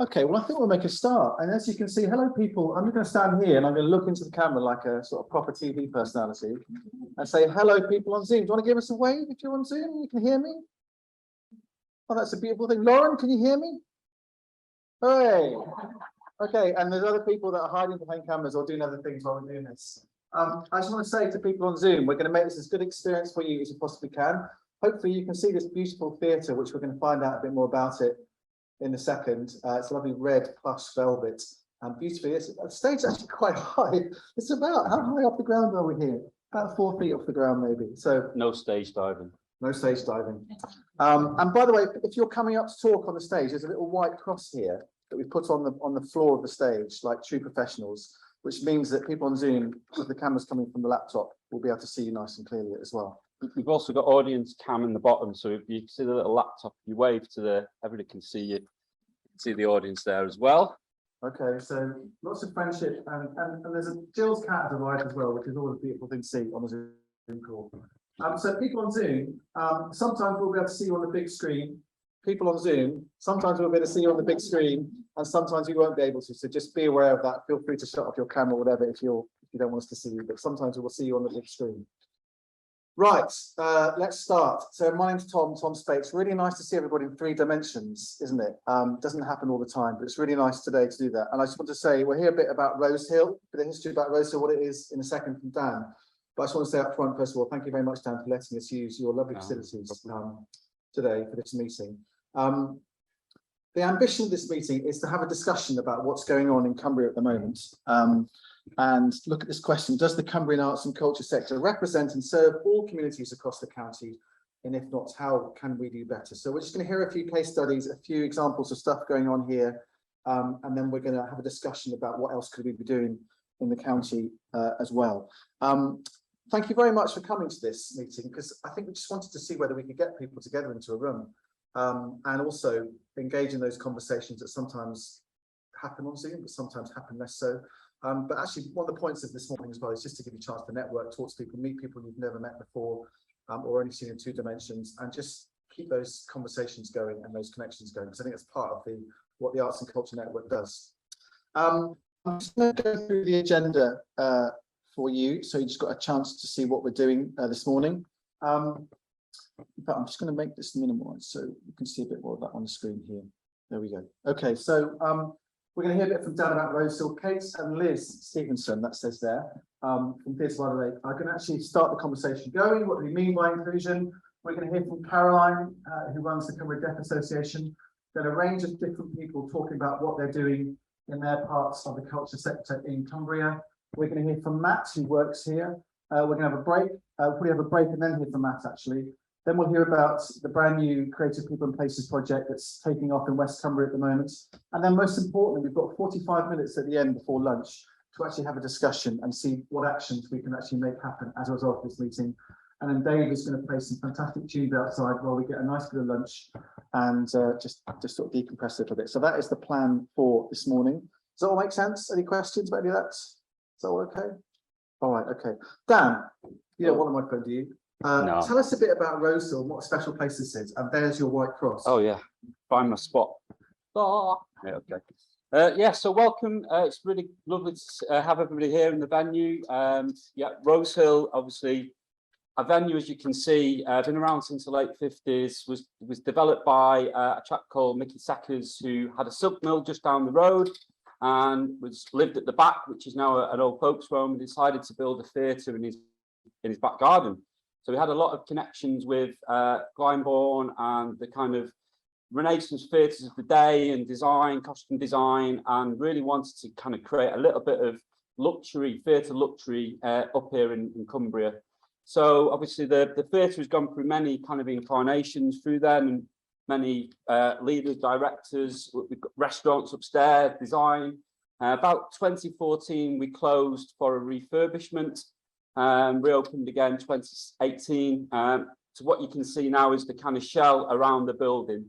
Okay, well, I think we'll make a start. And as you can see, hello, people. I'm going to stand here and I'm going to look into the camera like a sort of proper TV personality and say, hello, people on Zoom. Do you want to give us a wave if you're on Zoom? You can hear me? Oh, that's a beautiful thing. Lauren, can you hear me? Hooray. Okay, and there's other people that are hiding behind cameras or doing other things while we're doing this. I just want to say to people on Zoom, we're going to make this as good experience for you as you possibly can. Hopefully you can see this beautiful theatre, which we're going to find out a bit more about it in a second. It's lovely red plush velvet and beautifully. The stage is actually quite high. It's about, how high off the ground are we here? About 4 feet off the ground, maybe. So no stage diving. No stage diving. And by the way, if you're coming up to talk on the stage, there's a little white cross here that we put on the floor of the stage, like true professionals, which means that people on Zoom, with the cameras coming from the laptop, will be able to see you nice and clearly as well. We've also got audience cam in the bottom, so if you see the little laptop, you wave to everybody can see you. See the audience there as well. Okay, so lots of friendship, and there's a Jill's cat has arrived as well, which is always a beautiful thing to see on a Zoom call. So people on Zoom, sometimes we'll be able to see you on the big screen. People on Zoom, sometimes we'll be able to see you on the big screen, and sometimes we won't be able to. So just be aware of that. Feel free to shut off your camera, or whatever, if you don't want us to see you. But sometimes we will see you on the big screen. Right, let's start. So my name's Tom Spates. Really nice to see everybody in 3 dimensions, isn't it? Doesn't happen all the time, but it's really nice today to do that. And I just want to say, we'll hear a bit about Rosehill, a bit of history about Rosehill, what it is in a second from Dan. But I just want to say up front, first of all, thank you very much, Dan, for letting us use your lovely facilities today for this meeting. The ambition of this meeting is to have a discussion about what's going on in Cumbria at the moment. And look at this question: does the Cumbrian arts and culture sector represent and serve all communities across the county? And if not, how can we do better? So we're just going to hear a few case studies, a few examples of stuff going on here, and then we're going to have a discussion about what else could we be doing in the county as well. Thank you very much for coming to this meeting, because I think we just wanted to see whether we could get people together into a room and also engage in those conversations that sometimes happen on Zoom, but sometimes happen less so. But actually, one of the points of this morning as well is just to give you a chance to network, talk to people, meet people you've never met before, or only seen in 2 dimensions, and just keep those conversations going and those connections going, because I think that's part of what the Arts and Culture Network does. I'm just going to go through the agenda for you, so you just got a chance to see what we're doing this morning. In fact, I'm just going to make this minimized so you can see a bit more of that on the screen here. There we go. Okay, so we're going to hear a bit from Dan about Rosehill. Kate and Liz Stevenson, that says there, from Theatre by the Lake, are going to actually start the conversation going. What do we mean by inclusion? We're going to hear from Caroline, who runs the Cumbria Deaf Association. Then a range of different people talking about what they're doing in their parts of the culture sector in Cumbria. We're going to hear from Matt, who works here. We're going to have a break. We'll probably have a break and then hear from Matt, actually. Then we'll hear about the brand new Creative People and Places project that's taking off in West Cumbria at the moment. And then most importantly, we've got 45 minutes at the end before lunch to actually have a discussion and see what actions we can actually make happen as a result of this meeting. And then Dave is going to play some fantastic tunes outside while we get a nice bit of lunch and just sort of decompress a little bit. So that is the plan for this morning. Does that all make sense? Any questions about any of that? Is that all okay? All right, okay. Dan, you don't want the microphone, do you? No. Tell us a bit about Rosehill and what a special place this is. And there's your white cross. Oh yeah, find my spot. Oh. Yeah, okay. Yeah, so welcome. It's really lovely to have everybody here in the venue. Yeah, Rosehill, obviously, a venue, as you can see, been around since the late 50s, was developed by a chap called Mickey Sackers, who had a silk mill just down the road and lived at the back, which is now an old folks' home, and decided to build a theatre in his back garden. So we had a lot of connections with Glyndebourne and the kind of Renaissance theatres of the day and design, costume design, and really wanted to kind of create a little bit of luxury, theatre luxury up here in Cumbria. So obviously the theatre has gone through many kind of incarnations through them, and many leaders, directors. We've got restaurants upstairs, design. About 2014, we closed for a refurbishment. Reopened again 2018. So what you can see now is the kind of shell around the building.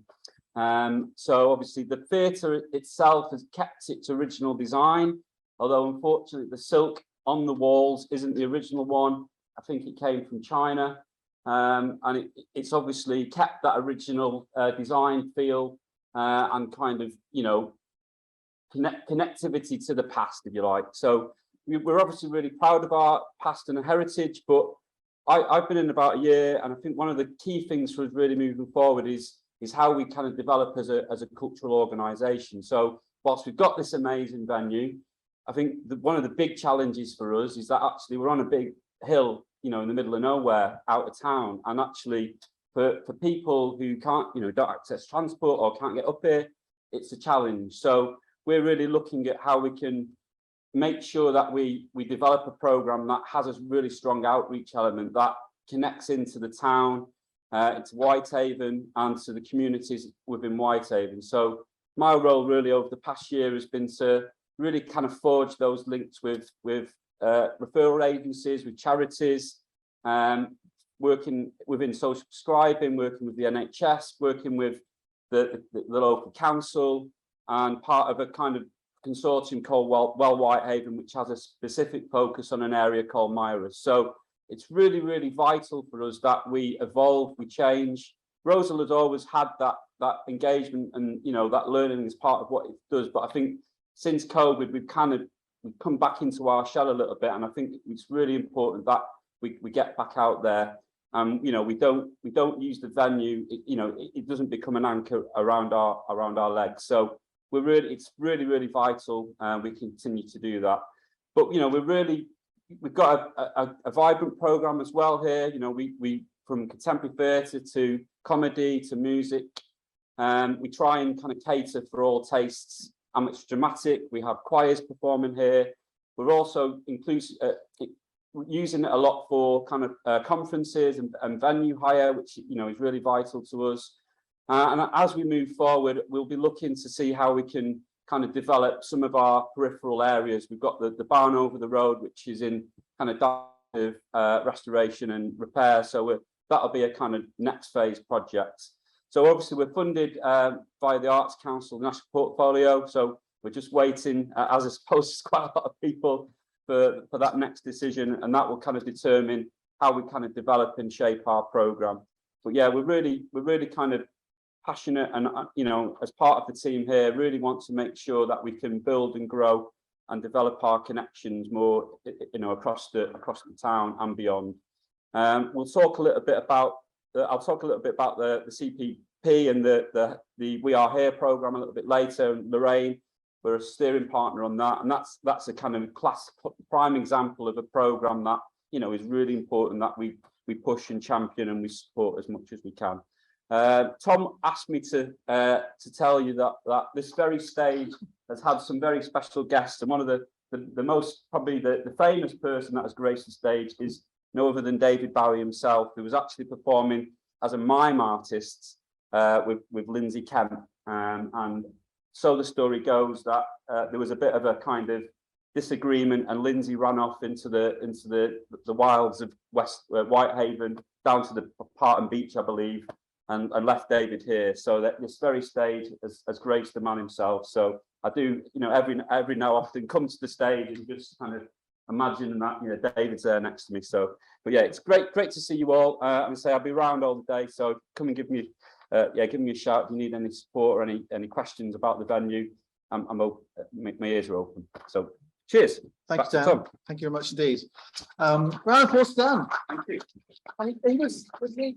So obviously the theatre itself has kept its original design, although unfortunately the silk on the walls isn't the original one. I think it came from China, and it's obviously kept that original design feel and kind of, you know, connectivity to the past, if you like. So we're obviously really proud of our past and heritage, but I've been in about a year, and I think one of the key things for us really moving forward is how we kind of develop as a cultural organisation. So whilst we've got this amazing venue, I think one of the big challenges for us is that actually we're on a big hill, you know, in the middle of nowhere, out of town, and actually for people who can't, you know, don't access transport or can't get up here, it's a challenge. So we're really looking at how we can make sure that we develop a program that has a really strong outreach element that connects into the town, into Whitehaven, and to the communities within Whitehaven. So my role really over the past year has been to really kind of forge those links with referral agencies, with charities, working within social prescribing, working with the NHS, working with the local council, and part of a kind of consortium called Well Whitehaven, which has a specific focus on an area called Myra. So it's really, really vital for us that we evolve, we change. Rosal has always had that engagement and, you know, that learning is part of what it does. But I think since COVID, we've come back into our shell a little bit, and I think it's really important that we get back out there. You know, we don't use the venue. It doesn't become an anchor around our legs. So it's really vital, and we continue to do that. But you know, we've got a vibrant program as well here. You know, we from contemporary theatre to comedy to music, we try and kind of cater for all tastes. Amateur dramatic, we have choirs performing here. We're also using it a lot for kind of conferences and venue hire, which, you know, is really vital to us. And as we move forward, we'll be looking to see how we can kind of develop some of our peripheral areas. We've got the barn over the road, which is in kind of restoration and repair. So that'll be a kind of next phase project. So obviously we're funded by the Arts Council National Portfolio. So we're just waiting, as I suppose quite a lot of people, for that next decision, and that will kind of determine how we kind of develop and shape our program. But yeah, we're really kind of passionate, and you know, as part of the team here, really want to make sure that we can build and grow and develop our connections more, you know, across the town and beyond. We'll talk a little bit about I'll talk a little bit about the CPP and the We Are Here program a little bit later. And Lorraine, we're a steering partner on that, and that's a kind of prime example of a program that, you know, is really important that we push and champion and we support as much as we can. Tom asked me to tell you that this very stage has had some very special guests, and one of the most, probably the famous person that has graced the stage is no other than David Bowie himself, who was actually performing as a mime artist with Lindsay Kemp. And so the story goes that there was a bit of a kind of disagreement, and Lindsay ran off into the wilds of West Whitehaven, down to the Parton Beach, I believe, and left David here. So that this very stage has graced the man himself. So I do, you know, every now often come to the stage and just kind of imagine that, you know, David's there next to me. So, but yeah, it's great to see you all. And say I'll be around all the day, so come and give me a shout if you need any support or any questions about the venue. I'm open, my ears are open. So cheers. Thank you, Dan. Thank you very much indeed. Round of applause, Dan. Thank you. He was he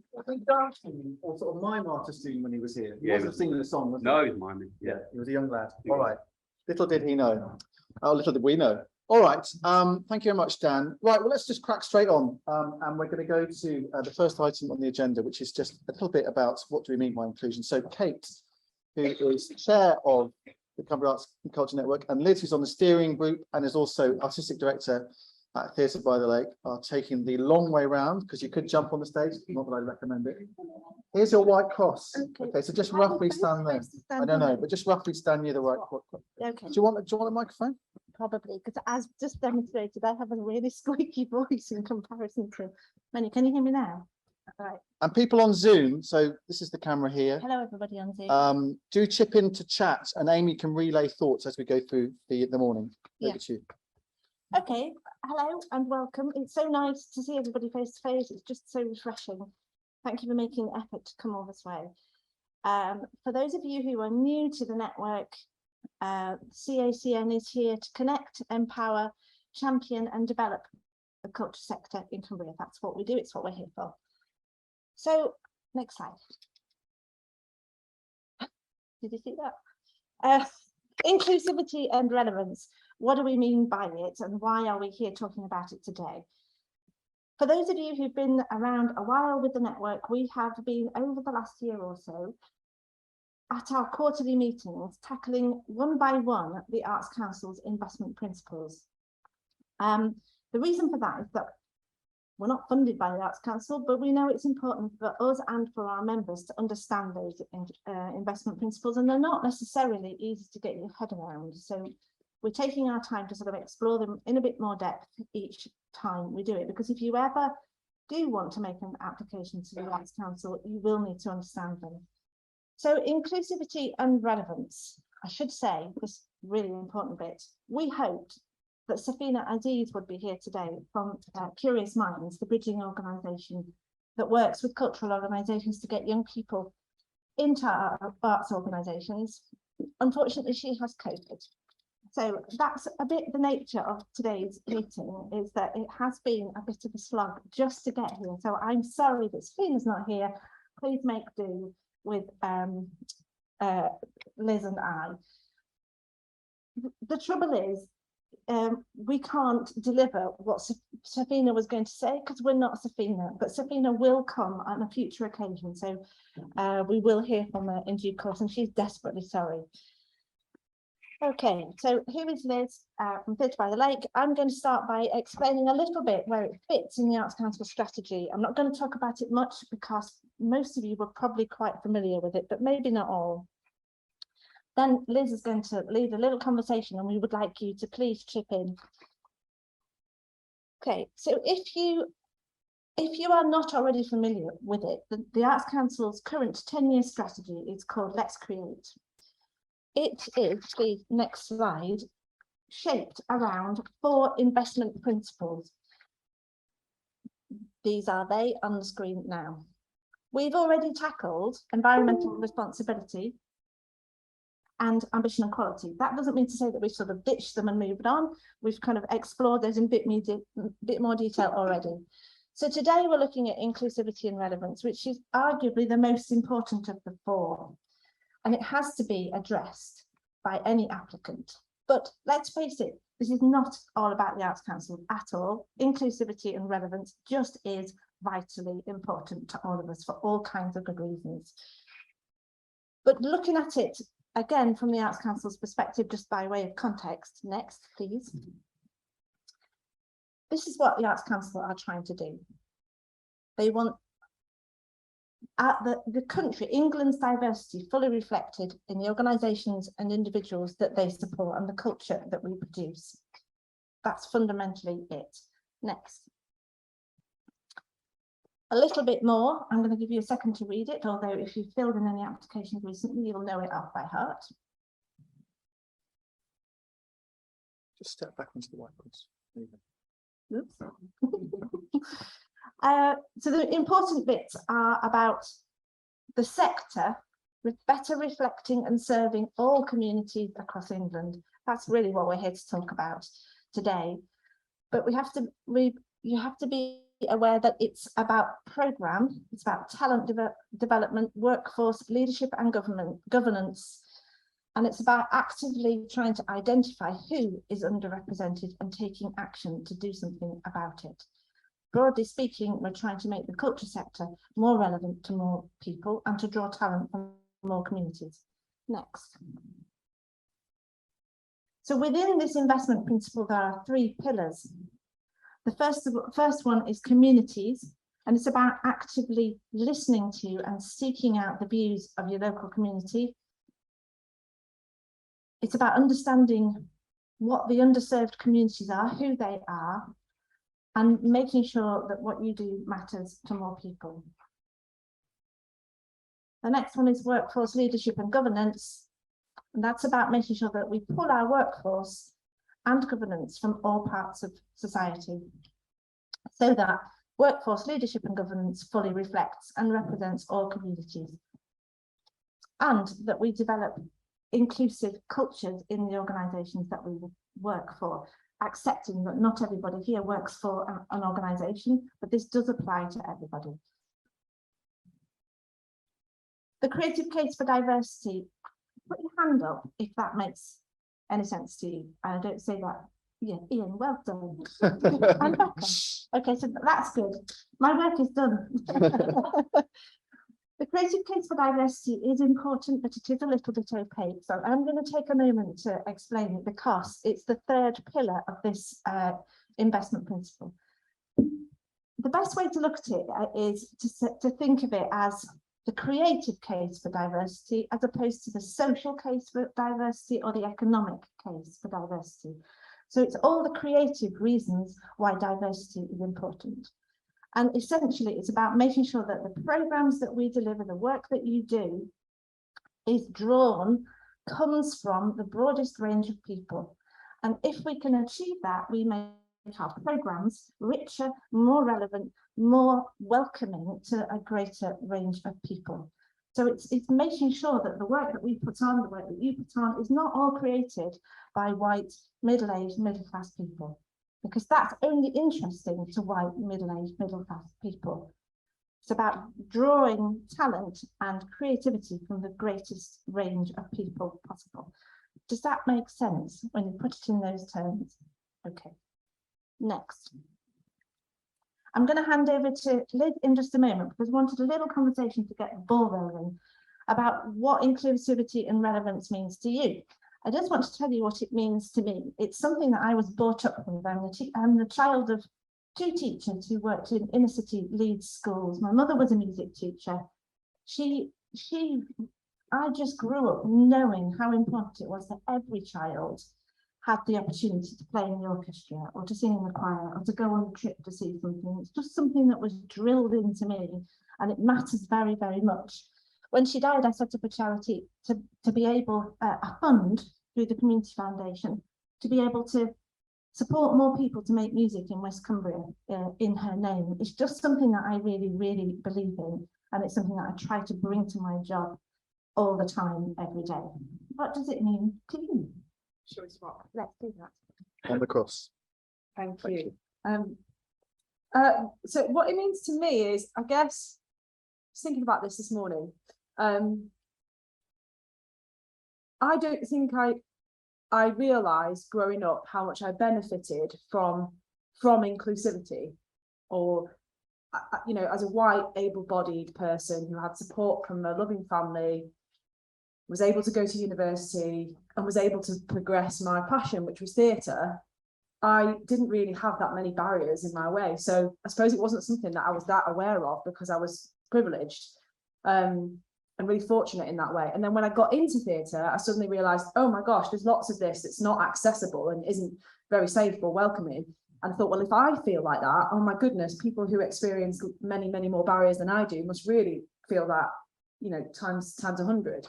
dancing or sort of mime artisting when he was here? He wasn't singing a song, was he? No, he was miming. Yeah, he was a young lad. All right. Little did he know. Oh, little did we know. All right. Thank you very much, Dan. Right. Well, let's just crack straight on. And we're going to go to the first item on the agenda, which is just a little bit about what do we mean by inclusion. So Kate, who is chair of the Cumbria Arts and Culture Network, and Liz, who's on the steering group and is also artistic director at Theatre by the Lake, are taking the long way round, because you could jump on the stage, not that I recommend it. Here's your white cross. Okay, so just roughly stand there. I don't know, but just roughly stand near the white cross. Okay. Do you want a microphone? Probably, because as just demonstrated, I have a really squeaky voice in comparison to many. Can you hear me now? Right. And people on Zoom, so this is the camera here. Hello, everybody on Zoom. Do chip in to chat, and Amy can relay thoughts as we go through the morning. Over to you. Okay, hello and welcome. It's so nice to see everybody face to face. It's just so refreshing. Thank you for making the effort to come all this way. For those of you who are new to the network, CACN is here to connect, empower, champion and develop the culture sector in Cumbria. That's what we do, it's what we're here for. So, next slide. Did you see that? Inclusivity and relevance. What do we mean by it and why are we here talking about it today? For those of you who've been around a while with the network, we have been over the last year or so at our quarterly meetings tackling one by one the Arts Council's investment principles. The reason for that is that we're not funded by the Arts Council, but we know it's important for us and for our members to understand those investment principles, and they're not necessarily easy to get your head around. So we're taking our time to sort of explore them in a bit more depth each time we do it, because if you ever do want to make an application to the Arts Council, you will need to understand them. So inclusivity and relevance, I should say this really important bit. We hoped that Safina Aziz would be here today from Curious Minds, the bridging organisation that works with cultural organisations to get young people into our arts organisations. Unfortunately, she has COVID. So that's a bit the nature of today's meeting, is that it has been a bit of a slog just to get here. So I'm sorry that Safina's not here. Please make do with Liz and I. The trouble is, we can't deliver what Safina was going to say because we're not Safina, but Safina will come on a future occasion. So we will hear from her in due course, and she's desperately sorry. Okay, so here is Liz from Theatre by the Lake. I'm going to start by explaining a little bit where it fits in the Arts Council strategy. I'm not going to talk about it much because most of you were probably quite familiar with it, but maybe not all. Then Liz is going to lead a little conversation and we would like you to please chip in. Okay, so if you are not already familiar with it, the Arts Council's current 10-year strategy is called Let's Create. It is, the next slide, shaped around 4 investment principles. These are they on the screen now. We've already tackled environmental responsibility and ambition and quality. That doesn't mean to say that we've sort of ditched them and moved on. We've kind of explored those in a bit more detail already. So today we're looking at inclusivity and relevance, which is arguably the most important of the 4. And it has to be addressed by any applicant. But let's face it, this is not all about the Arts Council at all. Inclusivity and relevance just is vitally important to all of us for all kinds of good reasons. But looking at it again from the Arts Council's perspective, just by way of context, next please. This is what the Arts Council are trying to do. They want the country, England's diversity, fully reflected in the organisations and individuals that they support and the culture that we produce. That's fundamentally it. Next. A little bit more. I'm going to give you a second to read it, although if you've filled in any applications recently, you'll know it off by heart. Just step back onto the whiteboards. Oops. So the important bits are about the sector better reflecting and serving all communities across England. That's really what we're here to talk about today. But you have to be aware that it's about programme, it's about talent development, workforce, leadership and governance, and it's about actively trying to identify who is underrepresented and taking action to do something about it. Broadly speaking, we're trying to make the culture sector more relevant to more people and to draw talent from more communities. Next. So within this investment principle, there are 3 pillars. The first one is communities, and it's about actively listening to and seeking out the views of your local community. It's about understanding what the underserved communities are, who they are, and making sure that what you do matters to more people. The next one is workforce leadership and governance, and that's about making sure that we pull our workforce and governance from all parts of society, so that workforce leadership and governance fully reflects and represents all communities, and that we develop inclusive cultures in the organisations that we work for, accepting that not everybody here works for an organisation, but this does apply to everybody. The creative case for diversity, put your hand up if that makes any sense to you. I don't say that. Yeah, Ian, well done. And Becca. Okay, so that's good. My work is done. The creative case for diversity is important, but it is a little bit opaque. So I'm going to take a moment to explain it because it's the third pillar of this investment principle. The best way to look at it is to think of it as the creative case for diversity as opposed to the social case for diversity or the economic case for diversity. So it's all the creative reasons why diversity is important. And essentially, it's about making sure that the programs that we deliver, the work that you do, comes from the broadest range of people. And if we can achieve that, we make our programs richer, more relevant, more welcoming to a greater range of people. So it's making sure that the work that we put on, the work that you put on, is not all created by white, middle-aged, middle-class people, because that's only interesting to white, middle-aged, middle-class people. It's about drawing talent and creativity from the greatest range of people possible. Does that make sense when you put it in those terms? Okay, next. I'm going to hand over to Liz in just a moment because I wanted a little conversation to get the ball rolling about what inclusivity and relevance means to you. I just want to tell you what it means to me. It's something that I was brought up with. I'm the child of two teachers who worked in inner city Leeds schools. My mother was a music teacher. I just grew up knowing how important it was that every child had the opportunity to play in the orchestra or to sing in the choir or to go on a trip to see something. It's just something that was drilled into me, and it matters very, very much. When she died, I set up a charity to be able, a fund through the Community Foundation, to be able to support more people to make music in West Cumbria in her name. It's just something that I really, really believe in, and it's something that I try to bring to my job all the time, every day. What does it mean to you? Shall we swap? Let's do that. On the cross. Thank you. So what it means to me is, I guess, just thinking about this morning, I don't think I realised growing up how much I benefited from inclusivity, or you know, as a white, able-bodied person who had support from a loving family, was able to go to university and was able to progress my passion, which was theatre. I didn't really have that many barriers in my way. So I suppose it wasn't something that I was that aware of because I was privileged and really fortunate in that way. And then when I got into theatre, I suddenly realised, oh my gosh, there's lots of this that's not accessible and isn't very safe or welcoming. And I thought, well, if I feel like that, oh my goodness, people who experience many, many more barriers than I do must really feel that, you know, times 100.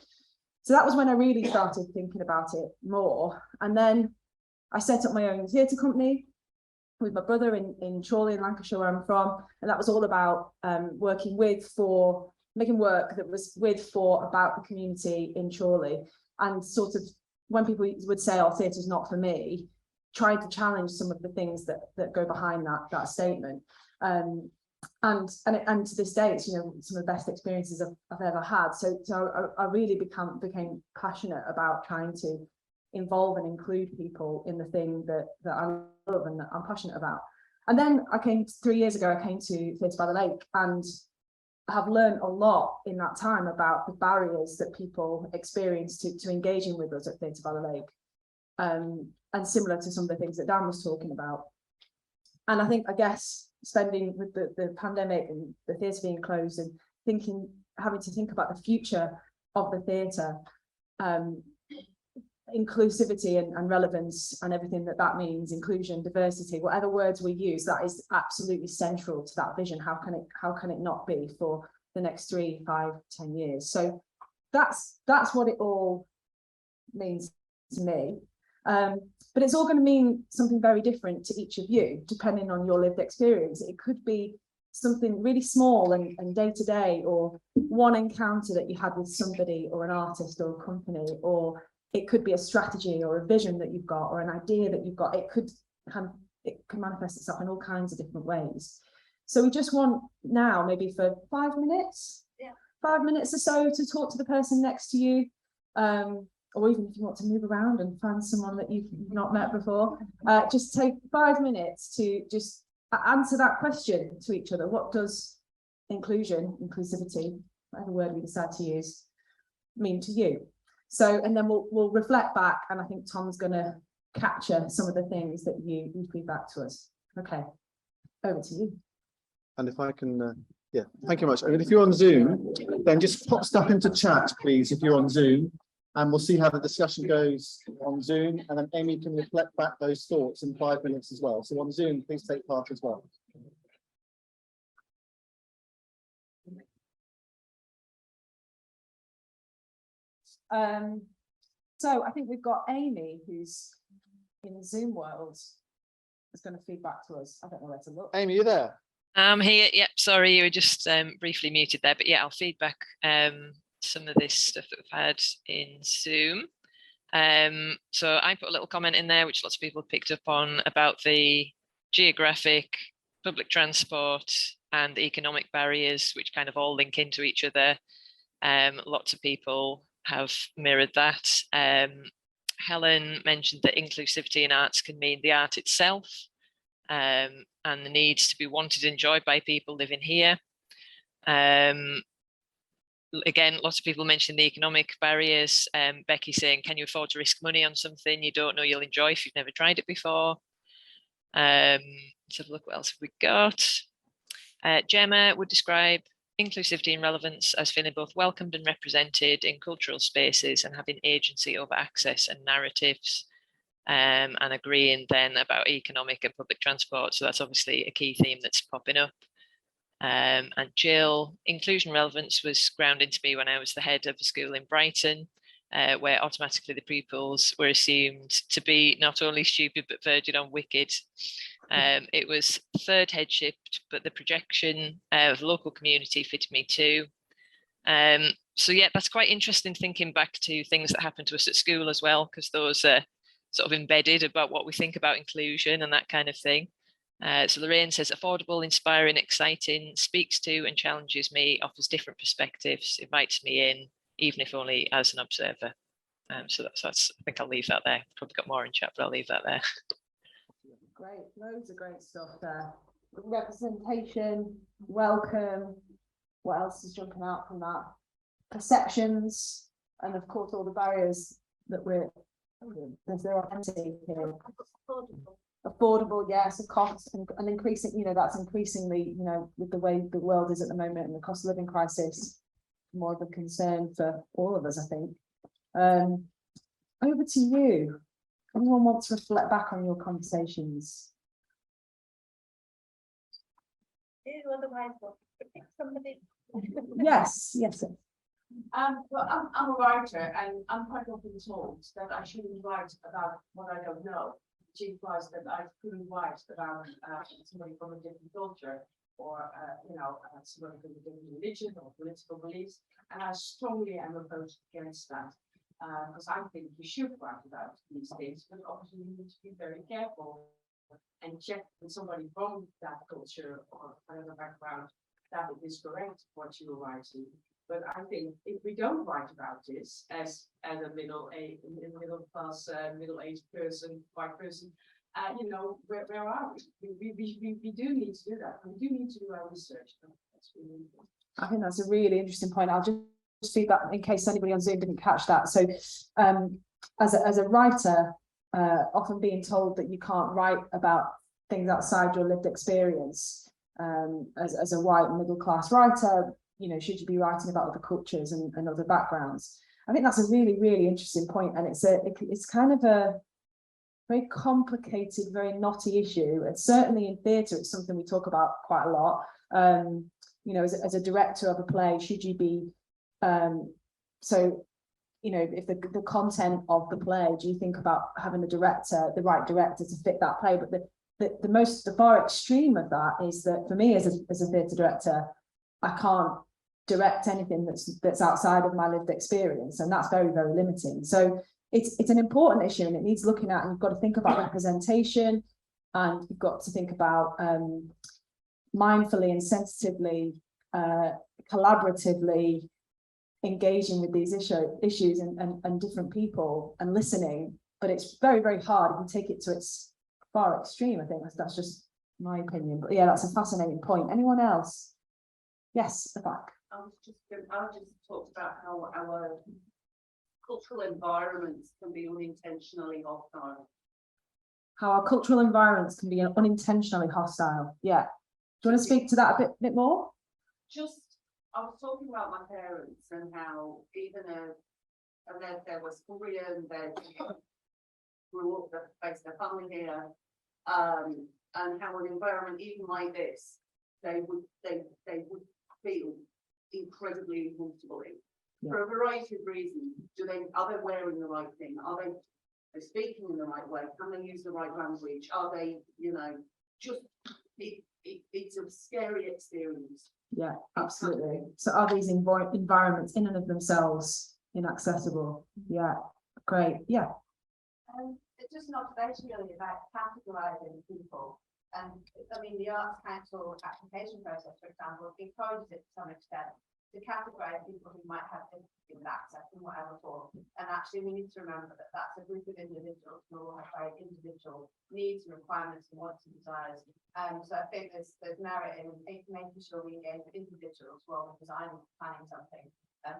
So that was when I really started thinking about it more. And then I set up my own theatre company with my brother in Chorley in Lancashire, where I'm from. And that was all about making work that was about the community in Chorley. And sort of when people would say, oh, theatre's not for me, trying to challenge some of the things that go behind that statement. And to this day, it's, you know, some of the best experiences I've ever had. So I really became passionate about trying to involve and include people in the thing that I love and that I'm passionate about. And then 3 years ago, I came to Theatre by the Lake, and I have learned a lot in that time about the barriers that people experience to engaging with us at Theatre by the Lake, and similar to some of the things that Dan was talking about. And I guess spending with the pandemic and the theatre being closed and having to think about the future of the theatre, inclusivity and relevance and everything that means, inclusion, diversity, whatever words we use, that is absolutely central to that vision. How can it not be for the next 3, 5, 10 years? So that's what it all means to me. But it's all going to mean something very different to each of you, depending on your lived experience. It could be something really small and day to day, or one encounter that you had with somebody or an artist or a company, or it could be a strategy or a vision that you've got or an idea that you've got. It can manifest itself in all kinds of different ways. So we just want now, maybe for 5 minutes, 5 minutes or so, to talk to the person next to you, or even if you want to move around and find someone that you've not met before, just take 5 minutes to just answer that question to each other. What does inclusivity, whatever word we decide to use, mean to you? So, and then we'll reflect back, and I think Tom's going to capture some of the things that you feed back to us. Okay, over to you. And if I can, yeah, thank you very much. I mean, if you're on Zoom, then just pop stuff into chat, please, if you're on Zoom, and we'll see how the discussion goes on Zoom, and then Amy can reflect back those thoughts in 5 minutes as well. So on Zoom, please take part as well. So I think we've got Amy, who's in the Zoom world, is going to feed back to us. I don't know where to look. Amy, you there? I'm here. Yep, sorry, you were just briefly muted there, but yeah, I'll feed back some of this stuff that we've had in Zoom. So I put a little comment in there, which lots of people have picked up on, about the geographic, public transport and economic barriers, which kind of all link into each other. Lots of people have mirrored that. Helen mentioned that inclusivity in arts can mean the art itself, and the needs to be wanted and enjoyed by people living here. Again, lots of people mentioned the economic barriers. Becky saying, can you afford to risk money on something you don't know you'll enjoy if you've never tried it before? Let's have a look, what else have we got? Gemma would describe inclusivity and relevance as feeling both welcomed and represented in cultural spaces and having agency over access and narratives, and agreeing then about economic and public transport. So that's obviously a key theme that's popping up. And Jill, inclusion relevance was grounded to me when I was the head of a school in Brighton, where automatically the pupils were assumed to be not only stupid but verging on wicked. It was third headship, but the projection of local community fitted me too. So yeah, that's quite interesting, thinking back to things that happened to us at school as well, because those are sort of embedded about what we think about inclusion and that kind of thing. So Lorraine says, affordable, inspiring, exciting, speaks to and challenges me, offers different perspectives, invites me in, even if only as an observer. So that's I think I'll leave that there. Probably got more in chat, but I'll leave that there. Great, loads of great stuff there. Representation, welcome. What else is jumping out from that? Perceptions, and of course all the barriers that there's here. Affordable, yes, of cost, and increasing, you know, that's increasingly, you know, with the way the world is at the moment and the cost of living crisis, more of a concern for all of us, I think. Over to you. Anyone want to reflect back on your conversations? Yes, yes. Well, I'm a writer, and I'm quite often told that I shouldn't write about what I don't know, which implies that I couldn't write about somebody from a different culture, or somebody from a different religion or political beliefs, and I strongly am opposed against that, because I think you should write about these things, but obviously you need to be very careful and check with somebody from that culture or whatever background that it is correct what you are writing. But I think if we don't write about this as a middle-aged person, white person, where are we? We do need to do that. We do need to do our research. That's really important. I think that's a really interesting point. I'll just feed that in case anybody on Zoom didn't catch that. So as a writer, often being told that you can't write about things outside your lived experience, as a white middle-class writer, you know, should you be writing about other cultures and other backgrounds? I think that's a really, really interesting point, and it's kind of a very complicated, very knotty issue. And certainly in theatre, it's something we talk about quite a lot. You know, as a director of a play, should you be so, you know, if the content of the play, do you think about having the right director to fit that play? But the far extreme of that is that for me as a theatre director, I can't direct anything that's outside of my lived experience, and that's very, very limiting. So it's an important issue, and it needs looking at, and you've got to think about representation, and you've got to think about mindfully and sensitively, collaboratively engaging with these issues and different people and listening. But it's very, very hard if you take it to its far extreme. I think that's just my opinion, but yeah, that's a fascinating point. Anyone else? Yes, the back. I just talked about how our cultural environments can be unintentionally hostile. How our cultural environments can be unintentionally hostile. Yeah. Do you want to speak to that a bit more? I was talking about my parents and how even they were Cumbrian, they grew up, they based their family here, and how an environment even like this, they would feel incredibly uncomfortable in, for a variety of reasons. Are they wearing the right thing? Are they speaking in the right way? Can they use the right language? Are they, just it's a scary experience. Yeah, absolutely. So are these environments in and of themselves inaccessible? Yeah, great. Yeah. It's just an observation really about categorising people. And I mean, the Arts Council application process, for example, encourages it to some extent to categorise people who might have difficulty with access in whatever form. And actually, we need to remember that that's a group of individuals who all have very individual needs, requirements, and wants and desires. So I think there's merit in making sure we engage with individuals while we're designing, planning something,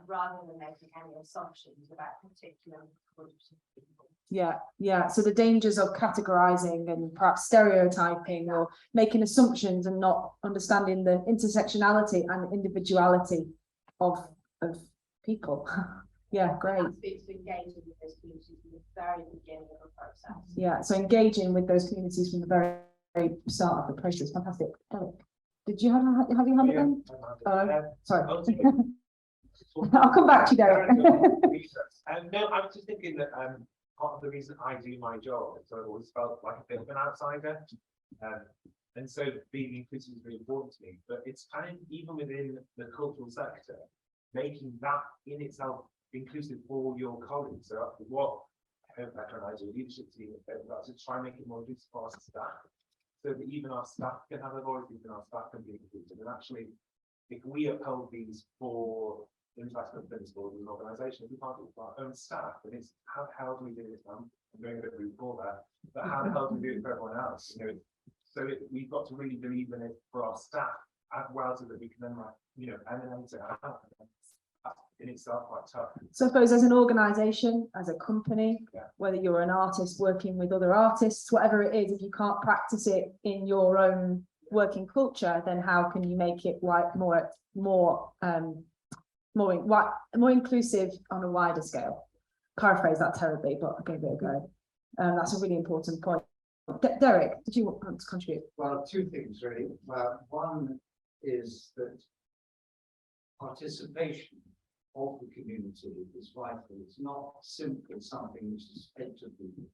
rather than making any assumptions about particular groups of people. Yeah. So the dangers of categorizing and perhaps stereotyping or making assumptions and not understanding the intersectionality and individuality of people. Yeah, great. It's engaging with those communities from the very beginning of the process. Yeah, so engaging with those communities from the very start of the process. Fantastic. Eric, did you have your hand again? Sorry. I'll come back to you, Derek. No, I was just thinking that part of the reason I do my job is I've always felt like a bit of an outsider. And so being inclusive is really important to me. But it's kind of even within the cultural sector, making that in itself inclusive for your colleagues. So what I hope that I do leadership team to try and make it more inclusive for our staff. So that even our staff can have a voice, even our staff can be inclusive. And actually, if we uphold these four investment principles in an organisation, we can't do it for our own staff. And it's how do we do this? I'm doing a bit of before that, but how the hell do we do it for everyone else? We've got to really believe in it for our staff as well, so that we can then emanate it out. In itself quite tough. So I suppose as an organisation, as a company, whether you're an artist working with other artists, whatever it is, if you can't practice it in your own working culture, then how can you make it more inclusive on a wider scale? Paraphrase that terribly, but I gave it a go. That's a really important point. Derek, did you want to contribute? Well, two things really. One is that participation of the community is vital. It's not simply something which is fed to people.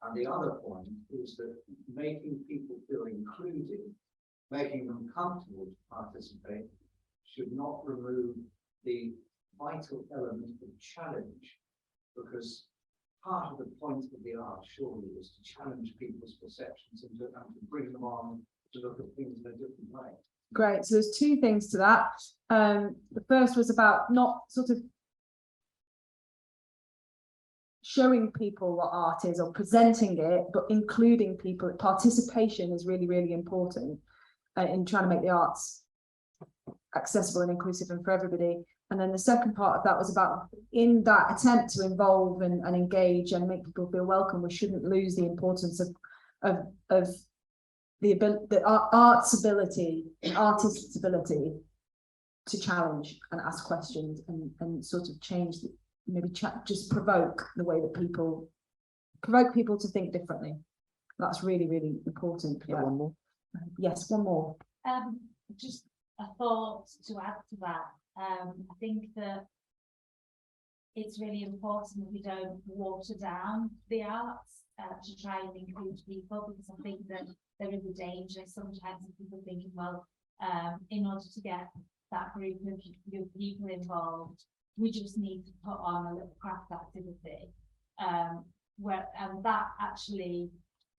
And the other point is that making people feel included, making them comfortable to participate, should not remove the vital element of challenge, because part of the point of the art surely is to challenge people's perceptions and to bring them on to look at things in a different way. Great. So there's two things to that. The first was about not sort of showing people what art is or presenting it, but including people. Participation is really, really important in trying to make the arts accessible and inclusive and for everybody. And then the second part of that was about, in that attempt to involve and engage and make people feel welcome, we shouldn't lose the importance of the artist's ability to challenge and ask questions and sort of change, just provoke the way that people to think differently. That's really, really important. Yeah. One more. Yes, one more. Just a thought to add to that. I think that it's really important that we don't water down the arts. to try and include people, because I think that there is a danger sometimes of people thinking, well, in order to get that group of young people involved, we just need to put on a little craft activity, and that actually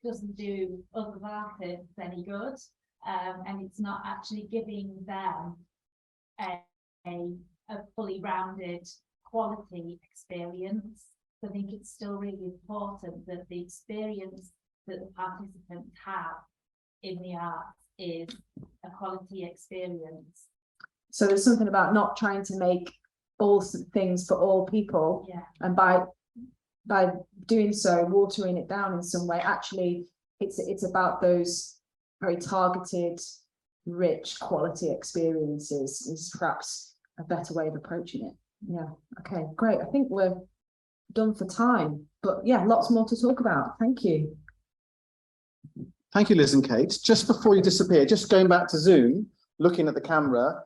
doesn't do other artists any good, and it's not actually giving them a fully rounded quality experience. I think it's still really important that the experience that the participants have in the arts is a quality experience. So there's something about not trying to make all things for all people, Yeah. and by doing so, watering it down in some way. Actually, it's about those very targeted, rich quality experiences is perhaps a better way of approaching it. Yeah. Okay, great. I think we're done for time, but yeah, lots more to talk about. Thank you. Thank you, Liz and Kate. Just before you disappear, just going back to Zoom, looking at the camera,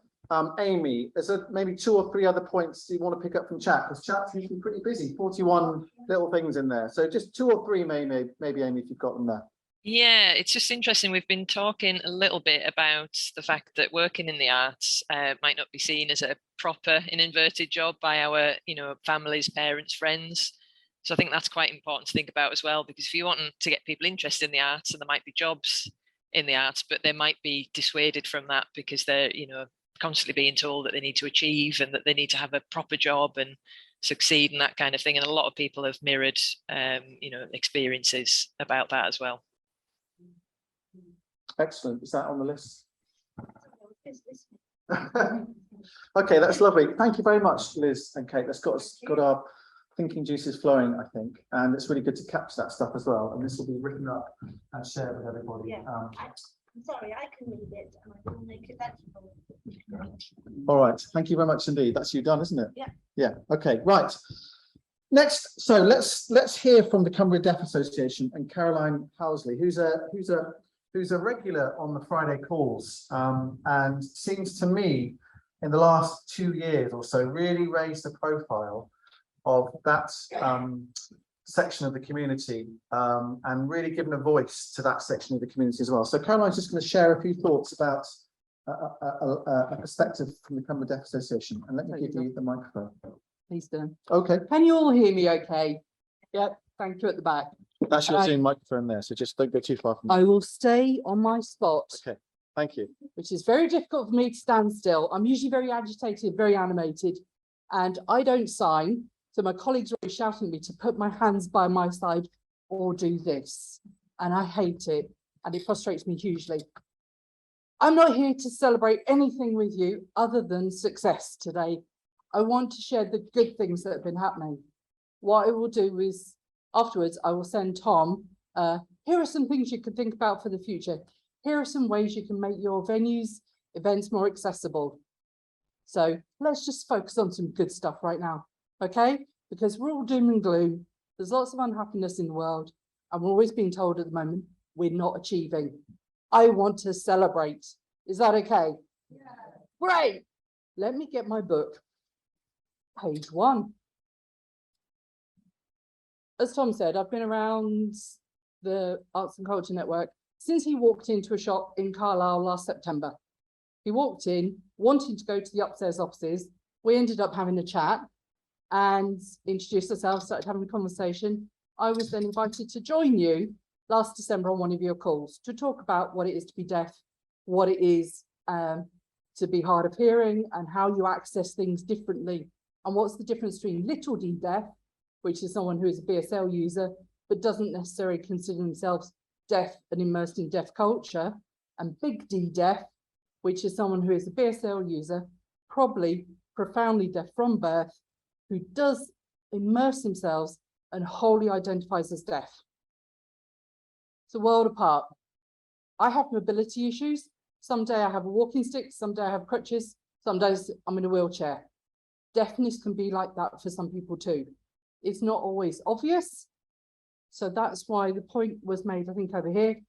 Amy, is there maybe 2 or 3 other points you want to pick up from chat? Because chat's usually pretty busy, 41 little things in there. So just 2 or 3, maybe Amy, if you've got them there. Yeah, it's just interesting. We've been talking a little bit about the fact that working in the arts might not be seen as a proper, in inverted, job by our, families, parents, friends. So I think that's quite important to think about as well, because if you want to get people interested in the arts, and there might be jobs in the arts, but they might be dissuaded from that because they're, constantly being told that they need to achieve and that they need to have a proper job and succeed and that kind of thing. And a lot of people have mirrored, experiences about that as well. Excellent. Is that on the list? Okay, that's lovely. Thank you very much, Liz and Kate. That's got our thinking juices flowing, I think, and it's really good to capture that stuff as well. And this will be written up and shared with everybody. Yeah. I'm sorry, I can read it and I can make it legible. All right. Thank you very much indeed. That's you done, isn't it? Yeah. Yeah. Okay. Right. Next, so let's hear from the Cumbria Deaf Association and Caroline Housley, who's a regular on the Friday calls, and seems to me in the last 2 years or so really raised the profile of that section of the community, and really given a voice to that section of the community as well. So Caroline's just going to share a few thoughts about a perspective from the Cumbria Deaf Association, and let me give you the microphone. Please do. Okay. Can you all hear me okay? Yep, thank you at the back. That's your Zoom microphone there, so just don't go too far from I will stay on my spot. Okay, thank you. Which is very difficult for me to stand still. I'm usually very agitated, very animated, and I don't sign. So my colleagues are always shouting at me to put my hands by my side or do this. And I hate it, and it frustrates me hugely. I'm not here to celebrate anything with you other than success today. I want to share the good things that have been happening. What I will do is, afterwards, I will send Tom, here are some things you can think about for the future. Here are some ways you can make your venues, events more accessible. So let's just focus on some good stuff right now, okay? Because we're all doom and gloom. There's lots of unhappiness in the world, and we're always being told at the moment, we're not achieving. I want to celebrate. Is that okay? Yeah. Great. Let me get my book. Page 1. As Tom said, I've been around the Arts and Culture Network since he walked into a shop in Carlisle last September. He walked in, wanting to go to the upstairs offices. We ended up having a chat and introduced ourselves, started having a conversation. I was then invited to join you last December on one of your calls to talk about what it is to be deaf, what it is to be hard of hearing, and how you access things differently. And what's the difference between little d deaf, which is someone who is a BSL user, but doesn't necessarily consider themselves deaf and immersed in deaf culture, and big D deaf, which is someone who is a BSL user, probably profoundly deaf from birth, who does immerse themselves and wholly identifies as deaf. It's a world apart. I have mobility issues. Some day I have a walking stick, some day I have crutches, some days I'm in a wheelchair. Deafness can be like that for some people too. It's not always obvious. So that's why the point was made, I think over here,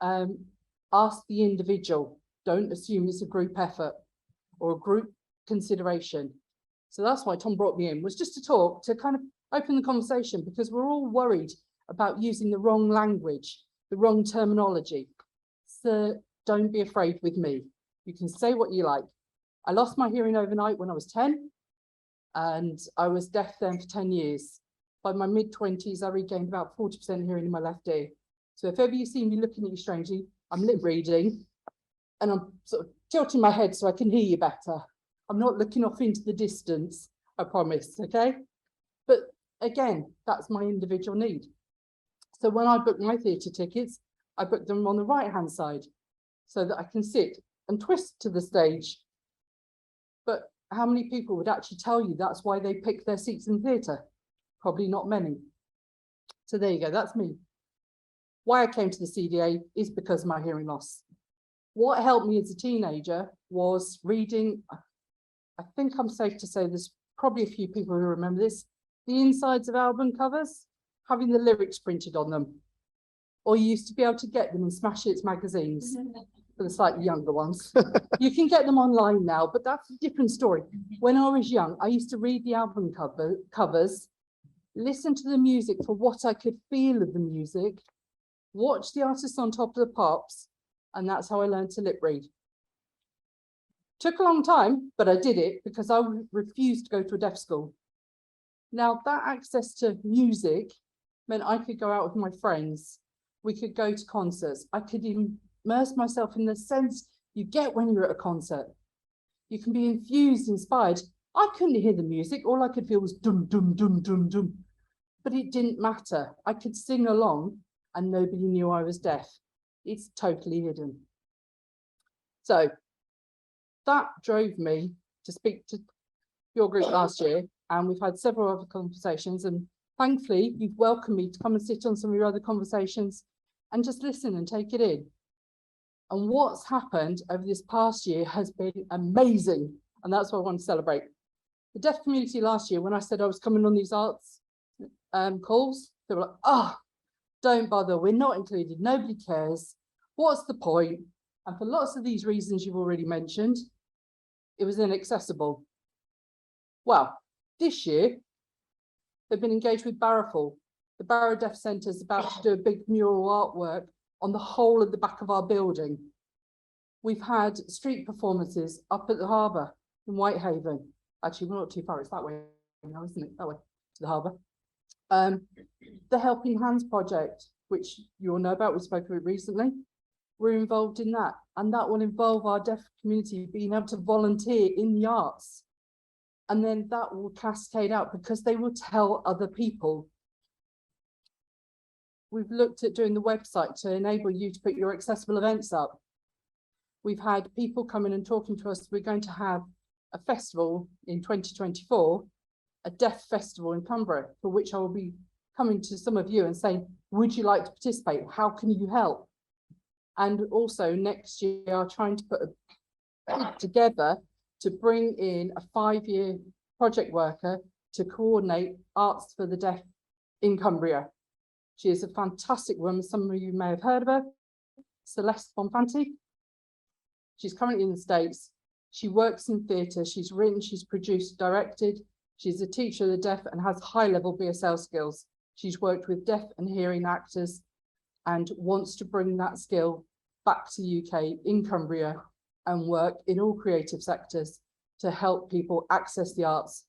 ask the individual. Don't assume it's a group effort or a group consideration. So that's why Tom brought me in, was just to talk, to kind of open the conversation, because we're all worried about using the wrong language, the wrong terminology. So don't be afraid with me. You can say what you like. I lost my hearing overnight when I was 10, and I was deaf then for 10 years. By my mid-20s, I regained about 40% hearing in my left ear. So if ever you see me looking at you strangely, I'm lip reading, and I'm sort of tilting my head so I can hear you better. I'm not looking off into the distance, I promise, okay? But again, that's my individual need. So when I book my theatre tickets, I book them on the right-hand side so that I can sit and twist to the stage. But how many people would actually tell you that's why they pick their seats in theatre? Probably not many. So there you go, that's me. Why I came to the CDA is because of my hearing loss. What helped me as a teenager was reading, I think I'm safe to say there's probably a few people who remember this, the insides of album covers, having the lyrics printed on them. Or you used to be able to get them in Smash Hits magazines for the slightly younger ones. You can get them online now, but that's a different story. When I was young, I used to read the album covers, listen to the music for what I could feel of the music, watch the artists on Top of the Pops, and that's how I learned to lip read. Took a long time, but I did it because I refused to go to a deaf school. Now, that access to music meant I could go out with my friends. We could go to concerts. I could immerse myself in the sense you get when you're at a concert. You can be infused, inspired. I couldn't hear the music. All I could feel was dum, dum, dum, dum, dum. But it didn't matter. I could sing along and nobody knew I was deaf. It's totally hidden. So that drove me to speak to your group last year, and we've had several other conversations, and thankfully you've welcomed me to come and sit on some of your other conversations and just listen and take it in. And what's happened over this past year has been amazing, and that's what I want to celebrate. The deaf community last year, when I said I was coming on these arts calls, they were like, oh, don't bother, we're not included, nobody cares, what's the point? And for lots of these reasons you've already mentioned, it was inaccessible. Well, this year, they've been engaged with Barrowful. The Barrow Deaf Centre is about to do a big mural artwork on the whole of the back of our building. We've had street performances up at the harbour in Whitehaven. Actually, we're not too far, it's that way now, isn't it? That way, to the harbour. The Helping Hands project, which you all know about, we spoke of it recently. We're involved in that, and that will involve our deaf community being able to volunteer in the arts. And then that will cascade out because they will tell other people. We've looked at doing the website to enable you to put your accessible events up. We've had people coming and talking to us. We're going to have a festival in 2024, a deaf festival in Cumbria, for which I will be coming to some of you and saying, would you like to participate? How can you help? And also next year, I'm trying to put a together to bring in a 5-year project worker to coordinate arts for the deaf in Cumbria. She is a fantastic woman. Some of you may have heard of her, Celeste Bonfanti. She's currently in the States. She works in theatre. She's written, she's produced, directed. She's a teacher of the deaf and has high-level BSL skills. She's worked with deaf and hearing actors and wants to bring that skill back to the UK in Cumbria and work in all creative sectors to help people access the arts.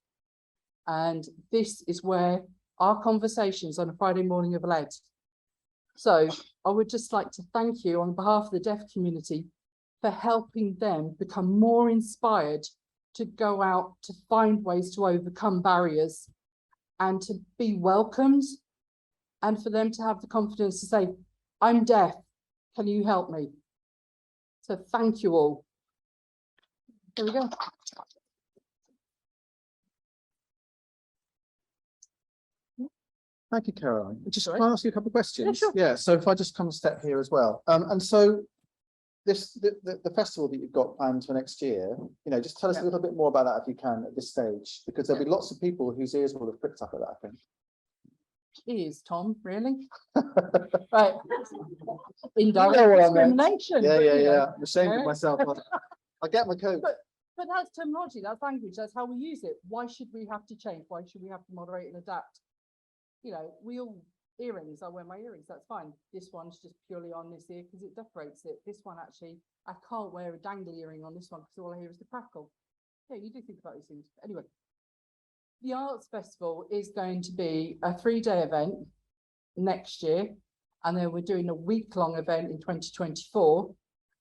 And this is where our conversations on a Friday morning have led. So I would just like to thank you on behalf of the deaf community for helping them become more inspired to go out to find ways to overcome barriers and to be welcomed, and for them to have the confidence to say, I'm deaf, can you help me? So thank you all. There we go. Thank you, Caroline. Just Sorry. can I ask you a couple of questions? Yeah, sure. Yeah, so if I just come a step here as well. And so the festival that you've got planned for next year, you know, just tell us a little bit more about that if you can at this stage, because there'll be lots of people whose ears will have picked up at that, I think. Ears, Tom, really? Right. Indirect You know what I meant. discrimination. Yeah, but, yeah, you know. yeah. I'm ashamed of myself. I get my coat. But that's terminology, that's language, that's how we use it. Why should we have to change? Why should we have to moderate and adapt? You know, earrings, I wear my earrings, that's fine. This one's just purely on this ear because it decorates it. This one actually, I can't wear a dangly earring on this one because all I hear is the crackle. Yeah, you do think about these things. Anyway, the Arts Festival is going to be a 3-day event next year, and then we're doing a week-long event in 2024,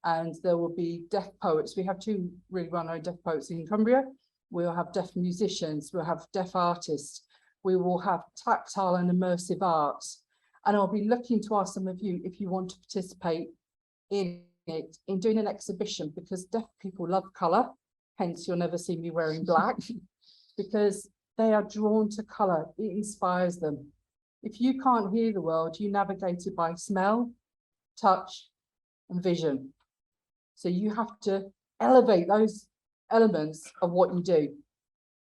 and there will be deaf poets. We have 2 really well-known deaf poets in Cumbria. We'll have deaf musicians, we'll have deaf artists, we will have tactile and immersive arts. And I'll be looking to ask some of you if you want to participate in it, in doing an exhibition, because deaf people love colour, hence you'll never see me wearing black, because they are drawn to colour, it inspires them. If you can't hear the world, you navigate it by smell, touch, and vision. So you have to elevate those elements of what you do.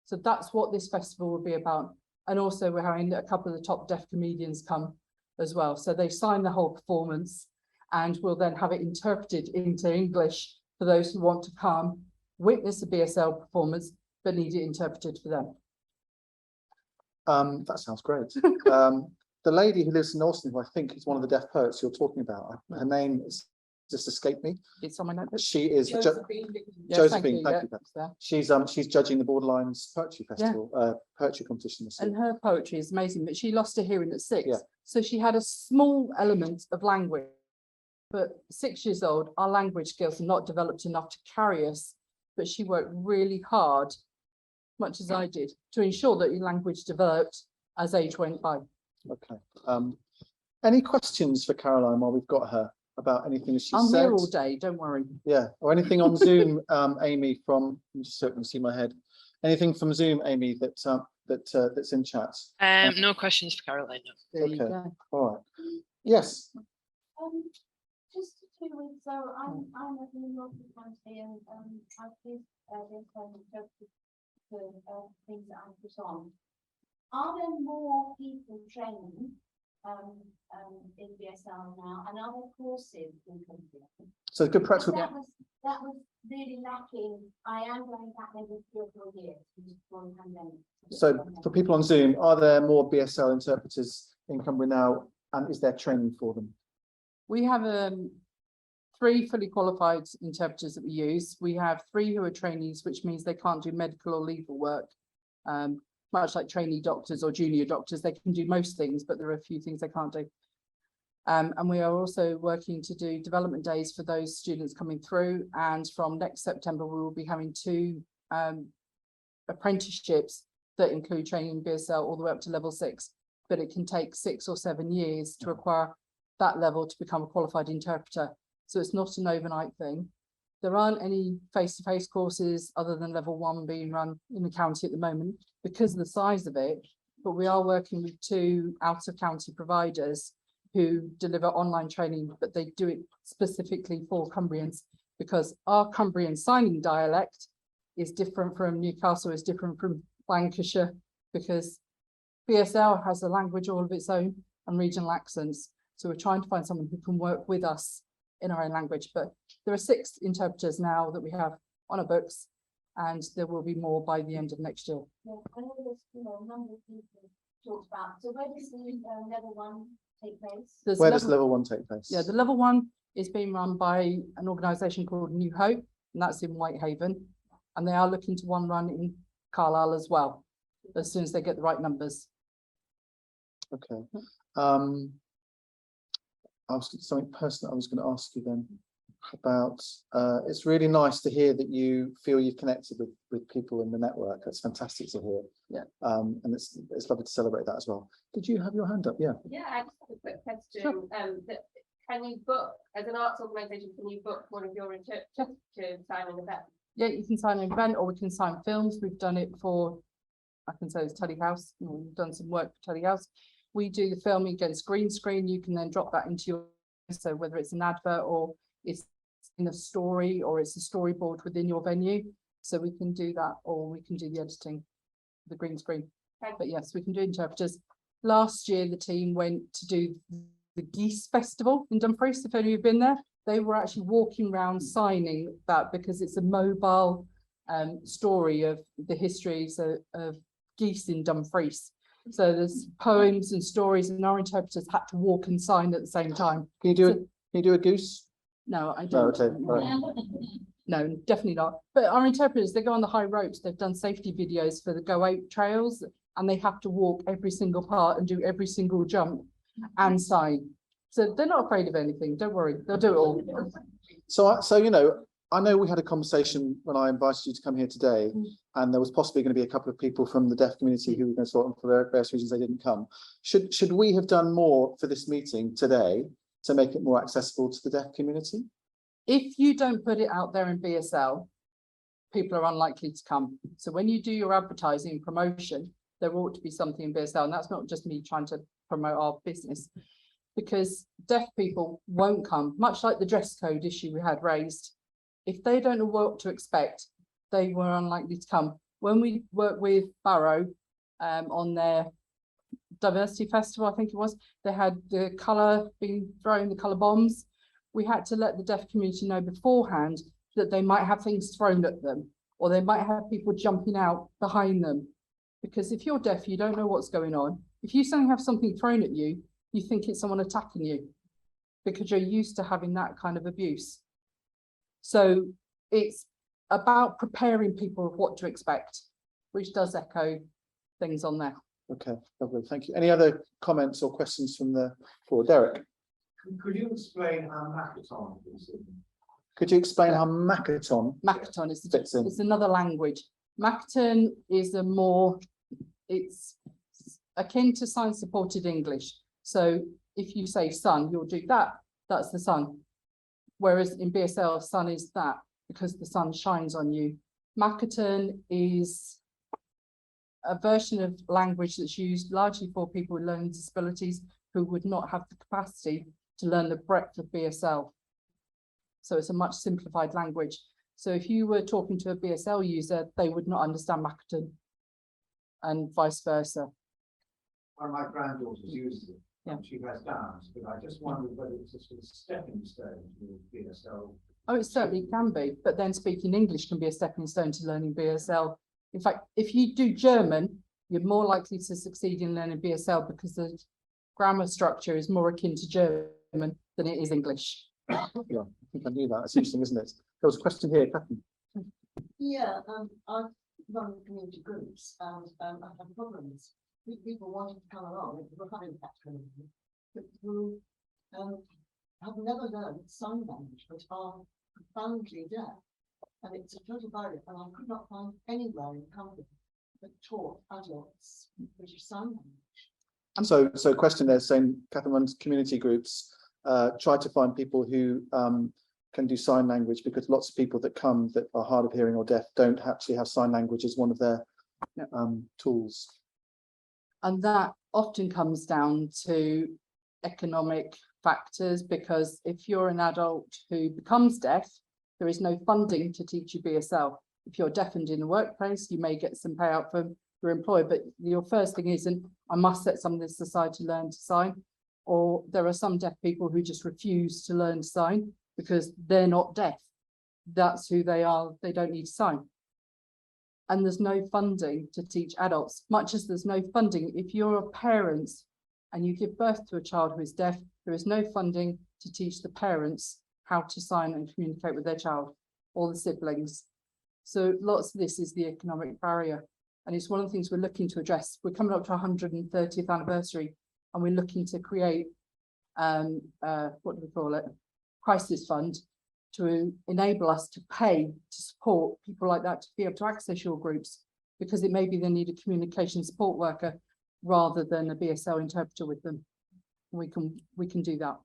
So that's what this festival will be about. And also we're having a couple of the top deaf comedians come as well. So they sign the whole performance, and we'll then have it interpreted into English for those who want to come, witness a BSL performance, but need it interpreted for them. That sounds great. The lady who lives in Austin, who I think is one of the deaf poets you're talking about, her name is just escaped me. It's on my notebook. She is Josephine. Josephine. Thank you. Yeah. She's judging the Borderlines Poetry Festival, poetry competition this year. And her poetry is amazing, but she lost her hearing at 6. Yeah. So she had a small element of language, but 6 years old, our language skills are not developed enough to carry us, but she worked really hard, much as I did, to ensure that your language developed as age went by. Okay. Any questions for Caroline while we've got her about anything that she I'm said? here all day, don't worry. Yeah, or anything on Zoom, Amy, from, just so I can see my head. Anything from Zoom, Amy, that's in chat? No questions for Caroline. No. There you Okay. go. All right. Yes. Just 2 weeks, so I'm at the North County, and I've used the things that I put on. Are there more people training in BSL now, and are there courses in Cumbria? So good practical. That was really lacking. I am going back every 3 or 4 years before the pandemic. So for people on Zoom, are there more BSL interpreters in Cumbria now, and is there training for them? We have 3 fully qualified interpreters that we use. We have 3 who are trainees, which means they can't do medical or legal work. Much like trainee doctors or junior doctors, they can do most things, but there are a few things they can't do. And we are also working to do development days for those students coming through. And from next September, we will be having 2 apprenticeships that include training BSL all the way up to level 6. But it can take 6 or 7 years to acquire that level to become a qualified interpreter. So it's not an overnight thing. There aren't any face-to-face courses other than level 1 being run in the county at the moment because of the size of it, but we are working with 2 out-of-county providers who deliver online training, but they do it specifically for Cumbrians because our Cumbrian signing dialect is different from Newcastle, is different from Lancashire, because BSL has a language all of its own and regional accents. So we're trying to find someone who can work with us in our own language, but there are 6 interpreters now that we have on our books, and there will be more by the end of next year. Yeah, I know there's a number of people talked about. So where does the level 1 take place? Where does level 1 take place? Yeah, the level 1 is being run by an organisation called New Hope, and that's in Whitehaven, and they are looking to one run in Carlisle as well, as soon as they get the right numbers. Okay. Something personal I was going to ask you then about. It's really nice to hear that you feel you've connected with people in the network. That's fantastic to hear. Yeah. And it's lovely to celebrate that as well. Did you have your hand up? Yeah. Yeah, I just have a quick question. Sure. Can you book, as an arts organisation, can you book one of your interpreters to sign an event? Yeah, you can sign an event or we can sign films. We've done it for, I can say it's Telly House. We've done some work for Telly House. We do the filming against green screen. You can then drop that into your, so whether it's an advert or it's in a story or it's a storyboard within your venue. So we can do that, or we can do the editing, the green screen. But yes, we can do interpreters. Last year, the team went to do the Geese Festival in Dumfries. If any of you have been there, they were actually walking around signing that because it's a mobile story of the histories of geese in Dumfries. So there's poems and stories, and our interpreters had to walk and sign at the same time. Can you do a goose? No, I No, don't. okay, right. No, definitely not. But our interpreters, they go on the high ropes. They've done safety videos for the Go 8 trails, and they have to walk every single part and do every single jump and sign. So they're not afraid of anything. Don't worry, they'll do it all. So you know, I know we had a conversation when I invited you to come here today, and there was possibly going to be a couple of people from the deaf community who were going to sort of, for various reasons, they didn't come. Should we have done more for this meeting today to make it more accessible to the deaf community? If you don't put it out there in BSL, people are unlikely to come. So when you do your advertising and promotion, there ought to be something in BSL, and that's not just me trying to promote our business, because deaf people won't come, much like the dress code issue we had raised. If they don't know what to expect, they were unlikely to come. When we worked with Barrow on their diversity festival, I think it was, they had the colour being thrown, the colour bombs. We had to let the deaf community know beforehand that they might have things thrown at them, or they might have people jumping out behind them. Because if you're deaf, you don't know what's going on. If you suddenly have something thrown at you, you think it's someone attacking you because you're used to having that kind of abuse. So it's about preparing people of what to expect, which does echo things on there. Okay, lovely, thank you. Any other comments or questions from the floor? Derek? Could you explain how Makaton is? Could you explain how Makaton Makaton is fits in? it's another language. Makaton is a more, it's akin to science supported English. So if you say sun, you'll do that, that's the sun. Whereas in BSL, sun is that because the sun shines on you. Makaton is a version of language that's used largely for people with learning disabilities who would not have the capacity to learn the breadth of BSL. So it's a much simplified language. So if you were talking to a BSL user, they would not understand Makaton and vice versa. One of my granddaughters uses it. Yeah. She has Downs, but I just wondered whether it's a sort of stepping stone to BSL. Oh, it certainly can be, but then speaking English can be a stepping stone to learning BSL. In fact, if you do German, you're more likely to succeed in learning BSL because the grammar structure is more akin to German than it is English. Yeah, I think I knew that. It's interesting, isn't it? There was a question here, Catherine. Yeah, I've run community groups and I've had problems. People wanting to come along, we're having that kind of thing, but who have never learned sign language, but are profoundly deaf. And it's a total barrier, and I could not find anywhere in the country that taught adults British Sign Language. So question there saying, Catherine, runs community groups, try to find people who can do sign language, because lots of people that come that are hard of hearing or deaf don't actually have sign language as one of their tools. And that often comes down to economic factors, because if you're an adult who becomes deaf, there is no funding to teach you BSL. If you're deafened in the workplace, you may get some payout from your employer, but your first thing isn't, I must set some of this aside to learn to sign. Or there are some deaf people who just refuse to learn to sign because they're not deaf. That's who they are, they don't need to sign. And there's no funding to teach adults, much as there's no funding. If you're a parent and you give birth to a child who is deaf, there is no funding to teach the parents how to sign and communicate with their child or the siblings. So lots of this is the economic barrier. And it's one of the things we're looking to address. We're coming up to our 130th anniversary, and we're looking to create, what do we call it? Crisis fund to enable us to pay to support people like that to be able to access your groups, because it may be they need a communication support worker rather than a BSL interpreter with them. We can do that.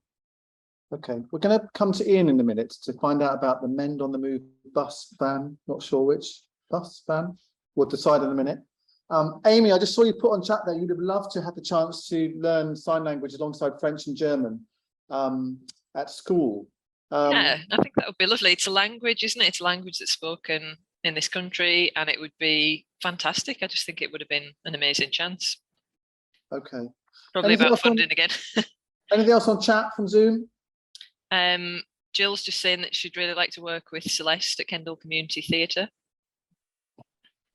Okay, we're going to come to Ian in a minute to find out about the Mend on the Move bus van. Not sure which bus van. We'll decide in a minute. Amy, I just saw you put on chat there, you'd have loved to have the chance to learn sign language alongside French and German at school. Yeah, I think that would be lovely. It's a language, isn't it? It's a language that's spoken in this country, and it would be fantastic. I just think it would have been an amazing chance. Okay. Probably Anything about else funding again. Anything else on chat from Zoom? Jill's just saying that she'd really like to work with Celeste at Kendal Community Theatre.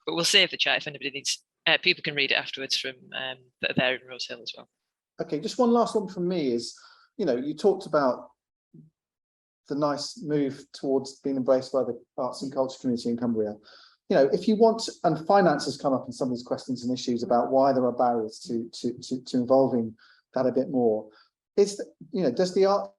But we'll save the chat if anybody needs people can read it afterwards from that are there in Rose Hill as well. Okay, just one last one from me is, you know, you talked about the nice move towards being embraced by the arts and culture community in Cumbria. You know, if you want, and finance has come up in some of these questions and issues about why there are barriers to involving that a bit more. Is, you know, does the Arts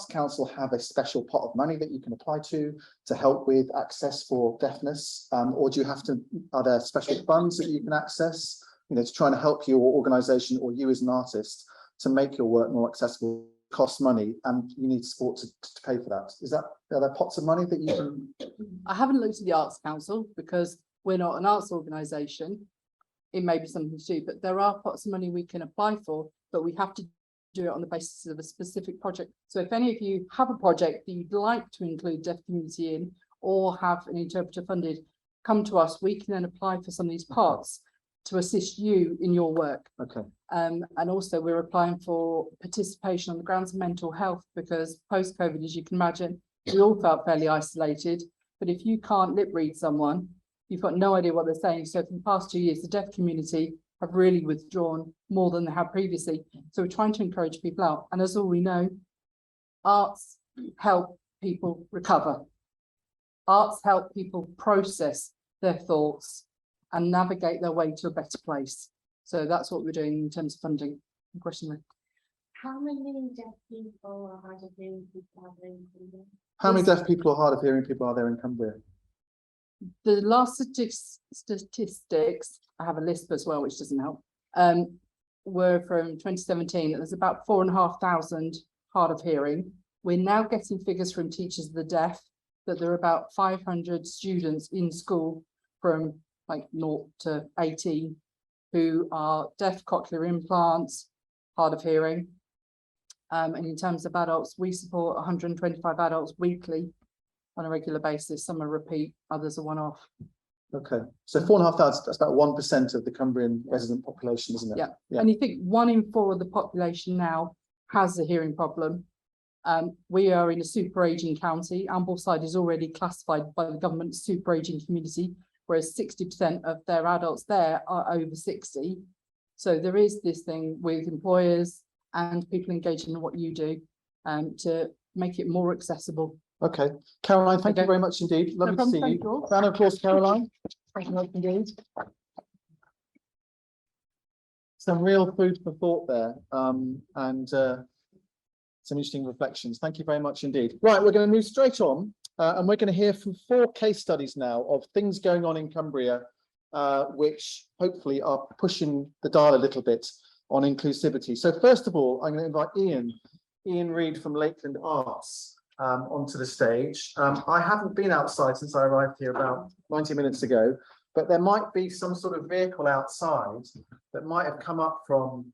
Council have a special pot of money that you can apply to help with access for deafness, or do you have to? Are there special funds that you can access, you know, to try and help your organisation or you as an artist to make your work more accessible? Costs money, and you need support to pay for that. Is that, are there pots of money that you can? I haven't looked at the Arts Council because we're not an arts organisation. It may be something to do, but there are pots of money we can apply for, but we have to do it on the basis of a specific project. So if any of you have a project that you'd like to include deaf community in, or have an interpreter funded, come to us. We can then apply for some of these parts to assist you in your work. Okay. And also we're applying for participation on the grounds of mental health, because post-COVID, as you can imagine, we all felt fairly isolated. But if you can't lip read someone, you've got no idea what they're saying. So for the past 2 years, the deaf community have really withdrawn more than they have previously. So we're trying to encourage people out. And as all we know, arts help people recover. Arts help people process their thoughts and navigate their way to a better place. So that's what we're doing in terms of funding. Question. How many deaf people are hard of hearing people are there in Cumbria? How many deaf people or hard of hearing people are there in Cumbria? The last statistics, I have a lisp as well, which doesn't help, were from 2017. There's about 4,500 hard of hearing. We're now getting figures from Teachers of the Deaf that there are about 500 students in school from like 0 to 18 who are deaf, cochlear implants, hard of hearing. And in terms of adults, we support 125 adults weekly on a regular basis. Some are repeat, others are one-off. Okay, so 4,500, that's about 1% of the Cumbrian resident population, isn't it? Yeah. And you think 1 in 4 of the population now has a hearing problem. We are in a super aging county. Ambleside is already classified by the government super aging community, whereas 60% of their adults there are over 60. So there is this thing with employers and people engaging in what you do to make it more accessible. Okay, Caroline, thank you very much indeed. Lovely to see you. Round of applause, Caroline. Thank you very much indeed. Some real food for thought there, and some interesting reflections. Thank you very much indeed. Right, we're going to move straight on, and we're going to hear from 4 case studies now of things going on in Cumbria, which hopefully are pushing the dial a little bit on inclusivity. So first of all, I'm going to invite Ian Reid from Lakeland Arts onto the stage. I haven't been outside since I arrived here about 90 minutes ago, but there might be some sort of vehicle outside that might have come up from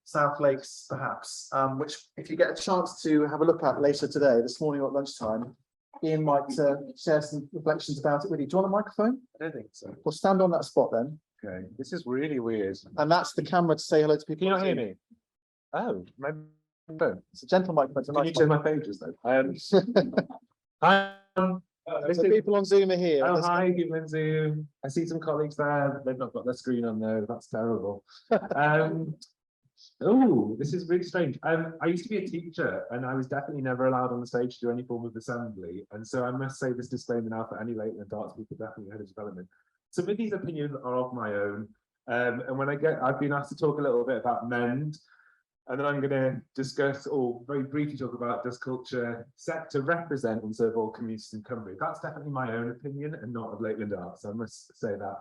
South Lakes, perhaps, which if you get a chance to have a look at later today, this morning or at lunchtime, Ian might share some reflections about it with you. Do you want a microphone? I don't think so. Well, stand on that spot then. Okay, this is really weird. And that's the camera to say hello to people. Can you not hear me? Oh, my phone. It's a gentle microphone. Can you turn my pages though? Hi. So people on Zoom are here. Oh, hi, people on Zoom. I see some colleagues there. They've not got their screen on though. That's terrible. Oh, this is really strange. I used to be a teacher and I was definitely never allowed on the stage to do any form of assembly. And so I must say this disclaimer now for any Lakeland arts people definitely ahead of development. Some of these opinions are of my own. And when I've been asked to talk a little bit about MEND, and then I'm going to discuss or very briefly talk about does culture set to represent and serve all communities in Cumbria. That's definitely my own opinion and not of Lakeland Arts. So I must say that.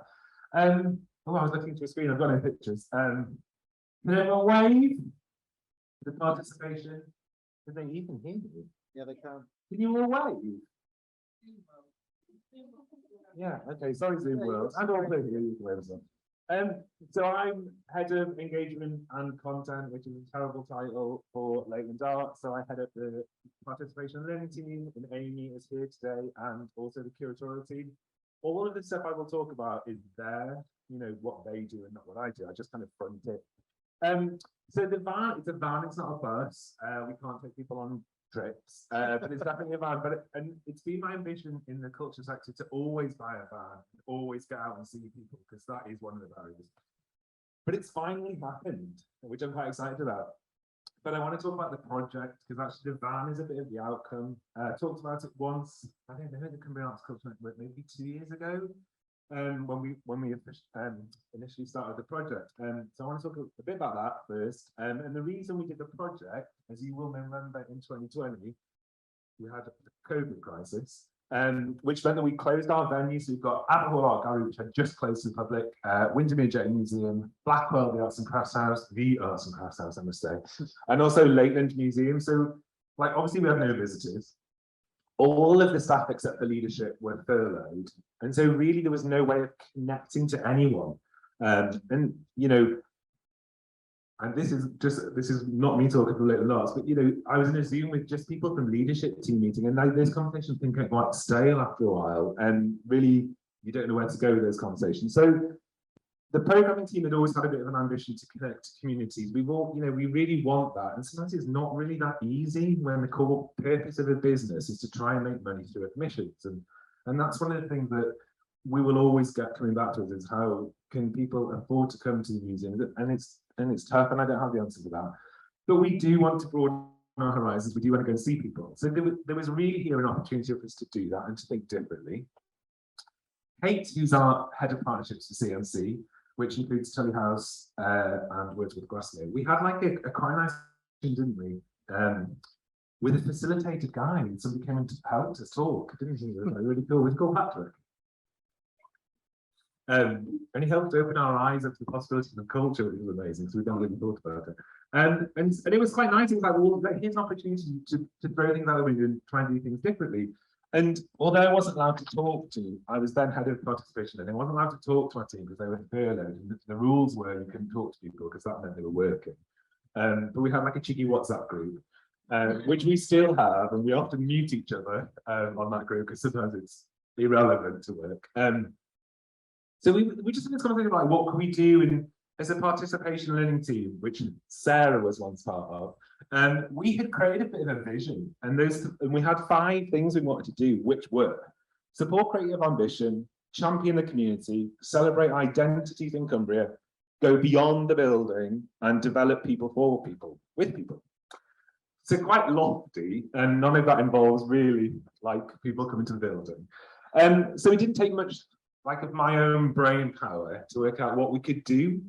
Oh, I was looking to a screen. I've got no pictures. Can everyone wave? The participation. Can they even hear me? Yeah, they can. Can you all wave? Yeah. Okay. Sorry, Zoom World. And also here you can wave as well. So I'm head of engagement and content, which is a terrible title for Lakeland Arts. So I head up the participation and learning team, and Amy is here today, and also the curatorial team. All of the stuff I will talk about is there, you know, what they do and not what I do. I just kind of front it. So the van, it's a van, it's not a bus. We can't take people on trips, but it's definitely a van. And it's been my ambition in the culture sector to always buy a van, always get out and see people, because that is one of the barriers. But it's finally happened, which I'm quite excited about. But I want to talk about the project, because actually the van is a bit of the outcome. I talked about it once, I don't know, the Cumbrian Arts Culture Network maybe 2 years ago, when we initially started the project. So I want to talk a bit about that first. And the reason we did the project, as you will remember, in 2020, we had the COVID crisis, which meant that we closed our venues. So we've got Abbott Hall Art Gallery, which had just closed to the public, Windermere Jetty Museum, Blackwell, the Arts and Crafts House, the Arts and Crafts House, I must say, and also Lakeland Museum. So, like, obviously we had no visitors. All of the staff except the leadership were furloughed. And so really there was no way of connecting to anyone. And, you know, and this is not me talking for Lakeland Arts, but, you know, I was in a Zoom with just people from leadership team meeting, and like, those conversations can get quite stale after a while, and really you don't know where to go with those conversations. So the programming team had always had a bit of an ambition to connect to communities. We've all, you know, we really want that, and sometimes it's not really that easy when the core purpose of a business is to try and make money through admissions, and that's one of the things that we will always get coming back to us, is how can people afford to come to the museum, and it's tough, and I don't have the answer to that. But we do want to broaden our horizons. We do want to go and see people. So there was really here an opportunity for us to do that and to think differently. Kate, who's our head of partnerships for CNC, which includes Tully House and Wordsworth Grasmere, we had like a quite nice thing, didn't we? With a facilitated guide. Somebody came and helped us talk, didn't he? It was like really cool. It was called Patrick. And he helped open our eyes up to the possibilities of culture, which was amazing. So we don't really thought about it. And it was quite nice. It was like, well, here's an opportunity to throw things out the window and try and do things differently. And although I wasn't allowed to talk to, I was then head of participation, and I wasn't allowed to talk to our team because they were furloughed. And the rules were you couldn't talk to people because that meant they were working. But we had like a cheeky WhatsApp group, which we still have, and we often mute each other on that group because sometimes it's irrelevant to work. So we just had this conversation about what can we do, and as a participation learning team, which Sarah was once part of, we had created a bit of a vision, and we had 5 things we wanted to do, which were support creative ambition, champion the community, celebrate identities in Cumbria, go beyond the building, and develop people for people, with people. So quite lofty, and none of that involves really like people coming to the building. So it didn't take much like of my own brain power to work out what we could do,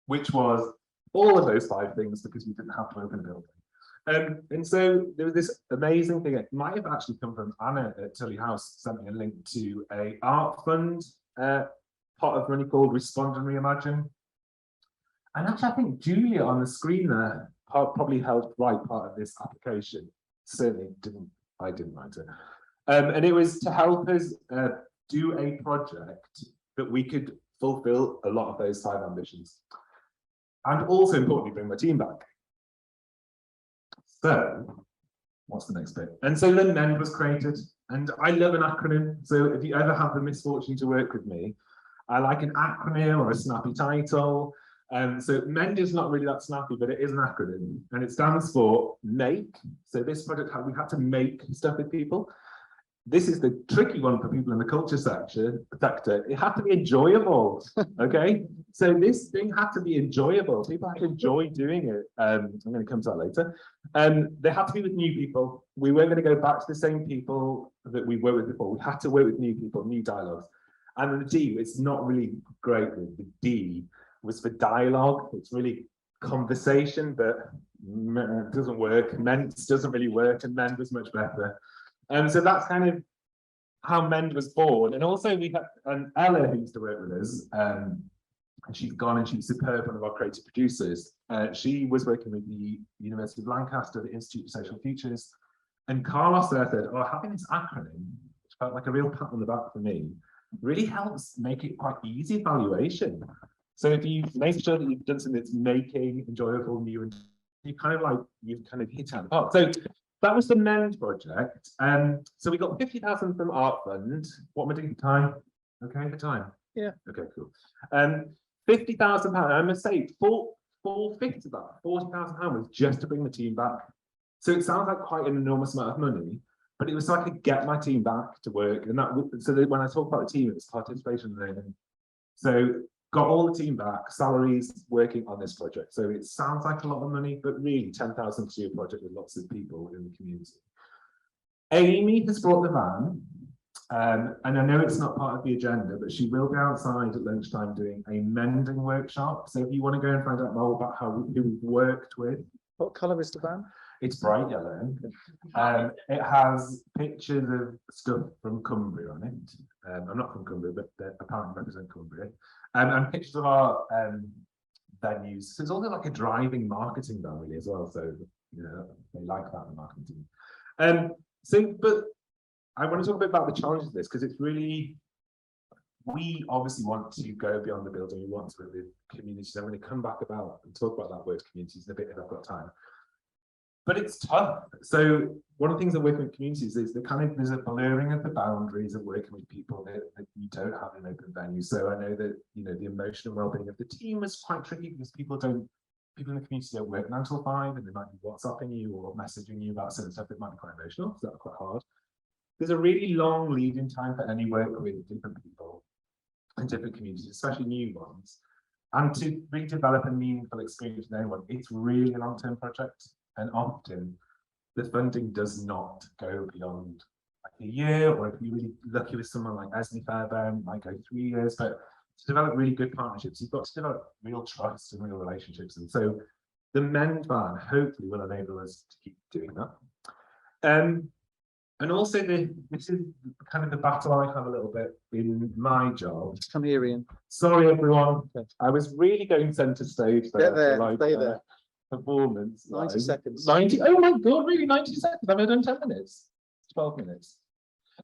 which was all of those 5 things, because we didn't have to open a building. And so there was this amazing thing. It might have actually come from Anna at Tully House, sent me a link to a art fund pot of money called Respond and Reimagine. And actually, I think Julia on the screen there probably helped write part of this application. Certainly I didn't write it. And it was to help us do a project that we could fulfill a lot of those 5 ambitions, and also importantly bring my team back. So what's the next bit? And so then MEND was created, and I love an acronym. So if you ever have the misfortune to work with me, I like an acronym or a snappy title. So MEND is not really that snappy, but it is an acronym, and it stands for make. So this project, we had to make stuff with people. This is the tricky one for people in the culture sector. It had to be enjoyable, okay? So this thing had to be enjoyable. People had to enjoy doing it. I'm going to come to that later. They had to be with new people. We weren't going to go back to the same people that we worked with before. We had to work with new people, new dialogues. And the D, it's not really great. The D was for dialogue. It's really conversation, but it doesn't work. MEND doesn't really work, and MEND was much better. So that's kind of how MEND was born. And also we had Ella, who used to work with us, and she's gone, and she's superb, one of our creative producers. She was working with the University of Lancaster, the Institute for Social Futures. And Carlos there said, oh, having this acronym, which felt like a real pat on the back for me, really helps make it quite easy evaluation. So if you make sure that you've done something that's making enjoyable, new, and you've kind of hit out the park. So that was the MEND project. So we got 50,000 from Art Fund. What am I doing for time? Okay, for time. Yeah. Okay, cool. £50,000. I must say, 4/5 of that, £40,000 was just to bring the team back. So it sounds like quite an enormous amount of money, but it was so I could get my team back to work. And so that when I talk about the team, it was participation learning. So got all the team back, salaries, working on this project. So it sounds like a lot of money, but really 10,000 to do a project with lots of people in the community. Amy has brought the van, and I know it's not part of the agenda, but she will be outside at lunchtime doing a mending workshop. So if you want to go and find out more about who we've worked with. What colour is the van? It's bright yellow. It has pictures of stuff from Cumbria on it. I'm not from Cumbria, but they apparently represent Cumbria. And pictures of our venues. So it's also like a driving marketing van really as well. So you know they like that in the marketing team. But I want to talk a bit about the challenges of this because it's really, we obviously want to go beyond the building. We want to work with communities. I'm going to come back about and talk about that word communities in a bit if I've got time. But it's tough. So one of the things that working with communities is the there's a blurring of the boundaries of working with people that you don't have in open venues. So I know that the emotional well-being of the team is quite tricky because people in the community don't work 9 till 5, and they might be WhatsApping you or messaging you about certain stuff that might be quite emotional. So that's quite hard. There's a really long lead-in time for any work with different people in different communities, especially new ones. And to really develop a meaningful experience with anyone, it's really a long-term project. And often the funding does not go beyond like a year, or if you're really lucky with someone like Esme Fairbairn, might go 3 years. But to develop really good partnerships, you've got to develop real trust and real relationships. And so the Mend van hopefully will enable us to keep doing that. And also this is kind of the battle I have a little bit in my job. Come here, Ian. Sorry, everyone. Okay. I was really going centre stage there. Get there, stay there. Performance. 90 seconds. 90. Oh my God, really? 90 seconds? I've only done 10 minutes. 12 minutes.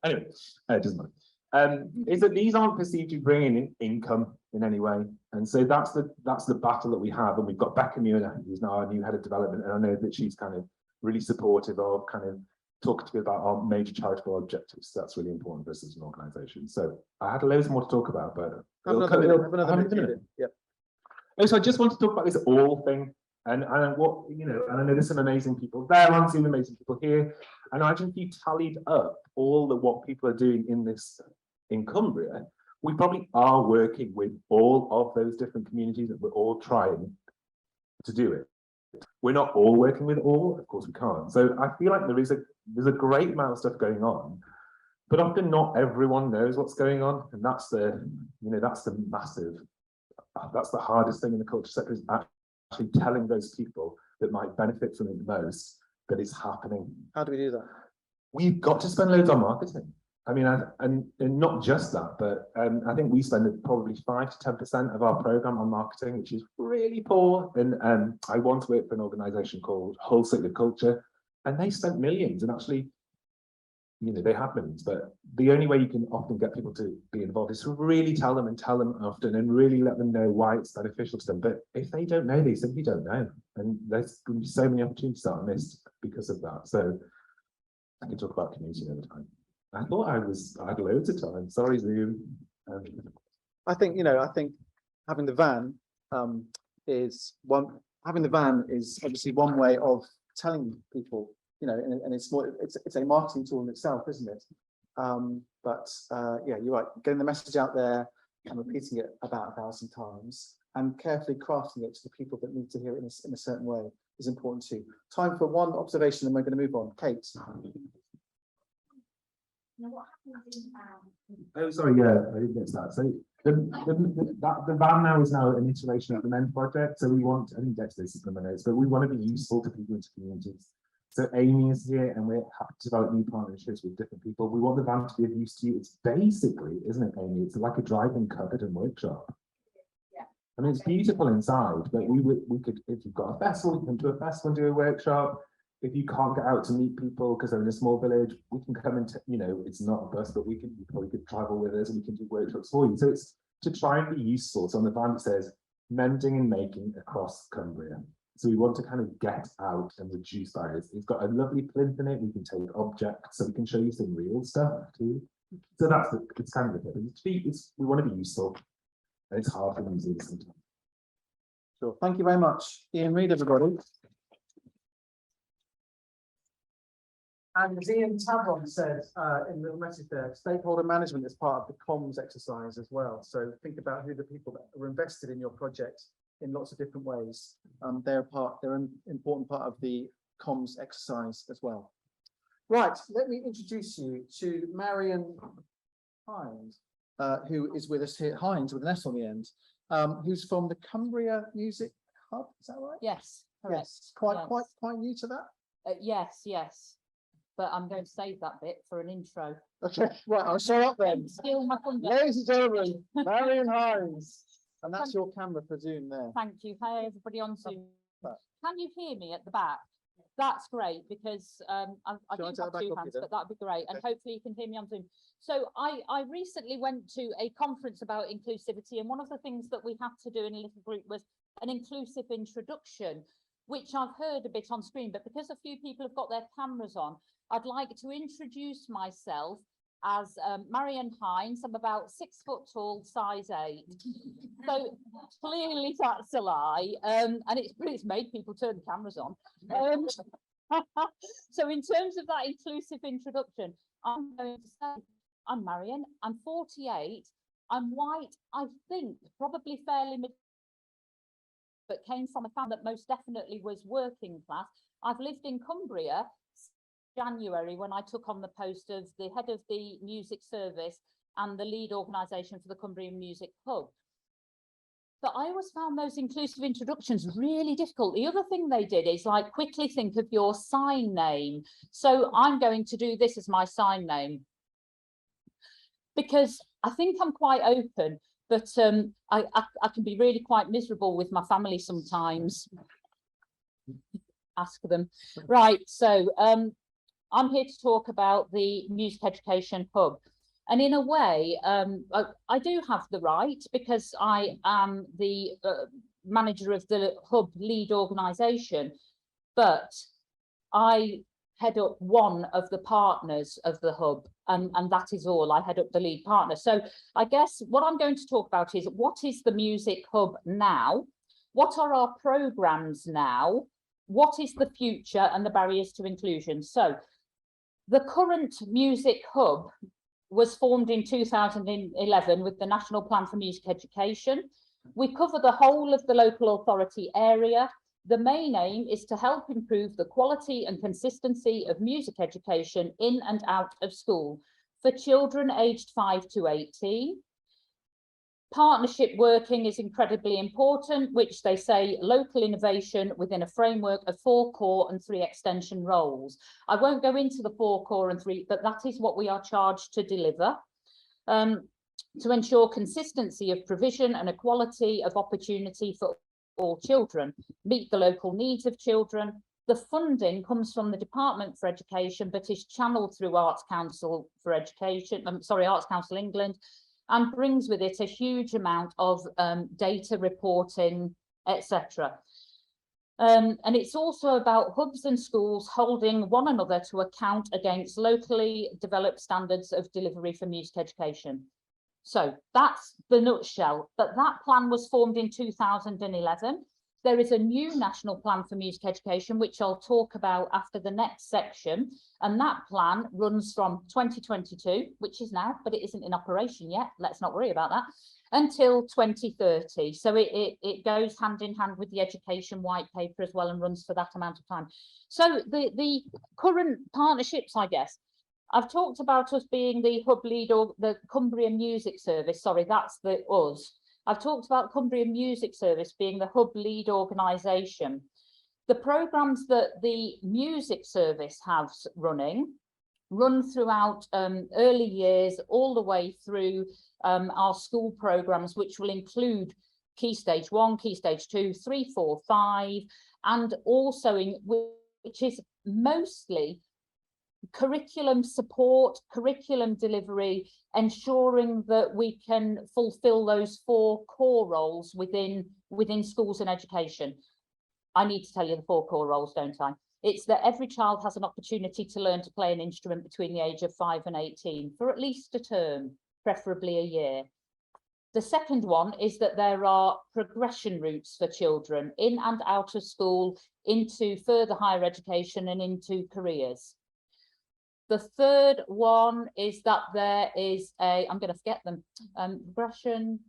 Anyway, it doesn't matter. Is that these aren't perceived to bring in income in any way. And so that's the battle that we have. And we've got Becca Muir, who's now our new head of development. And I know that she's kind of really supportive of kind of talking to me about our major charitable objectives. That's really important for us as an organisation. So I had loads more to talk about, but have another minute. Yep. Oh, so I just want to talk about this all thing. And what, and I know there's some amazing people there, I'm seeing amazing people here. And imagine if you tallied up all what people are doing in Cumbria, we probably are working with all of those different communities that we're all trying to do it. We're not all working with all, of course we can't. So I feel like there's a great amount of stuff going on, but often not everyone knows what's going on. And that's the hardest thing in the culture sector, is actually telling those people that might benefit from it the most that it's happening. How do we do that? We've got to spend loads on marketing. I mean, and not just that, but I think we spend probably 5 to 10% of our program on marketing, which is really poor. And I once worked for an organisation called Wholesale Culture, and they spent millions. And actually, they have millions, but the only way you can often get people to be involved is to really tell them often and really let them know why it's beneficial to them. But if they don't know, they simply don't know. And there's going to be so many opportunities that are missed because of that. So I can talk about community over time. I thought I had loads of time. Sorry, Zoom. I think having the van is obviously one way of telling people, and it's a marketing tool in itself, isn't it? Yeah, you're right. Getting the message out there and repeating it about 1,000 times and carefully crafting it to the people that need to hear it in a certain way is important too. Time for one observation, and we're going to move on. Kate. What happens in Oh, sorry, yeah, I didn't get to that. So the van now is an iteration of the Mend project. So we want, I didn't get to this in my notes, but we want to be useful to people in communities. So Amy is here, and we're happy to develop new partnerships with different people. We want the van to be of use to you. It's basically, isn't it, Amy? It's like a driving cupboard and workshop. Yeah. I mean, it's beautiful inside, but we could, if you've got a festival, you can do a festival and do a workshop. If you can't get out to meet people because they're in a small village, we can come and, it's not a bus, but you probably could travel with us and we can do workshops for you. So it's to try and be useful. So on the van it says, mending and making across Cumbria. So we want to kind of get out and reduce barriers. It's got a lovely plinth in it. We can take objects, so we can show you some real stuff too. So it's kind of the thing. We want to be useful, and it's hard for museums sometimes. Sure. Thank you very much, Ian Reid, everybody. And as Ian Tavron said in the message there, stakeholder management is part of the comms exercise as well. So think about who the people that are invested in your project in lots of different ways. They're an important part of the comms exercise as well. Right, let me introduce you to Marion Hines, who is with us here, Hines with an S on the end, who's from the Cumbria Music Hub, is that right? Yes, correct. Yes, quite new to that? Yes. But I'm going to save that bit for an intro. Okay, right, I'll show up then. Steal my thunder. Ladies and gentlemen, Marion Hines. And that's your camera for Zoom there. Thank you. Hey, everybody on Zoom. Can you hear me at the back? That's great, because I do have two hands, but that'd be great. And hopefully you can hear me on Zoom. So I recently went to a conference about inclusivity, and one of the things that we had to do in a little group was an inclusive introduction, which I've heard a bit on screen, but because a few people have got their cameras on, I'd like to introduce myself as Marion Hines. I'm about 6 foot tall, size 8. So clearly that's a lie. And it's made people turn the cameras on. So in terms of that inclusive introduction, I'm going to say I'm Marion, I'm 48, I'm white, I think probably fairly mid, but came from a family that most definitely was working class. I've lived in Cumbria January when I took on the post of the head of the music service and the lead organisation for the Cumbrian Music Hub. But I always found those inclusive introductions really difficult. The other thing they did is like quickly think of your sign name. So I'm going to do this as my sign name because I think I'm quite open, but I can be really quite miserable with my family sometimes. Ask them. Right, so I'm here to talk about the Music Education Hub. And in a way, I do have the right, because I am the manager of the Hub lead organisation, but I head up one of the partners of the Hub, and that is all. I head up the lead partner. So I guess what I'm going to talk about is what is the Music Hub now? What are our programmes now? What is the future and the barriers to inclusion? So the current Music Hub was formed in 2011 with the National Plan for Music Education. We cover the whole of the local authority area. The main aim is to help improve the quality and consistency of music education in and out of school for children aged 5 to 18. Partnership working is incredibly important, which they say local innovation within a framework of 4 core and 3 extension roles. I won't go into the 4 core and 3, but that is what we are charged to deliver. To ensure consistency of provision and equality of opportunity for all children, meet the local needs of children. The funding comes from the Department for Education, but is channeled through Arts Council for Education, Arts Council England, and brings with it a huge amount of data reporting, etc. And it's also about hubs and schools holding one another to account against locally developed standards of delivery for music education. So that's the nutshell, but that plan was formed in 2011. There is a new national plan for music education, which I'll talk about after the next section. And that plan runs from 2022, which is now, but it isn't in operation yet. Let's not worry about that, until 2030. So it goes hand in hand with the education white paper as well and runs for that amount of time. So the current partnerships, I guess, I've talked about us being the hub lead or the Cumbrian Music Service. Sorry, that's the us. I've talked about Cumbrian Music Service being the hub lead organisation. The programmes that the music service has run throughout early years all the way through our school programmes, which will include Key Stage 1, Key Stage 2, 3, 4, 5, and also which is mostly curriculum support, curriculum delivery, ensuring that we can fulfill those 4 core roles within schools and education. I need to tell you the 4 core roles, don't I? It's that every child has an opportunity to learn to play an instrument between the age of 5 and 18 for at least a term, preferably a year. The second one is that there are progression routes for children in and out of school, into further higher education and into careers. The third one is that there is a, I'm going to forget them, regression.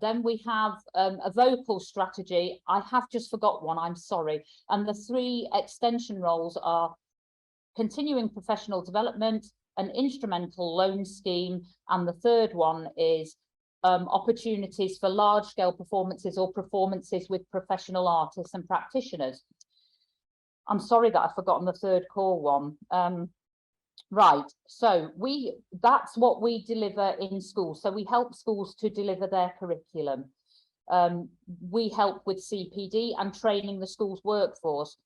Then we have a vocal strategy. I have just forgot one, I'm sorry. And the 3 extension roles are continuing professional development, an instrumental loan scheme, and the third one is opportunities for large-scale performances or performances with professional artists and practitioners. I'm sorry that I've forgotten the third core one. Right, so that's what we deliver in schools. So we help schools to deliver their curriculum. We help with CPD and training the school's workforce.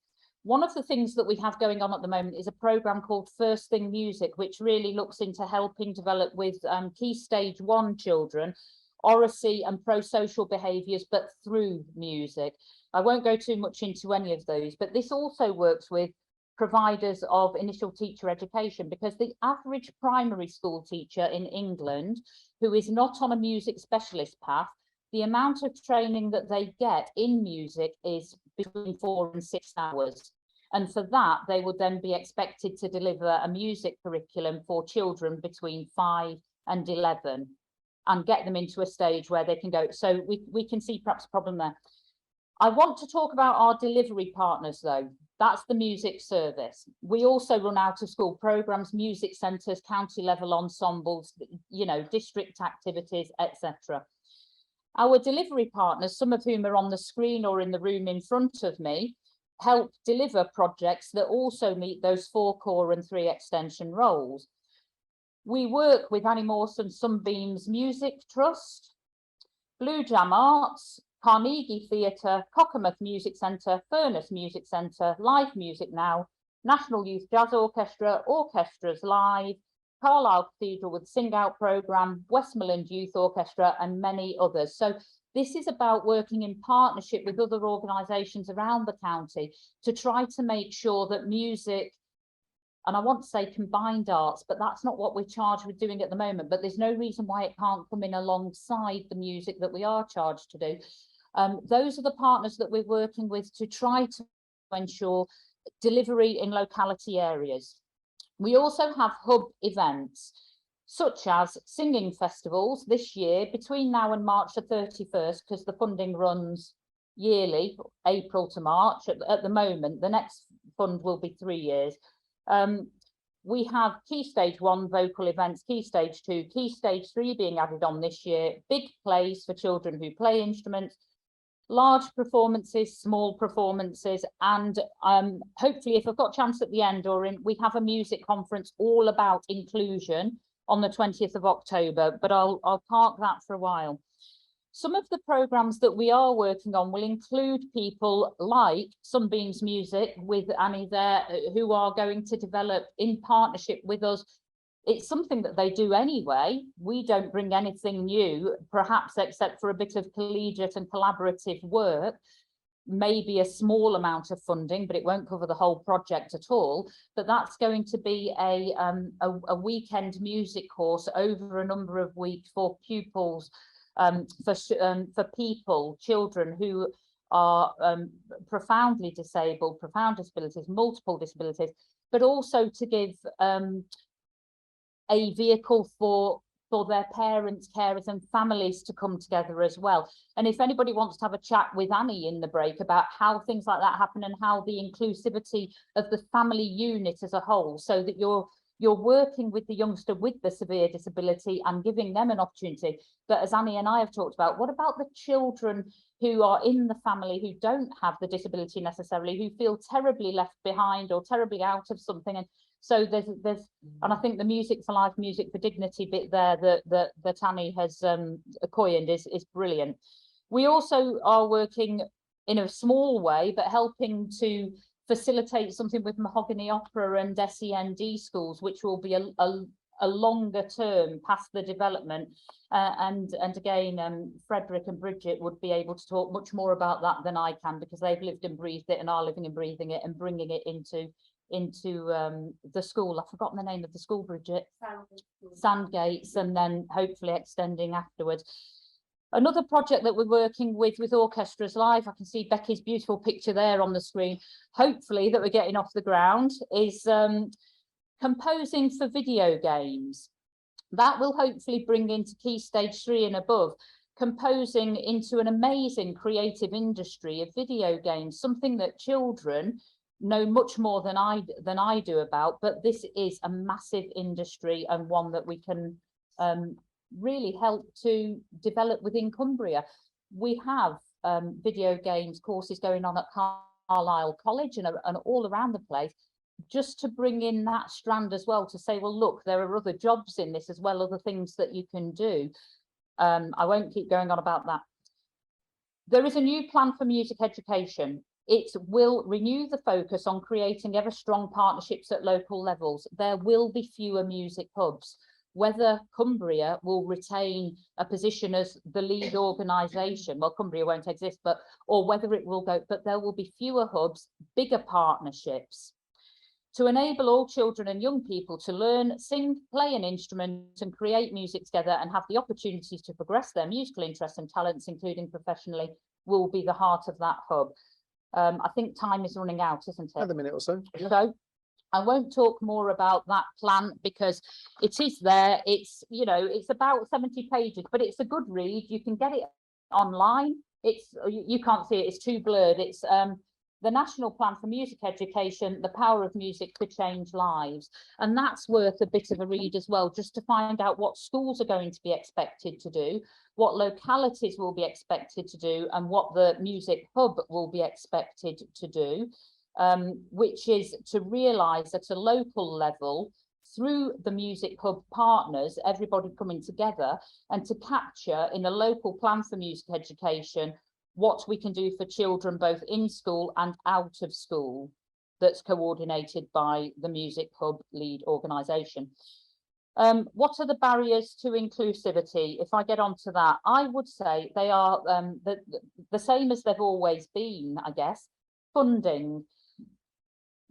One of the things that we have going on at the moment is a program called First Thing Music, which really looks into helping develop with Key Stage 1 children, oracy and pro-social behaviours, but through music. I won't go too much into any of those, but this also works with providers of initial teacher education, because the average primary school teacher in England who is not on a music specialist path, the amount of training that they get in music is between 4 and 6 hours. And for that, they would then be expected to deliver a music curriculum for children between 5 and 11 and get them into a stage where they can go. So we can see perhaps a problem there. I want to talk about our delivery partners though. That's the music service. We also run out of school programs, music centres, county level ensembles, you know, district activities, etc. Our delivery partners, some of whom are on the screen or in the room in front of me, help deliver projects that also meet those 4 core and 3 extension roles. We work with Annie Mawson Sunbeam's Music Trust, Blue Jam Arts, Carnegie Theatre, Cockermouth Music Centre, Furness Music Centre, Live Music Now, National Youth Jazz Orchestra, Orchestras Live, Carlisle Cathedral with Sing Out programme, Westmoreland Youth Orchestra, and many others. So this is about working in partnership with other organisations around the county to try to make sure that music, and I want to say combined arts, but that's not what we're charged with doing at the moment, but there's no reason why it can't come in alongside the music that we are charged to do. Those are the partners that we're working with to try to ensure delivery in locality areas. We also have hub events, such as singing festivals this year between now and March the 31st, because the funding runs yearly, April to March at the moment. The next fund will be 3 years. We have Key Stage 1 vocal events, Key Stage 2, Key Stage 3 being added on this year, big plays for children who play instruments, large performances, small performances, and hopefully if I've got a chance at the end, we have a music conference all about inclusion on the 20th of October, but I'll park that for a while. Some of the programmes that we are working on will include people like Sunbeam's Music with Annie there, who are going to develop in partnership with us. It's something that they do anyway. We don't bring anything new, perhaps except for a bit of collegiate and collaborative work, maybe a small amount of funding, but it won't cover the whole project at all. But that's going to be a weekend music course over a number of weeks for pupils, for people, children who are profoundly disabled, profound disabilities, multiple disabilities, but also to give a vehicle for their parents, carers and families to come together as well. And if anybody wants to have a chat with Annie in the break about how things like that happen and how the inclusivity of the family unit as a whole, so that you're working with the youngster with the severe disability and giving them an opportunity. But as Annie and I have talked about, what about the children who are in the family who don't have the disability necessarily, who feel terribly left behind or terribly out of something? And so there's and I think the Music for Life, Music for Dignity bit there that Annie has coined is brilliant. We also are working in a small way, but helping to facilitate something with Mahogany Opera and SEND schools, which will be a longer term past the development. And again, Frederick and Bridget would be able to talk much more about that than I can, because they've lived and breathed it and are living and breathing it and bringing it into the school. I've forgotten the name of the school, Bridget. Sandgates, and then hopefully extending afterwards. Another project that we're working with Orchestras Live, I can see Becky's beautiful picture there on the screen, hopefully that we're getting off the ground, is composing for video games. That will hopefully bring into Key Stage 3 and above, composing into an amazing creative industry of video games, something that children know much more than I do about, but this is a massive industry and one that we can really help to develop within Cumbria. We have video games courses going on at Carlisle College and all around the place, just to bring in that strand as well, to say, well, look, there are other jobs in this as well, other things that you can do. I won't keep going on about that. There is a new plan for music education. It will renew the focus on creating ever strong partnerships at local levels. There will be fewer music hubs. Whether Cumbria will retain a position as the lead organisation, well, Cumbria won't exist, or whether it will go, but there will be fewer hubs, bigger partnerships. To enable all children and young people to learn, sing, play an instrument and create music together and have the opportunities to progress their musical interests and talents, including professionally, will be the heart of that hub. I think time is running out, isn't it? Another minute or so. So I won't talk more about that plan because it is there. It's, you know, it's about 70 pages, but it's a good read. You can get it online. You can't see it, it's too blurred. It's the National Plan for Music Education, the Power of Music to Change Lives. And that's worth a bit of a read as well, just to find out what schools are going to be expected to do, what localities will be expected to do, and what the music hub will be expected to do, which is to realise at a local level, through the music hub partners, everybody coming together, and to capture in a local plan for music education what we can do for children both in school and out of school, that's coordinated by the music hub lead organisation. What are the barriers to inclusivity? If I get onto that, I would say they are the same as they've always been, I guess. Funding,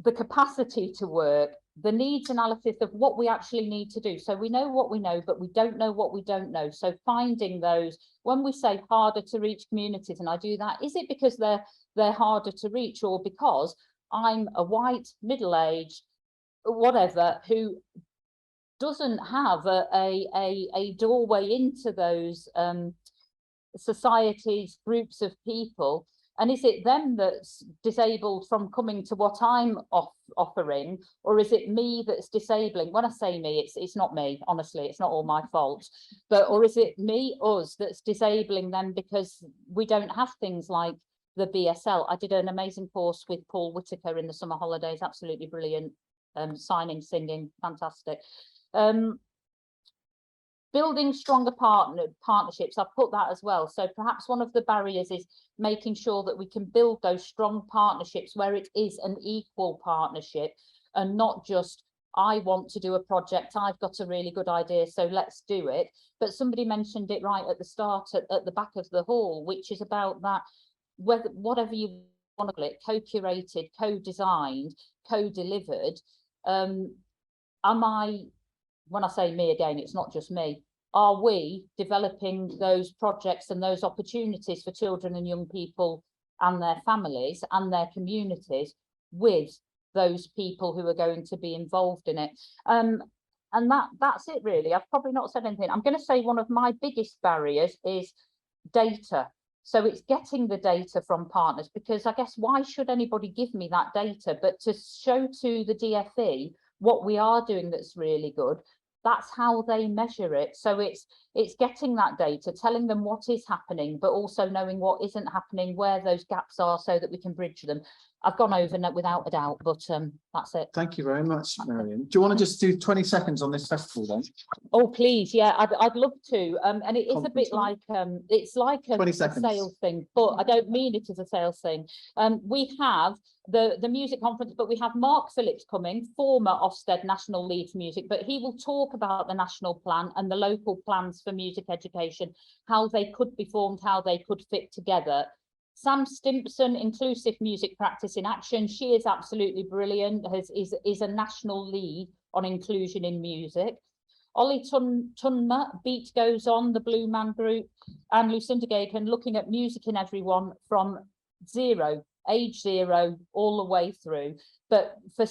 the capacity to work, the needs analysis of what we actually need to do. So we know what we know, but we don't know what we don't know. So finding those, when we say harder to reach communities, and I do that, is it because they're harder to reach, or because I'm a white, middle-aged, whatever, who doesn't have a doorway into those societies, groups of people? And is it them that's disabled from coming to what I'm offering, or is it me that's disabling? When I say me, it's not me, honestly, it's not all my fault. Or is it me, us, that's disabling them because we don't have things like the BSL? I did an amazing course with Paul Whitaker in the summer holidays, absolutely brilliant, signing, singing, fantastic. Building stronger partnerships, I've put that as well. So perhaps one of the barriers is making sure that we can build those strong partnerships where it is an equal partnership and not just, I want to do a project, I've got a really good idea, so let's do it. But somebody mentioned it right at the start, at the back of the hall, which is about that, whatever you want to call it, co-curated, co-designed, co-delivered. When I say me again, it's not just me. Are we developing those projects and those opportunities for children and young people and their families and their communities with those people who are going to be involved in it? And that's it really. I've probably not said anything. I'm going to say one of my biggest barriers is data. So it's getting the data from partners, because I guess why should anybody give me that data, but to show to the DFE what we are doing that's really good. That's how they measure it. So it's getting that data, telling them what is happening, but also knowing what isn't happening, where those gaps are, so that we can bridge them. I've gone over without a doubt, but that's it. Thank you very much, Marion. Do you want to just do 20 seconds on this festival then? Oh, please, yeah, I'd love to. And it is a bit like it's like a sales thing, but I don't mean it as a sales thing. We have the music conference, but we have Mark Phillips coming, former Ofsted National Lead for Music, but he will talk about the national plan and the local plans for music education, how they could be formed, how they could fit together. Sam Stimpson, Inclusive Music Practice in Action. She is absolutely brilliant, is a national lead on inclusion in music. Ollie Tunma, Beat Goes On, the Blue Man Group, and Lucinda Gagan, looking at music in everyone from zero age 0 all the way through, but for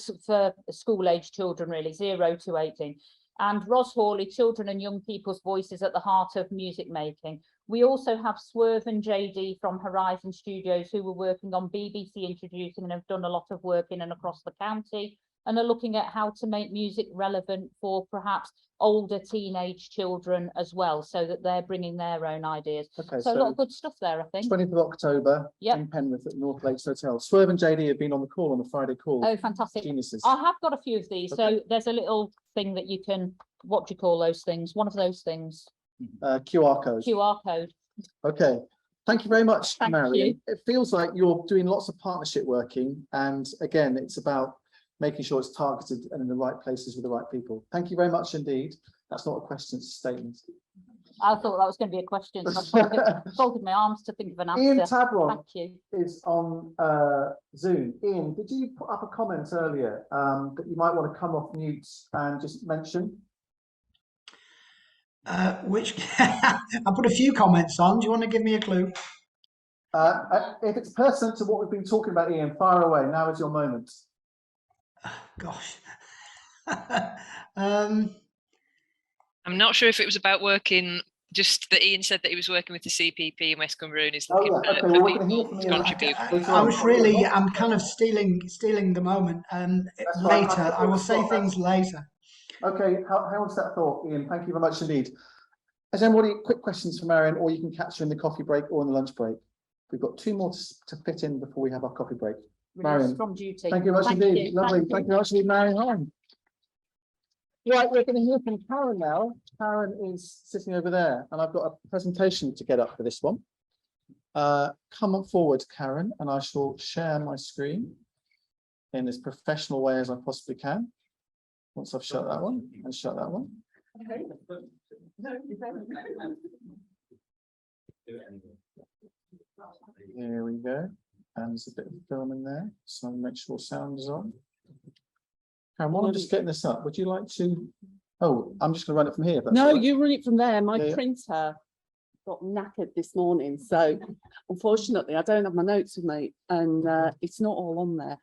school age children, really 0 to 18. And Ros Hawley, Children and Young People's Voices at the Heart of Music Making. We also have Swerve and JD from Horizon Studios, who were working on BBC Introducing and have done a lot of work in and across the county, and are looking at how to make music relevant for perhaps older teenage children as well, so that they're bringing their own ideas. Okay, So a lot of good stuff there, I think. 20th of October Yep. in Penrith at North Lakes Hotel. Swerve and JD have been on the call on the Friday call. Oh, fantastic. Geniuses. I have got a few of these. Okay. So there's a little thing that you can, what do you call those things? One of those things. QR code. QR code. Okay. Thank you very much, Thank Marion. you. It feels like you're doing lots of partnership working. And again, it's about making sure it's targeted and in the right places with the right people. Thank you very much indeed. That's not a question, it's a statement. I thought that was going to be a question. So I folded my arms to think of an answer. Ian Tadron Thank you. is on Zoom. Ian, did you put up a comment earlier that you might want to come off mute and just mention? Which I put a few comments on. Do you want to give me a clue? If it's pertinent to what we've been talking about, Ian, fire away. Now is your moment. Gosh. I'm not sure if it was about working, just that Ian said that he was working with the CPP in West Cumbria and is looking Okay, for well, we're people going to hear from to Ian. contribute. I was really, I'm kind of stealing the moment. Later, I will say things later. Okay, how was that thought, Ian? Thank you very much indeed. Has anybody quick questions for Marion, or you can catch her in the coffee break or in the lunch break? We've got 2 more to fit in before we have our coffee break. Marion, From duty. thank you very much indeed. Lovely. Thank you very much indeed, Marion. Home. Right, we're going to hear from Karen now. Karen is sitting over there, and I've got a presentation to get up for this one. Come on forward, Karen, and I shall share my screen in as professional way as I possibly can. Once I've shut that one and shut that one. There we go. And there's a bit of film in there, so I'll make sure sound is on. Karen, while I'm just getting this up, would you like to? Oh, I'm just going to run it from here. No, you run it from there. My Yeah. printer got knackered this morning, so unfortunately I don't have my notes with me, and it's not all on there.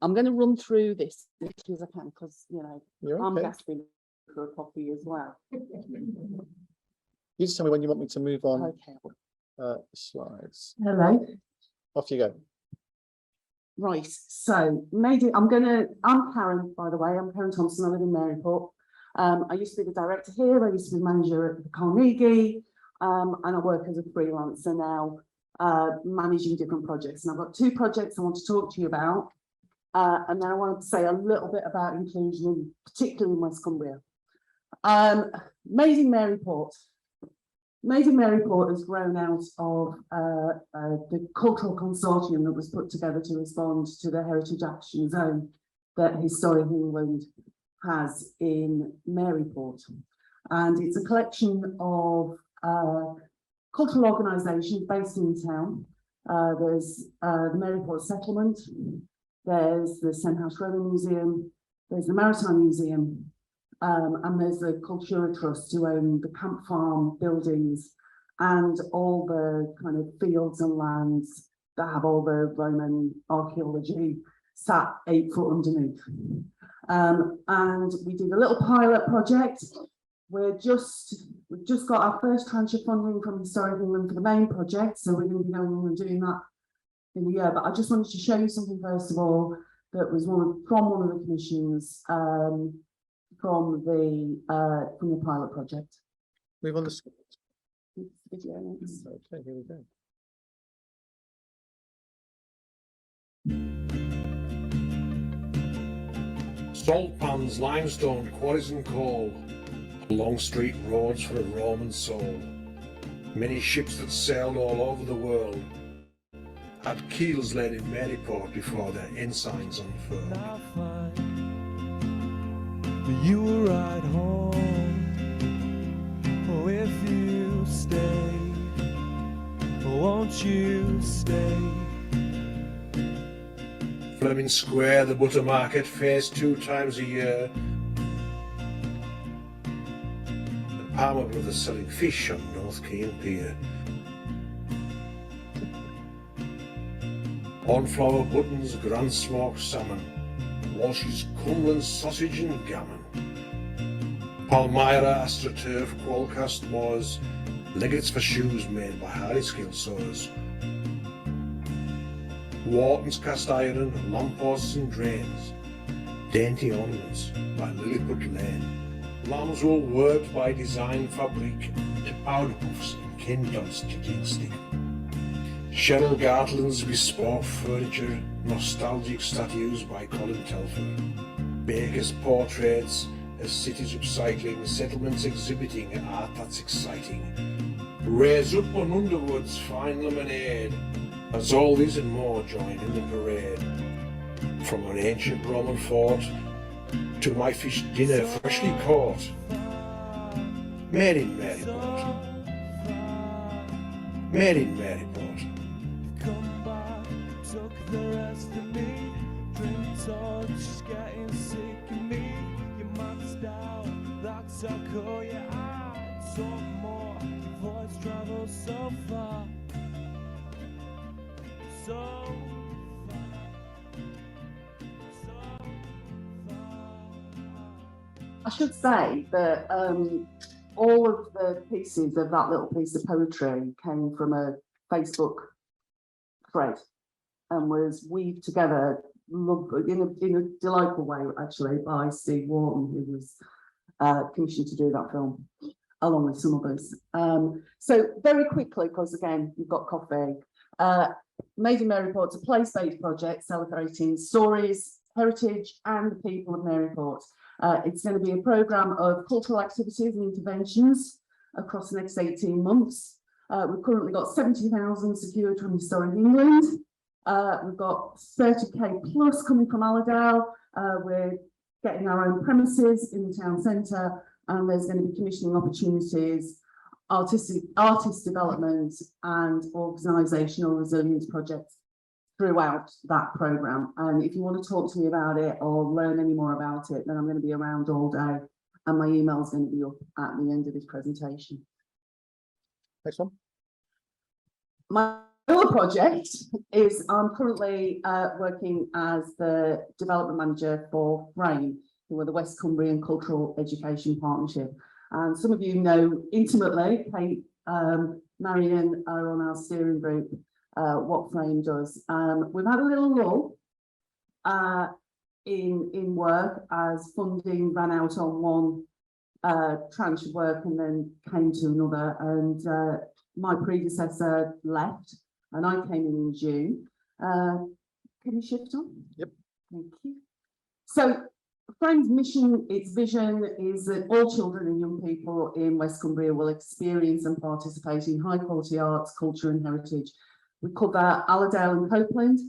I'm going to run through this as quickly as I can, because I'm okay. gasping for a coffee as well. You just tell me when you want me to move on. Okay. Slides. Hello. Off you go. Right, so I'm Karen, by the way. I'm Karen Thompson. I live in Maryport. I used to be the director here. I used to be manager at the Carnegie, and I work as a freelancer now, managing different projects. And I've got 2 projects I want to talk to you about, and then I want to say a little bit about inclusion, particularly in West Cumbria. Amazing Maryport. Amazing Maryport has grown out of the cultural consortium that was put together to respond to the Heritage Action Zone that Historic England has in Maryport. And it's a collection of cultural organisations based in town. There's the Maryport Settlement, there's the Senhouse Roman Museum, there's the Maritime Museum, and there's the Cultura Trust, who own the Camp Farm buildings and all the kind of fields and lands that have all the Roman archaeology sat 8 foot underneath. And we did a little pilot project. We've just got our first tranche of funding from Historic England for the main project, so we're going to be going on and doing that in the year. But I just wanted to show you something first of all that was from one of the commissions. From the pilot project. Move on the video next. Okay, here we go. Salt pans, limestone, quarries and coal, long street roads for a Roman soul. Many ships that sailed all over the world had keels laid in Maryport before their ensigns unfurled. You were right home. Oh, if you stay, won't you stay? Fleming Square, the butter market, faced 2 times a year. The Palmer brothers selling fish on North Keene Pier. Cornflower buttons, grand smoked salmon, Walsh's Cumbrian sausage and gammon, Palmyra astroturf qualcast moors, leggets for shoes made by Harrisgill sewers, Wharton's cast iron, lampposts and drains, dainty ornaments by Lilliput Lane, lambswool worked by Design Fabrique, to powder puffs and Kingdom's kicking stick, Cheryl Gartland's bespoke furniture, nostalgic statues by Colin Telfer, Baker's portraits as cities upcycling, settlements exhibiting art that's exciting, Raise up on Underwood's fine lemonade, as all these and more join in the parade. From an ancient Roman fort to my fish dinner freshly caught, made in Maryport, made in Maryport. Come back, took the rest of me, dream torch, getting sick of me. Your maxed out, that's how cool you are. Talk more, your voice travels so far. So I should say that all of the pieces of that little piece of poetry came from a Facebook thread and was weaved together in a delightful way, actually, by Steve Wharton, who was commissioned to do that film, along with some others. So very quickly, because again, you've got coffee. Made in Maryport's a place-based project celebrating stories, heritage, and the people of Maryport. It's going to be a programme of cultural activities and interventions across the next 18 months. We've currently got 70,000 secured from Historic England. We've got 30k plus coming from Allerdale. We're getting our own premises in the town centre, and there's going to be commissioning opportunities, artist development and organisational resilience projects throughout that programme. And if you want to talk to me about it or learn any more about it, then I'm going to be around all day, and my email is going to be up at the end of this presentation. Next one. My other project is I'm currently working as the development manager for Frame, who are the West Cumbrian Cultural Education Partnership. And some of you know intimately, Kate, Marion are on our steering group, what Frame does. We've had a little lull in work as funding ran out on one tranche of work and then came to another. And my predecessor left and I came in June. Can you shift on? Yep. Thank you. So Frame's mission, its vision is that all children and young people in West Cumbria will experience and participate in high quality arts, culture and heritage. We cover Allerdale and Copeland.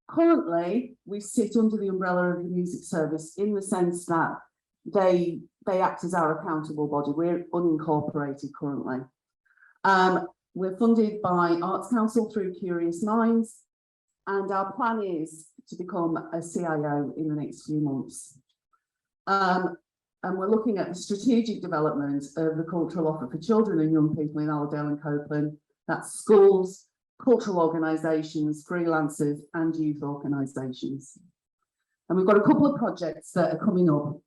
Currently, we sit under the umbrella of the music service in the sense that they act as our accountable body. We're unincorporated currently. We're funded by Arts Council through Curious Minds, and our plan is to become a CIO in the next few months. And we're looking at the strategic development of the cultural offer for children and young people in Allerdale and Copeland. That's schools, cultural organisations, freelancers and youth organisations. And we've got a couple of projects that are coming up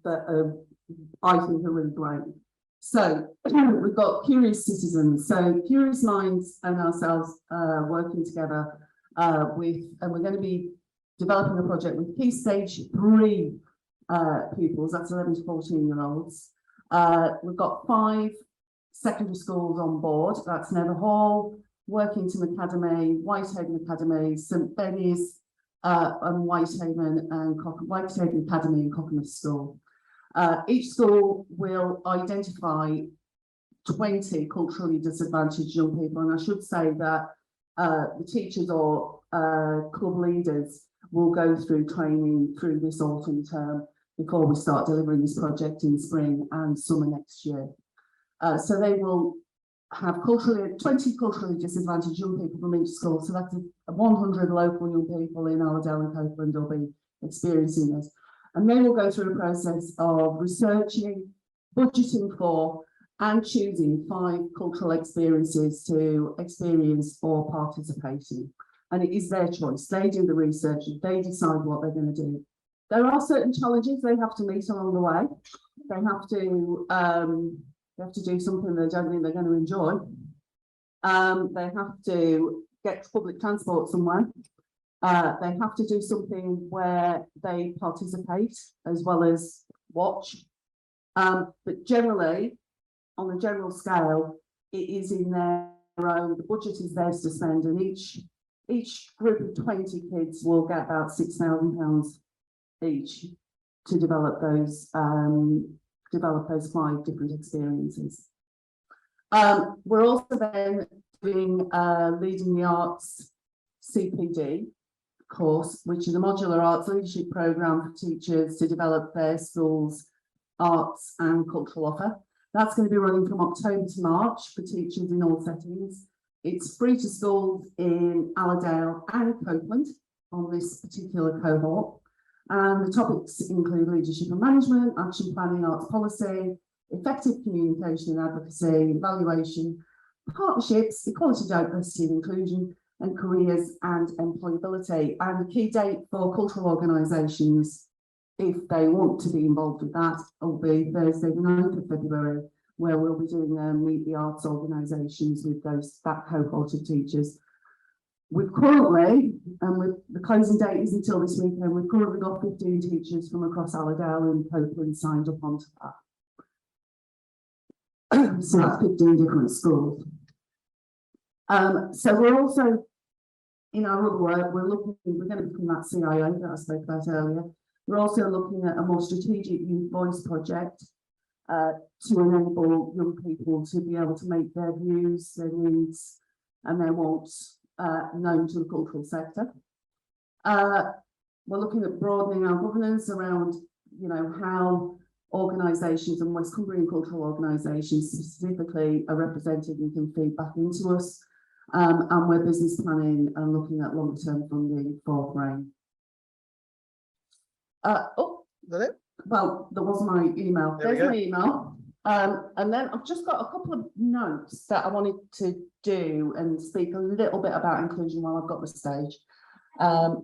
that I think are really great. So we've got Curious Citizens. So Curious Minds and ourselves working together and we're going to be developing a project with Key Stage 3 pupils, that's 11 to 14-year-olds. We've got 5 secondary schools on board, that's Nether Hall, Workington Academy, Whitehaven Academy, St Benny's and Whitehaven Academy and Cockermouth School. Each school will identify 20 culturally disadvantaged young people, and I should say that the teachers or club leaders will go through training through this autumn term before we start delivering this project in spring and summer next year. So they will have 20 culturally disadvantaged young people from each school. So that's 100 local young people in Allerdale and Copeland will be experiencing this. And they will go through a process of researching, budgeting for, and choosing 5 cultural experiences to experience or participate in. and it is their choice. They do the research, they decide what they're going to do. There are certain challenges they have to meet along the way. They have to do something they don't think they're going to enjoy. They have to get public transport somewhere. They have to do something where they participate as well as watch. But generally, on a general scale, it is in their own, the budget is theirs to spend, and each group of 20 kids will get about £6,000 each to develop those 5 different experiences. We're also then doing Leading the Arts CPD course, which is a modular arts leadership programme for teachers to develop their schools' arts and cultural offer. That's going to be running from October to March for teachers in all settings. It's free to schools in Allerdale and Copeland on this particular cohort. And the topics include leadership and management, action planning, arts policy, effective communication and advocacy, evaluation, partnerships, equality, diversity and inclusion, and careers and employability. And the key date for cultural organisations, if they want to be involved with that, will be Thursday the 9th of February, where we'll be doing Meet the Arts organisations with that cohort of teachers. We've currently, and with the closing date is until this weekend, we've currently got 15 teachers from across Allerdale and Copeland signed up onto that. So that's 15 different schools. So we're also, in our other work, we're going to become that CIO that I spoke about earlier. We're also looking at a more strategic youth voice project to enable young people to be able to make their views, their needs and their wants known to the cultural sector. We're looking at broadening our governance around, how organisations and West Cumbrian cultural organisations specifically are represented and can feed back into us. And we're business planning and looking at long-term funding for BRAIN. Well, there was my email. There's my email. And then I've just got a couple of notes that I wanted to do and speak a little bit about inclusion while I've got the stage. I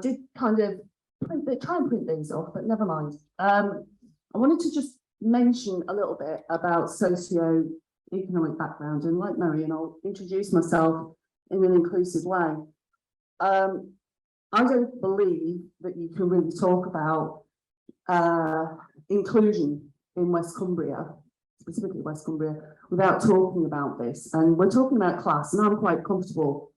did kind of try and print these off, but never mind. I wanted to just mention a little bit about socio-economic background, and like Marion, I'll introduce myself in an inclusive way. I don't believe that you can really talk about inclusion in West Cumbria, specifically West Cumbria, without talking about this. And we're talking about class, and I'm quite comfortable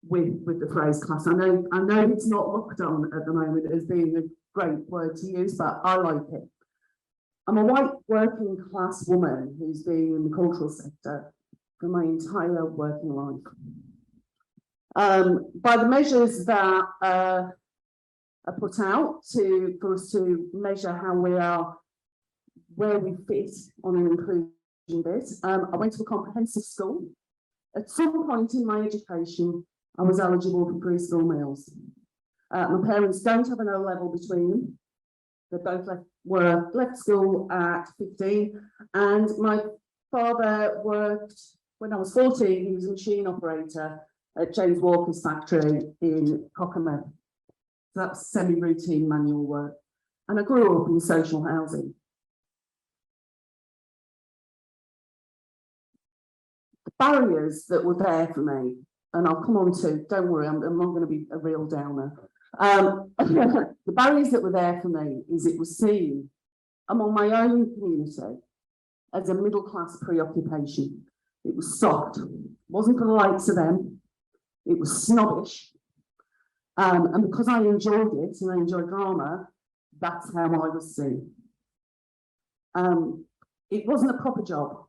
with the phrase class. I know it's not looked on at the moment as being a great word to use, but I like it. I'm a white working class woman who's been in the cultural sector for my entire working life. By the measures that are put out for us to measure how we are, where we fit on an inclusion bit, I went to a comprehensive school. At some point in my education, I was eligible for free school meals. My parents don't have an O level between them. They both left school at 15, and my father worked when I was 14. He was a machine operator at James Walker's factory in Cockermouth. So that's semi-routine manual work. And I grew up in social housing. The barriers that were there for me, and I'll come on to, don't worry, I'm not going to be a real downer. The barriers that were there for me is it was seen among my own community as a middle-class preoccupation. It was soft, it wasn't for the likes of them, it was snobbish. And because I enjoyed it and I enjoyed drama, that's how I was seen. It wasn't a proper job.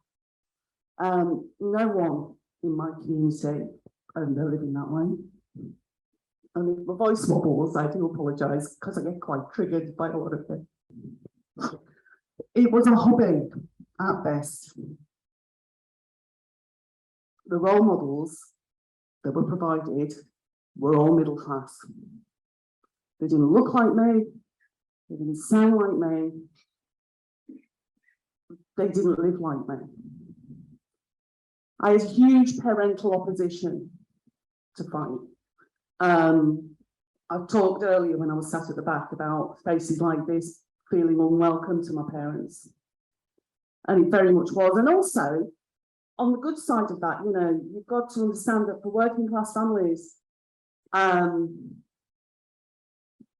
No one in my community earned their living that way. And if my voice wobbles, I do apologise because I get quite triggered by a lot of it. It was a hobby at best. The role models that were provided were all middle class. They didn't look like me, they didn't sound like me, they didn't live like me. I had huge parental opposition to fight. I talked earlier when I was sat at the back about spaces like this feeling unwelcome to my parents. And it very much was. And also, on the good side of that, you know, you've got to understand that for working class families,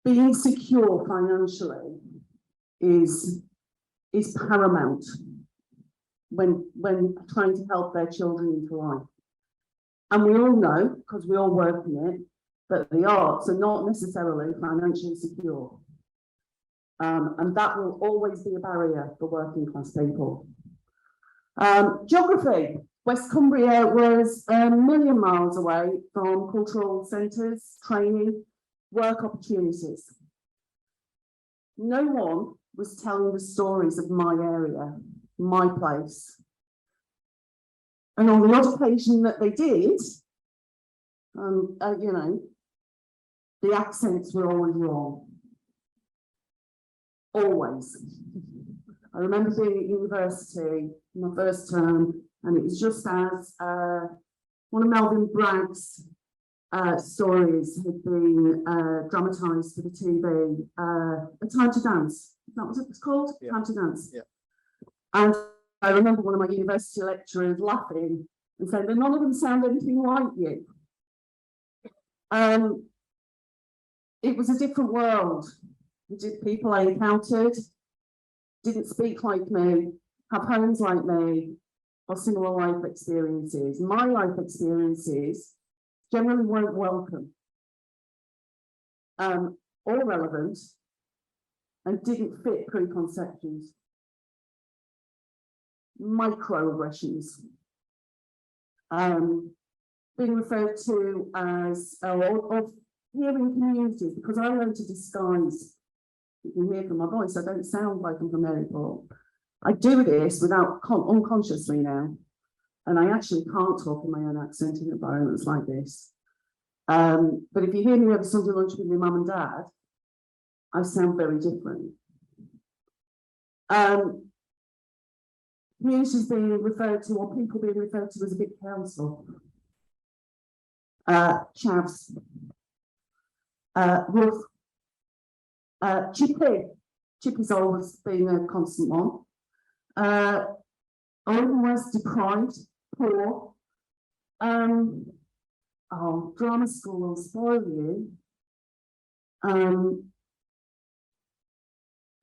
being secure financially is paramount when trying to help their children into life. And we all know, because we all work in it, that the arts are not necessarily financially secure. And that will always be a barrier for working class people. Geography. West Cumbria was a million miles away from cultural centres, training, work opportunities. No one was telling the stories of my area, my place. And on the odd occasion that they did, you know, the accents were always wrong. Always. I remember being at university, my first term, and it was just as one of Melvin Bragg's stories had been dramatised for the TV, A Time to Dance. Is that what it was called? Yeah. Time to Dance. Yeah. And I remember one of my university lecturers laughing and saying that none of them sound anything like you. It was a different world. The people I encountered didn't speak like me, have homes like me, or similar life experiences. My life experiences generally weren't welcome, or relevant, and didn't fit preconceptions. Microaggressions. Being referred to as, or hearing communities, because I learned to disguise. You can hear from my voice, I don't sound like I'm from Maryport. I do this without unconsciously now, and I actually can't talk in my own accent in environments like this. But if you hear me over Sunday lunch with your mum and dad, I sound very different. Communities being referred to, or people being referred to as a big council. Chavs. Wolf. Chippy's always been a constant one. Otherwise deprived, poor. Oh, drama school will spoil you.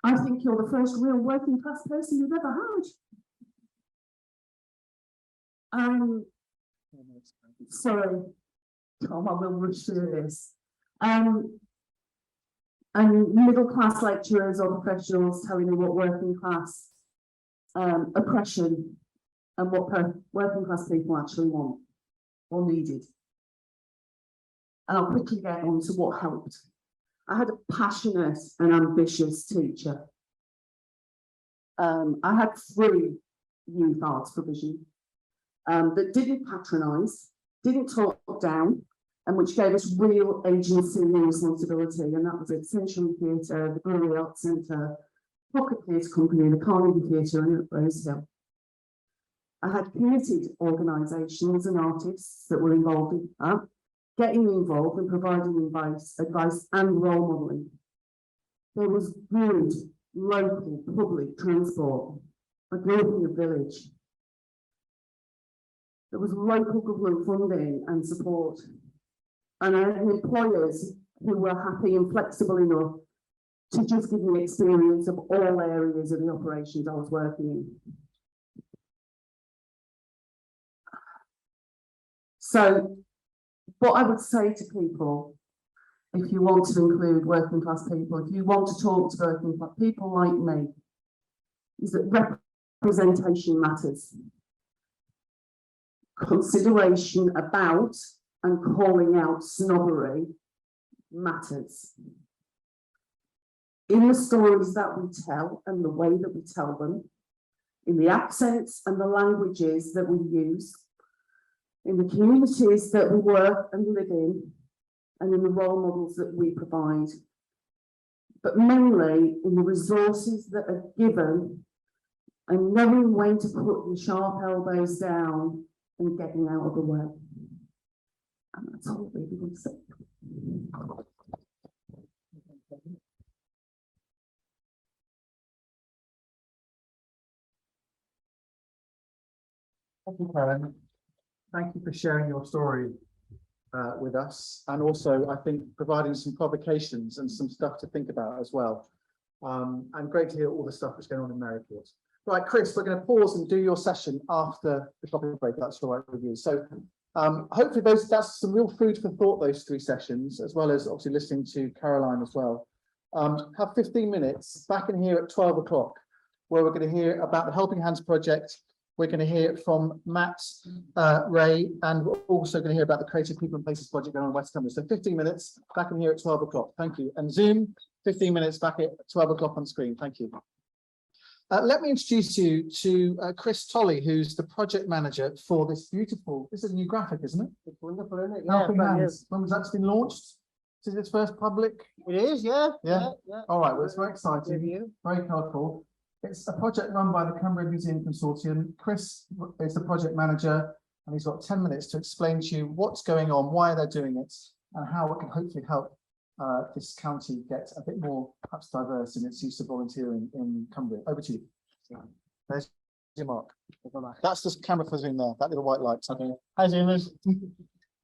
I think you're the first real working class person you've ever had. Sorry, Tom, I will rush through this. And middle class lecturers or professionals telling you what working class oppression and what working class people actually want or needed. And I'll quickly get on to what helped. I had a passionate and ambitious teacher. I had free youth arts provision that didn't patronise, didn't talk down, and which gave us real agency and responsibility. And that was at Century Theatre, the Brewery Arts Centre, Pocket Theatre Company, the Carnegie Theatre, and at Rosehill. I had committed organisations and artists that were involved in that, getting involved and providing advice and role modelling. There was good local public transport. I grew up in a village. There was local government funding and support. And I had employers who were happy and flexible enough to just give me experience of all areas of the operations I was working in. So what I would say to people, if you want to include working class people, if you want to talk to working class people like me, is that representation matters. Consideration about and calling out snobbery matters. In the stories that we tell and the way that we tell them, in the accents and the languages that we use, in the communities that we work and live in, and in the role models that we provide, but mainly in the resources that are given and knowing when to put your sharp elbows down and getting out of the way. And that's all I really want to say. Thank you, Karen. Thank you for sharing your story with us, and also I think providing some provocations and some stuff to think about as well. And great to hear all the stuff that's going on in Maryport. Right, Chris, we're going to pause and do your session after the coffee break. That's all right with you. So hopefully that's some real food for thought, those 3 sessions, as well as obviously listening to Caroline as well. Have 15 minutes back in here at 12 o'clock, where we're going to hear about the Helping Hands project. We're going to hear from Matt, Ray, and we're also going to hear about the Creative People and Places project going on in West Cumbria. So 15 minutes back in here at 12 o'clock. Thank you. And Zoom, 15 minutes back at 12 o'clock on screen. Thank you. Let me introduce you to Chris Tolley, who's the project manager for this beautiful, this is a new graphic, isn't it? It's wonderful, isn't it? Helping Yeah, Hands. When was that been launched? Is it its first public? it is, yeah. Yeah. All right, well, it's very exciting. Very colourful. It's a project run by the Cumbrian Museum Consortium. Chris is the project manager, and he's got 10 minutes to explain to you what's going on, why they're doing it, and how it can hopefully help this county get a bit more perhaps diverse in its use of volunteering in Cumbria. Over to you. There's your mark. That's the camera for Zoom there, that little white light. Okay. Hi, Zoomers.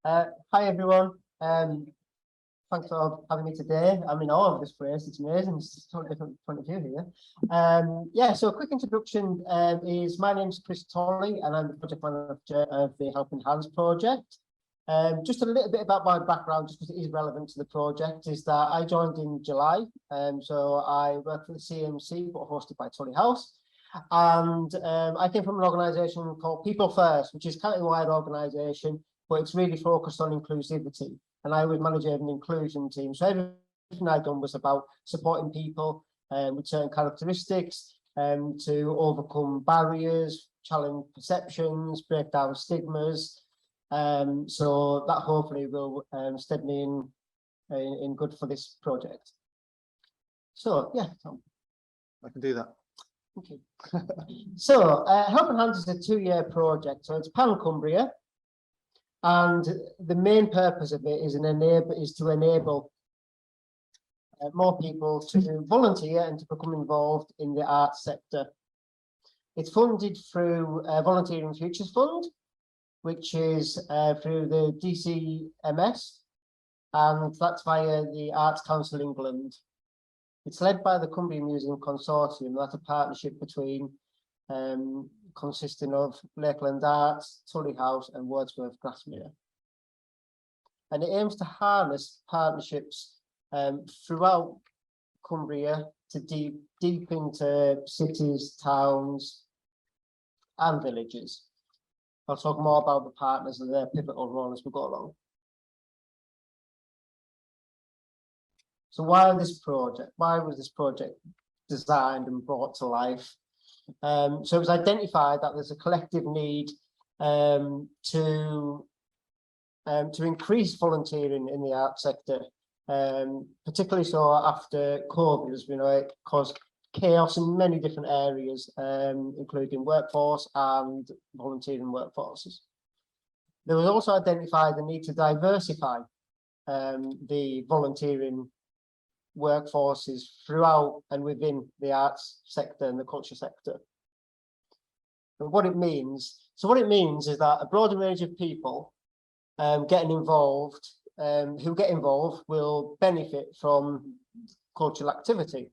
Hi, everyone. Thanks for having me today. I'm in awe of this place. It's amazing. It's a totally different point of view here. Yeah, so a quick introduction is my name's Chris Tolley, and I'm the project manager of the Helping Hands project. Just a little bit about my background, just because it is relevant to the project, is that I joined in July. So I work for the CMC, but hosted by Tully House. And I came from an organisation called People First, which is a county-wide organisation, but it's really focused on inclusivity. And I was manager of an inclusion team. So everything I'd done was about supporting people with certain characteristics to overcome barriers, challenge perceptions, break down stigmas. So that hopefully will stead me in good for this project. So yeah, Tom. I can do that. Thank you. So Helping Hands is a 2-year project. So it's pan-Cumbria. And the main purpose of it is to enable more people to volunteer and to become involved in the arts sector. It's funded through Volunteering Futures Fund, which is through the DCMS, and that's via the Arts Council England. It's led by the Cumbrian Museum Consortium. That's a partnership between consisting of Lakeland Arts, Tully House and Wordsworth Grasmere. And it aims to harness partnerships throughout Cumbria to deep into cities, towns and villages. I'll talk more about the partners and their pivotal role as we go along. So why this project? Why was this project designed and brought to life? So it was identified that there's a collective need to increase volunteering in the arts sector, particularly so after COVID, as we know, it caused chaos in many different areas, including workforce and volunteering workforces. There was also identified the need to diversify the volunteering workforces throughout and within the arts sector and the culture sector. And what it means is that a broader range of people getting involved, who get involved will benefit from cultural activity.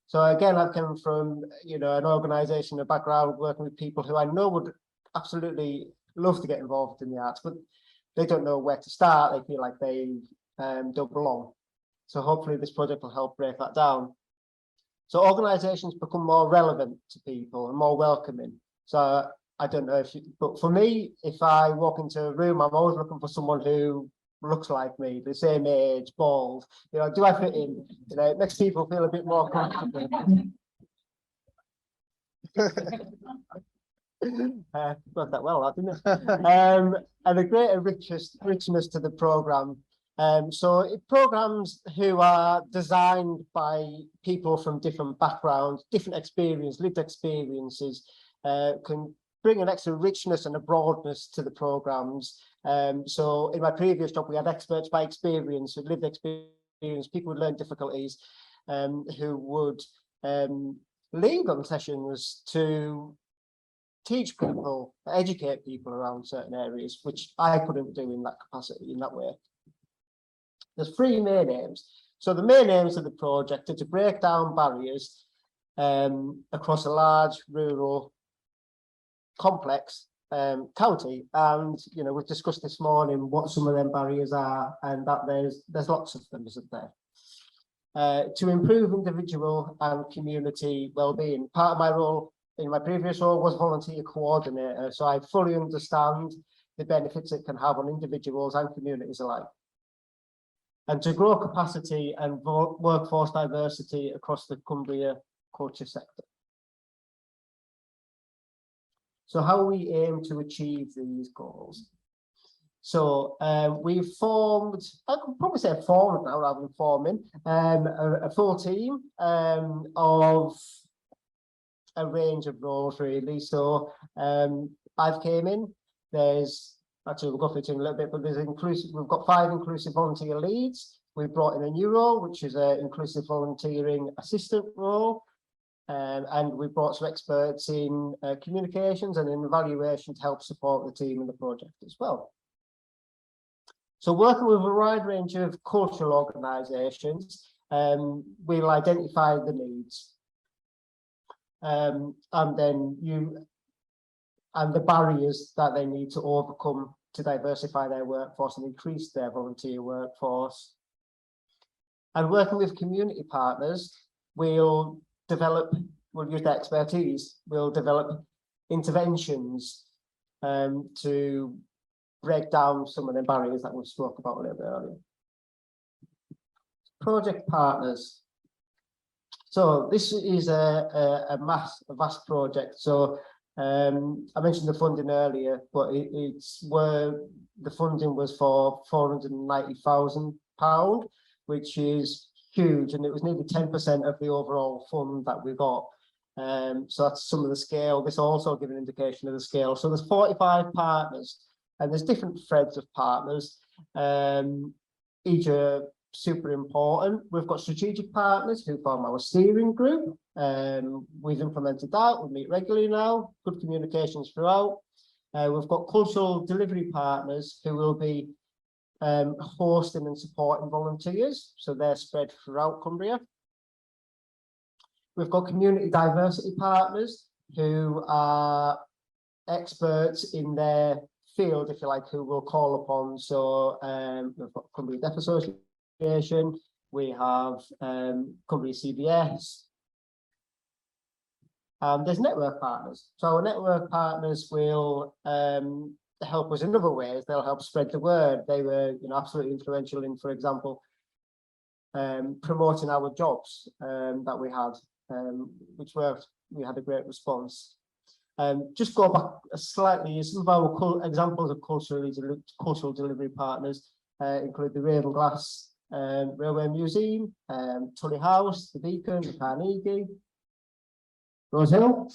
So again, I've come from an organisation, a background working with people who I know would absolutely love to get involved in the arts, but they don't know where to start. They feel like they don't belong. So hopefully this project will help break that down. So organisations become more relevant to people and more welcoming. So I don't know but for me, if I walk into a room, I'm always looking for someone who looks like me, the same age, bald. Do I fit in? It makes people feel a bit more comfortable. Worked that well, didn't it? And a greater richness to the programme. So programs who are designed by people from different backgrounds, different lived experiences, can bring an extra richness and a broadness to the programs. So in my previous job, we had experts by experience, who lived experience, people with learning difficulties, who would lead on sessions to teach people, educate people around certain areas, which I couldn't do in that capacity, in that way. There's 3 main aims. So the main aims of the project are to break down barriers across a large rural complex county, and we've discussed this morning what some of them barriers are, and that there's lots of them, isn't there? To improve individual and community well-being. Part of my role in my previous role was volunteer coordinator, so I fully understand the benefits it can have on individuals and communities alike. And to grow capacity and workforce diversity across the Cumbria culture sector. So how we aim to achieve these goals. So we've formed, I could probably say formed now rather than forming, a full team of a range of roles really. So I've came in, there's, actually we'll go through it in a little bit, but there's inclusive, we've got 5 inclusive volunteer leads. We've brought in a new role, which is an inclusive volunteering assistant role. And we've brought some experts in communications and in evaluation to help support the team in the project as well. So working with a wide range of cultural organisations, we'll identify the needs. And then the barriers that they need to overcome to diversify their workforce and increase their volunteer workforce. And working with community partners, we'll use their expertise, we'll develop interventions to break down some of the barriers that we spoke about a little bit earlier. Project partners. So this is a vast project. So I mentioned the funding earlier, but it's where the funding was for £490,000, which is huge, and it was nearly 10% of the overall fund that we got. So that's some of the scale. This also gives an indication of the scale. So there's 45 partners, and there's different threads of partners. Each are super important. We've got strategic partners who form our steering group. We've implemented that. We meet regularly now. Good communications throughout. We've got cultural delivery partners who will be hosting and supporting volunteers, so they're spread throughout Cumbria. We've got community diversity partners who are experts in their field, if you like, who we'll call upon. So we've got Cumbria Deaf Association, we have Cumbria CBS. There's network partners. So our network partners will help us in other ways. They'll help spread the word. They were absolutely influential in, for example, promoting our jobs that we had, which we had a great response. Just go back slightly, some of our examples of cultural delivery partners include the Ravenglass Railway Museum, Tully House, the Beacon, the Carnegie, Rose Hill.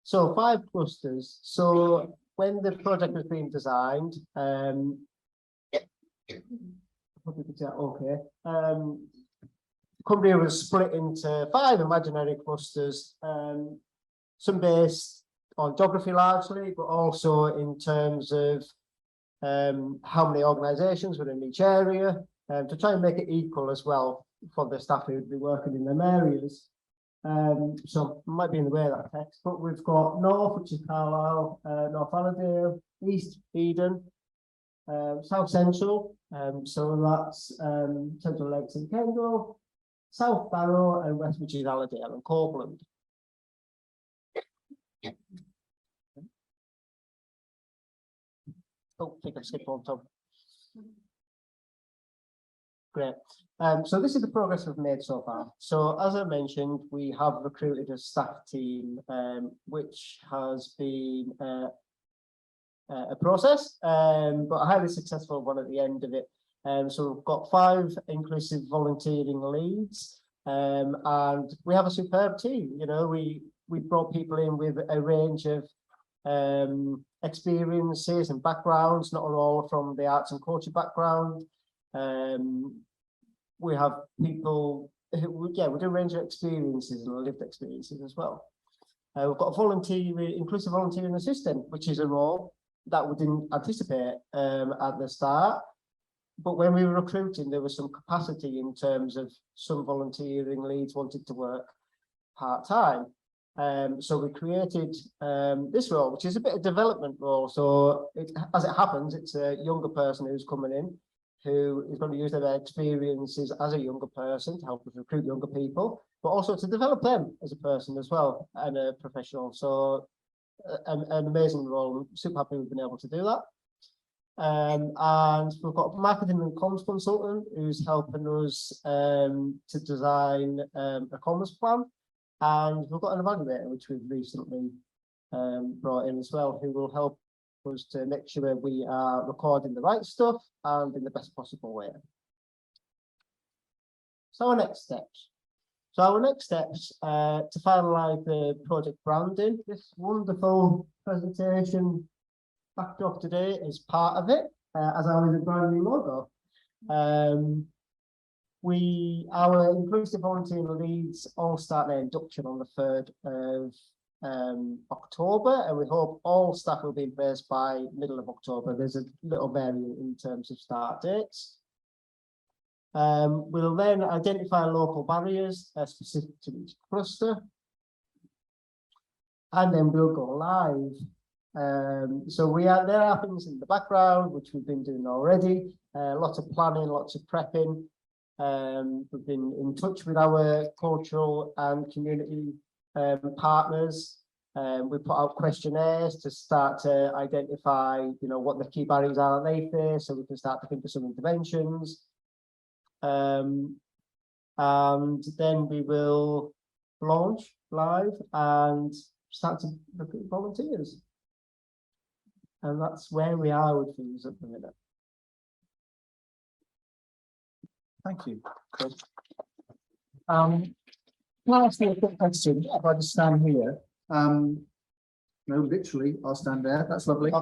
So 5 clusters. So when the project was being designed, Cumbria was split into 5 imaginary clusters, some based on geography largely, but also in terms of how many organisations were in each area, to try and make it equal as well for the staff who would be working in them areas. So it might be in the way of that text, but we've got North, which is Carlisle, North Allerdale, East Eden, South Central, so that's Central Lakes and Kendal, South Barrow, and West, which is Allerdale and Copeland. Oh, I think I've skipped one, Tom. Great. So this is the progress we've made so far. So as I mentioned, we have recruited a staff team, which has been a process, but a highly successful one at the end of it. So we've got 5 inclusive volunteering leads. And we have a superb team. You know, we brought people in with a range of experiences and backgrounds, not all from the arts and culture background. We have people who, yeah, with a range of experiences and lived experiences as well. We've got a inclusive volunteering assistant, which is a role that we didn't anticipate at the start. But when we were recruiting, there was some capacity in terms of some volunteering leads wanted to work part-time. So we created this role, which is a bit of development role. So as it happens, it's a younger person who's coming in, who is going to use their experiences as a younger person to help us recruit younger people, but also to develop them as a person as well and a professional. So an amazing role. I'm super happy we've been able to do that. And we've got a marketing and comms consultant who's helping us to design a comms plan. And we've got an evaluator, which we've recently brought in as well, who will help us to make sure we are recording the right stuff and in the best possible way. So our next steps. To finalise the project branding, this wonderful presentation backdrop today is part of it, as our brand new logo. Our inclusive volunteering leads all start their induction on the 3rd of October, and we hope all staff will be in place by middle of October. There's a little variant in terms of start dates. We'll then identify local barriers specific to each cluster, and then we'll go live. So there are things in the background which we've been doing already. Lots of planning, lots of prepping. We've been in touch with our cultural and community partners. We put out questionnaires to start to identify, you know, what the key barriers are that they face, so we can start to think of some interventions. And then we will launch live and start to recruit volunteers. And that's where we are with things at the minute. Thank you, Chris. Can I ask you a quick question? If I just stand here, no, literally, I'll stand there. That's lovely.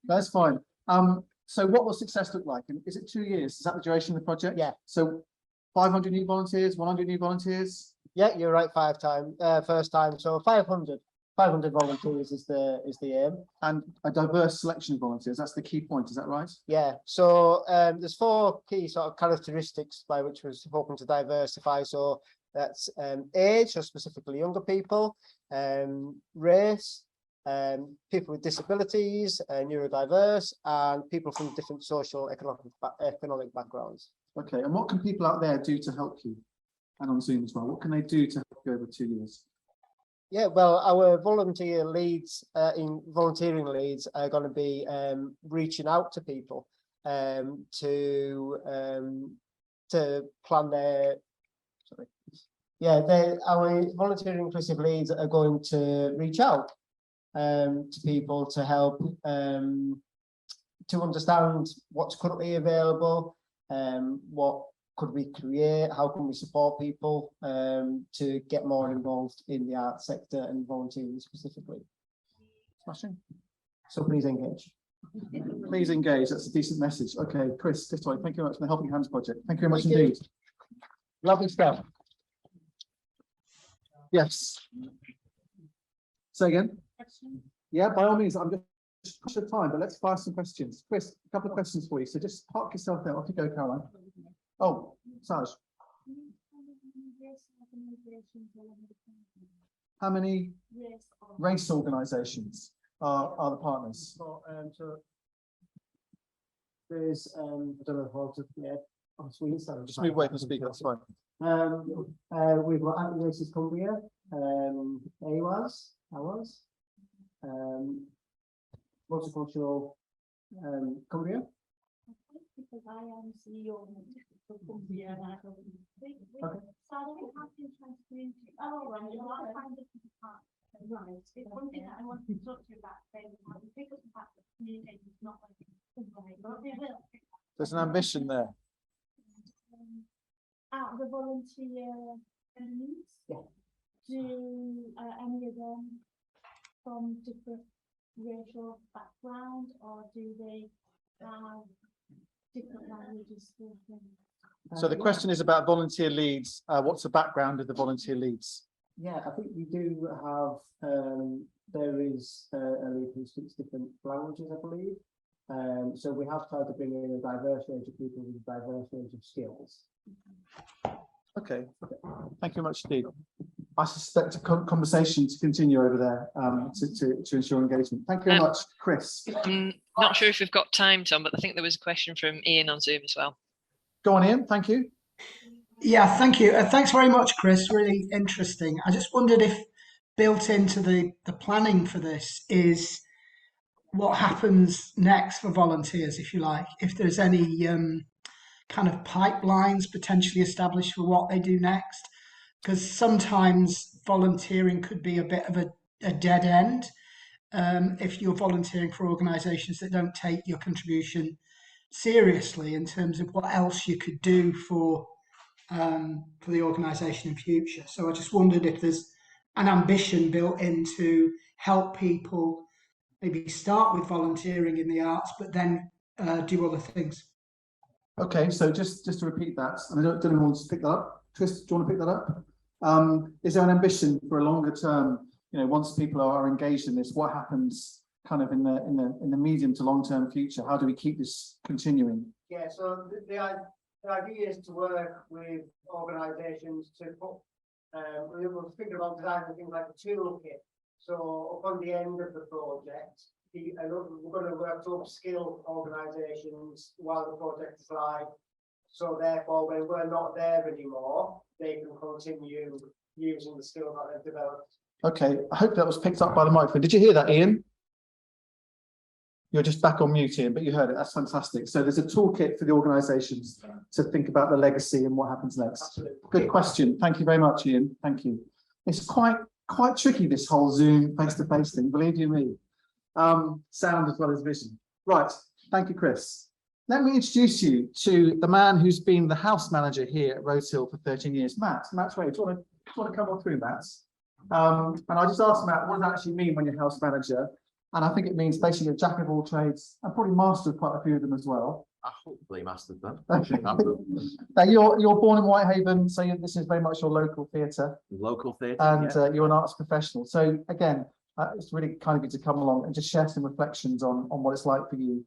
That's fine. So what will success look like? And is it 2 years? Is that the duration of the project? Yeah. So 500 new volunteers, 100 new volunteers? Yeah, you're right. First time. So 500 volunteers is the aim. And a diverse selection of volunteers. That's the key point. Is that right? Yeah. So there's 4 key sort of characteristics by which we're hoping to diversify. So that's age, so specifically younger people, race, people with disabilities, neurodiverse, and people from different social economic backgrounds. Okay. And what can people out there do to help you? And on Zoom as well. What can they do to help you over 2 years? Yeah, well, our volunteering leads are going to be reaching out to people to plan their. Sorry. Yeah, our volunteering inclusive leads are going to reach out to people to help to understand what's currently available, what could we create, how can we support people to get more involved in the arts sector and volunteering specifically. Smashing. So please engage. Please engage. That's a decent message. Okay, Chris, thank you very much for the Helping Hands project. Thank you very much indeed. Lovely stuff. Yes. Say again. Yeah, by all means, I'm just push the time, but let's fire some questions. Chris, a couple of questions for you. So just park yourself there. Off you go, Caroline. Oh, Saj. How many race organisations are the partners? So there's I don't know how to Just move away from the speaker, that's fine. We've got Anti-Racist Cumbria, AWAS, Multicultural Cumbria. Because I am CEO of Cumbria and I don't think so I don't have to try to community. Oh, right. I find it right. It's one thing that I want to talk to you about today. How we pick up the fact that communication is not like There's an ambition there. The volunteer Yeah. Do any of them from different racial background, or do they have different languages spoken? So the question is about volunteer leads. What's the background of the volunteer leads? Yeah, I think we do have, there is a lead who speaks different languages, I believe. So we have tried to bring in a diverse range of people with a diverse range of skills. Okay, thank you very much indeed. I suspect a conversation to continue over there to ensure engagement. Thank you very much, Chris. I'm not sure if we've got time, Tom, but I think there was a question from Ian on Zoom as well. Go on, Ian. Thank you. Yeah, thank you. Thanks very much, Chris. Really interesting. I just wondered if built into the planning for this is what happens next for volunteers, if you like, if there's any kind of pipelines potentially established for what they do next, because sometimes volunteering could be a bit of a dead end if you're volunteering for organisations that don't take your contribution seriously in terms of what else you could do for the organisation in future. So I just wondered if there's an ambition built in to help people maybe start with volunteering in the arts, but then do other things. Okay, so just to repeat that, and I don't know who wants to pick that up. Tris, do you want to pick that up? Is there an ambition for a longer term? You know, once people are engaged in this, what happens kind of in the medium to long term future? How do we keep this continuing? Yeah, so the idea is to work with organisations to put, we were thinking about designing things like a toolkit. So upon the end of the project, we're going to work to upskill organisations while the project is live. So therefore, when we're not there anymore, they can continue using the skills that they've developed. Okay, I hope that was picked up by the microphone. Did you hear that, Ian? You're just back on mute, Ian, but you heard it. That's fantastic. So there's a toolkit for the organisations to think about the legacy and what happens next. Absolutely. Good question. Thank you very much, Ian. Thank you. It's quite tricky, this whole Zoom face-to-face thing, believe you me. Sound as well as vision. Right. Thank you, Chris. Let me introduce you to the man who's been the house manager here at Rose Hill for 13 years, Matt. Matt Wade, do you want to come on through, Matt? And I just asked Matt, what does that actually mean when you're house manager? And I think it means basically a jack of all trades and probably mastered quite a few of them as well. I hopefully mastered them. Now you're born in Whitehaven, so this is very much your local theatre. Local theatre, and yeah. You're an arts professional. So again, it's really kind of good to come along and just share some reflections on what it's like for you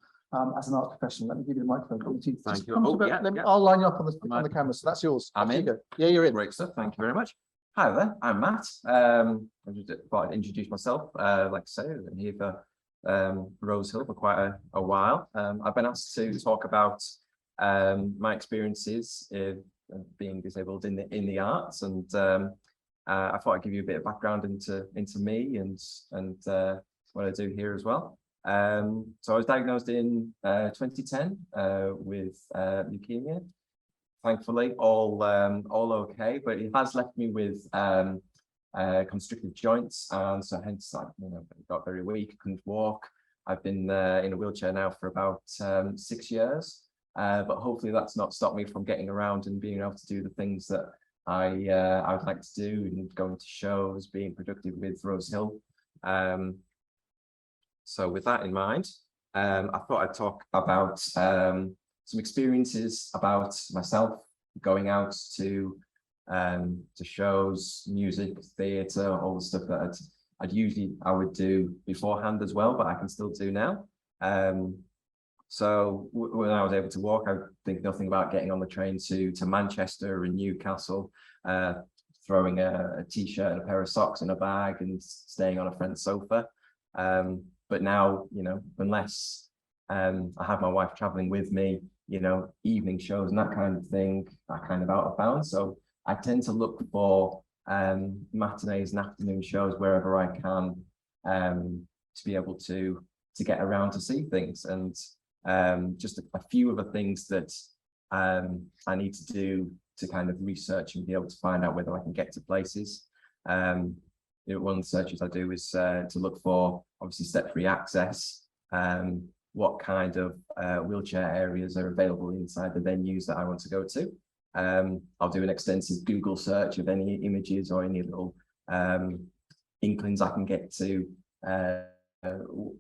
as an arts professional. Let me give you the microphone. Thank you. I'll line you up on the camera. So that's yours. I'm in. Yeah, you're in. Great stuff. Thank you very much. Hi there. I'm Matt. I just thought I'd introduce myself. Like I say, I've been here for Rose Hill for quite a while. I've been asked to talk about my experiences being disabled in the arts, and I thought I'd give you a bit of background into me and what I do here as well. So I was diagnosed in 2010 with leukemia. Thankfully, all okay, but it has left me with constricted joints, and so hence I got very weak, couldn't walk. I've been in a wheelchair now for about 6 years, but hopefully that's not stopped me from getting around and being able to do the things that I would like to do, and going to shows, being productive with Rose Hill. So with that in mind, I thought I'd talk about some experiences about myself going out to shows, music, theatre, all the stuff that I would do beforehand as well, but I can still do now. So when I was able to walk, I think nothing about getting on the train to Manchester and Newcastle, throwing a t-shirt and a pair of socks in a bag and staying on a friend's sofa. But now, unless I have my wife traveling with me, evening shows and that kind of thing are kind of out of bounds. So I tend to look for matinees and afternoon shows wherever I can, to be able to get around to see things. And just a few of the things that I need to do to kind of research and be able to find out whether I can get to places. One of the searches I do is to look for, obviously, step-free access, what kind of wheelchair areas are available inside the venues that I want to go to. I'll do an extensive Google search of any images or any little inklings I can get to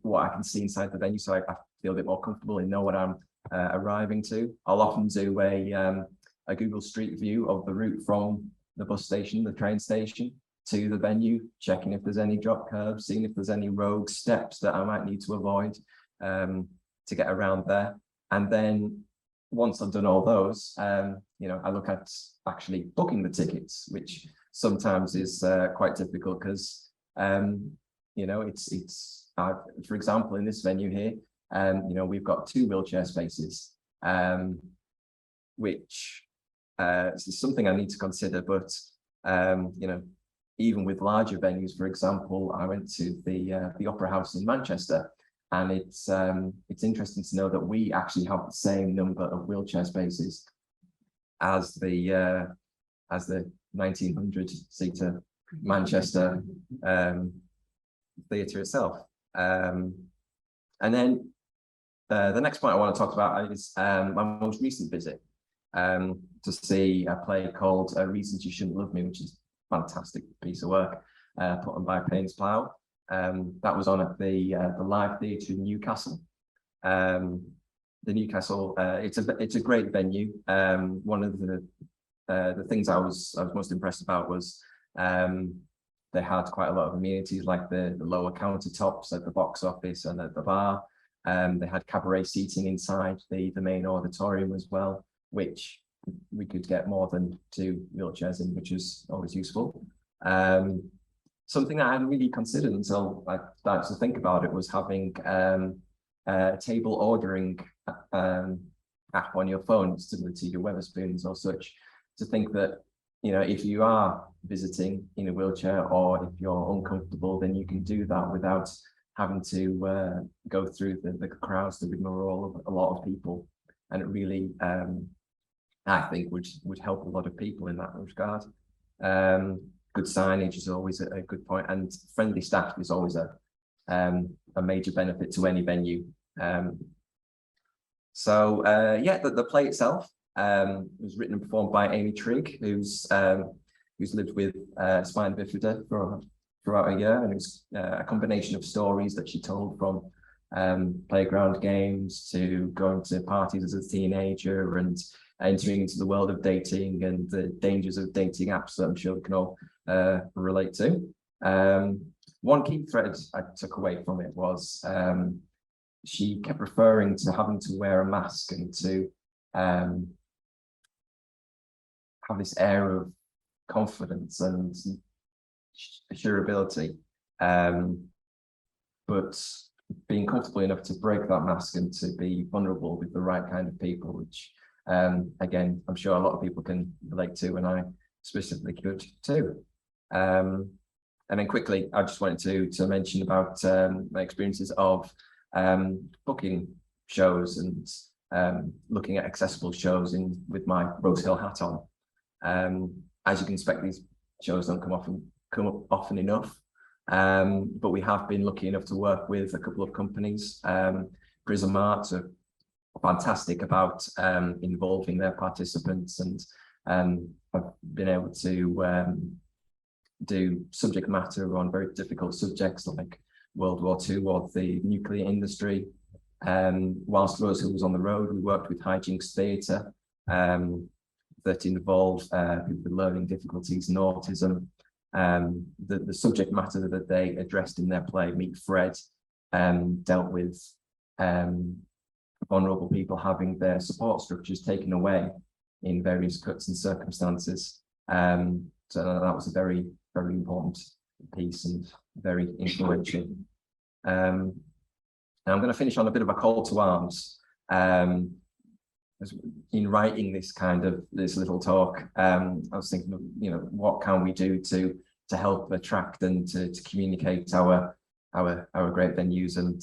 what I can see inside the venue, so I feel a bit more comfortable and know what I'm arriving to. I'll often do a Google Street View of the route from the bus station, the train station, to the venue, checking if there's any drop curbs, seeing if there's any rogue steps that I might need to avoid to get around there. And then once I've done all those, you know, I look at actually booking the tickets, which sometimes is quite difficult because, you know, for example, in this venue here, you know, we've got 2 wheelchair spaces, which is something I need to consider. But, you know, even with larger venues, for example, I went to the Opera House in Manchester, and it's interesting to know that we actually have the same number of wheelchair spaces as the 1900-seater Manchester theatre itself. And then the next point I want to talk about is my most recent visit to see a play called Reasons You Shouldn't Love Me, which is a fantastic piece of work put on by Payne's Plough. That was on at the Live Theatre in Newcastle. The Newcastle, it's a great venue. One of the things I was most impressed about was they had quite a lot of amenities, like the lower countertops at the box office and at the bar. They had cabaret seating inside the main auditorium as well, which we could get more than 2 wheelchairs in, which is always useful. Something I hadn't really considered until I started to think about it was having a table ordering app on your phone, similar to your Wetherspoons or such, to think that, you know, if you are visiting in a wheelchair or if you're uncomfortable, then you can do that without having to go through the crowds, the rigmarole of a lot of people. And it really, I think, would help a lot of people in that regard. Good signage is always a good point, and friendly staff is always a major benefit to any venue. So yeah, the play itself was written and performed by Amy Trigg, who's lived with spina bifida throughout a year, and it was a combination of stories that she told, from playground games to going to parties as a teenager and entering into the world of dating and the dangers of dating apps that I'm sure we can all relate to. One key thread I took away from it was she kept referring to having to wear a mask and to have this air of confidence and assurability, but being comfortable enough to break that mask and to be vulnerable with the right kind of people, which again, I'm sure a lot of people can relate to, and I specifically could too. And then quickly, I just wanted to mention about my experiences of booking shows and looking at accessible shows with my Rose Hill hat on. As you can expect, these shows don't come up often enough, but we have been lucky enough to work with a couple of companies. Prism Arts are fantastic about involving their participants, and have been able to do subject matter on very difficult subjects like World War II or the nuclear industry. Whilst Rose Hill was on the road, we worked with Hijinks Theatre that involved people with learning difficulties and autism. The subject matter that they addressed in their play, Meet Fred, dealt with vulnerable people having their support structures taken away in various cuts and circumstances. So that was a very, very important piece and very influential. Now I'm going to finish on a bit of a call to arms. In writing this little talk, I was thinking of, you know, what can we do to help attract and to communicate our great venues and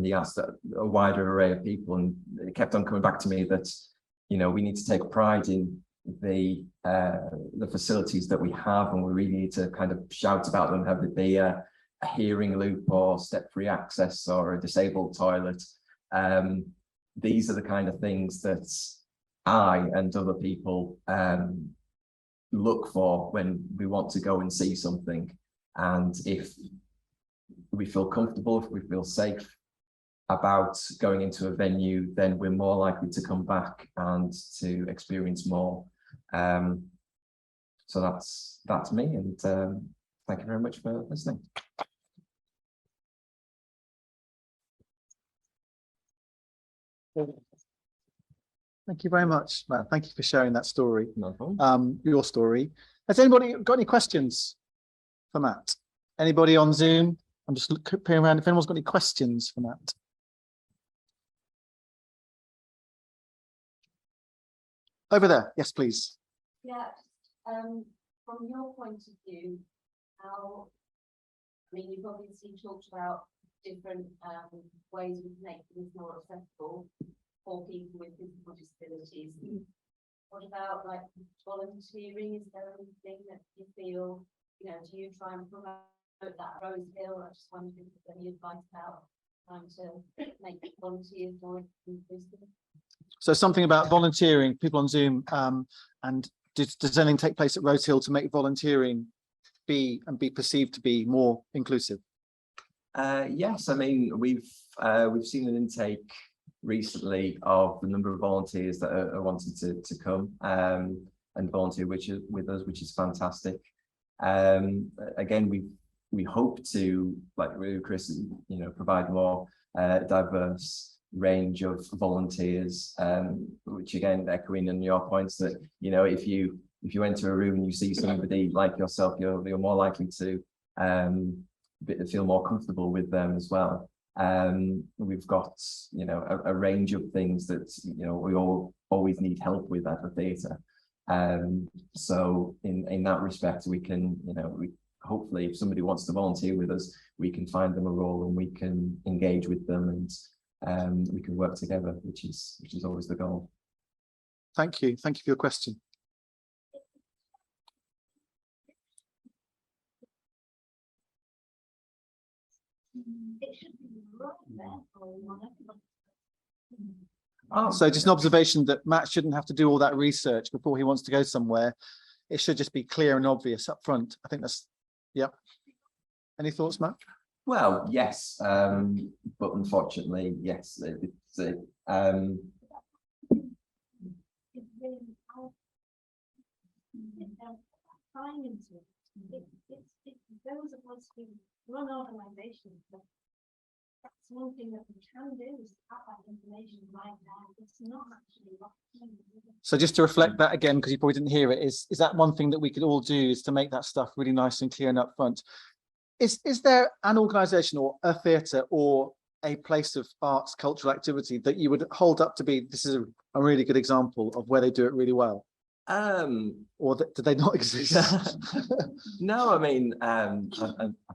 the arts to a wider array of people. And it kept on coming back to me that, you know, we need to take pride in the facilities that we have, and we really need to kind of shout about them, have it be a hearing loop or step-free access or a disabled toilet. These are the kind of things that I and other people look for when we want to go and see something. And if we feel comfortable, if we feel safe about going into a venue, then we're more likely to come back and to experience more. So that's me, and thank you very much for listening. Thank you very much, Matt. Thank you for sharing that story. No problem. Your story. Has anybody got any questions for Matt? Anybody on Zoom? I'm just peering around if anyone's got any questions for Matt. Over there, yes, please. Yeah, from your point of view, how, I mean, you've obviously talked about different ways we can make things more accessible for people with physical disabilities. What about like volunteering? Is there anything that you feel, you know, do you try and promote that Rose Hill? I just wondered if there's any advice about trying to make volunteers more inclusive. So something about volunteering, people on Zoom, and does anything take place at Rose Hill to make volunteering be perceived to be more inclusive? Yes, I mean we've seen an intake recently of the number of volunteers that are wanting to come and volunteer with us, which is fantastic. Again, we hope to, like Chris, you know, provide more diverse range of volunteers, which again, echoing on your points that, you know, if you enter a room and you see somebody like yourself, you're more likely to feel more comfortable with them as well. We've got, you know, a range of things that, you know, we all always need help with at the theatre. So in that respect, we can, you know, hopefully if somebody wants to volunteer with us, we can find them a role and we can engage with them, and we can work together, which is always the goal. Thank you for your question. So just an observation that Matt shouldn't have to do all that research before he wants to go somewhere. It should just be clear and obvious up front. I think that's, yeah. Any thoughts, Matt? Well, yes, but unfortunately, yes, those of us who run organizations, that's one thing that we can do is have that information right now. It's not actually what. So just to reflect that again, because you probably didn't hear it, is that one thing that we could all do is to make that stuff really nice and clear and up front. Is there an organization or a theatre or a place of arts, cultural activity that you would hold up to be, this is a really good example of where they do it really well? Or do they not exist? No, I mean, I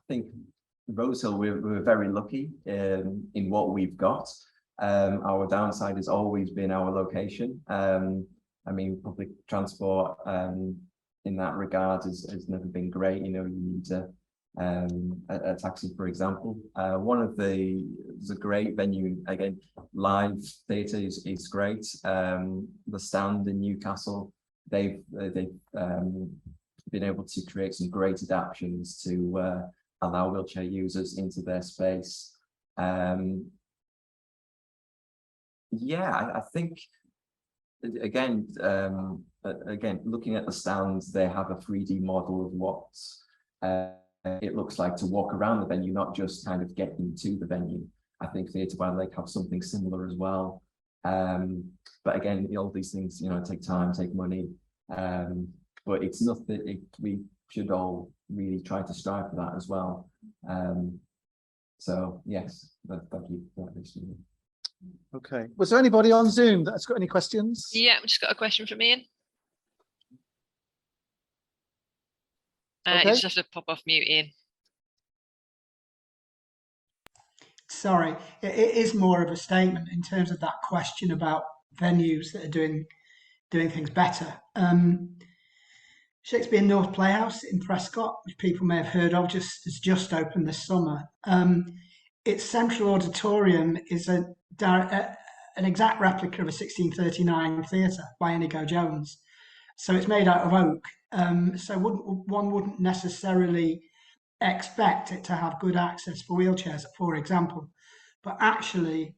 think Rose Hill, we're very lucky in what we've got. Our downside has always been our location. I mean, public transport in that regard has never been great. You know, you need a taxi, for example. There's a great venue, again, live theatre is great. The Stand in Newcastle, they've been able to create some great adaptations to allow wheelchair users into their space. Yeah, I think again, looking at the Stands, they have a 3D model of what it looks like to walk around the venue, not just kind of getting to the venue. I think Theatre by the Lake have something similar as well. But again, all these things, you know, take time, take money. But it's nothing, we should all really try to strive for that as well. So yes, thank you for that. Okay. Was there anybody on Zoom that's got any questions? Yeah, I've just got a question from Ian. Okay. You just have to pop off mute, Ian. Sorry, it is more of a statement in terms of that question about venues that are doing things better. Shakespeare North Playhouse in Prescott, which people may have heard of, has just opened this summer. Its central auditorium is a an exact replica of a 1639 theatre by Inigo Jones. So it's made out of oak. So one wouldn't necessarily expect it to have good access for wheelchairs, for example. But actually,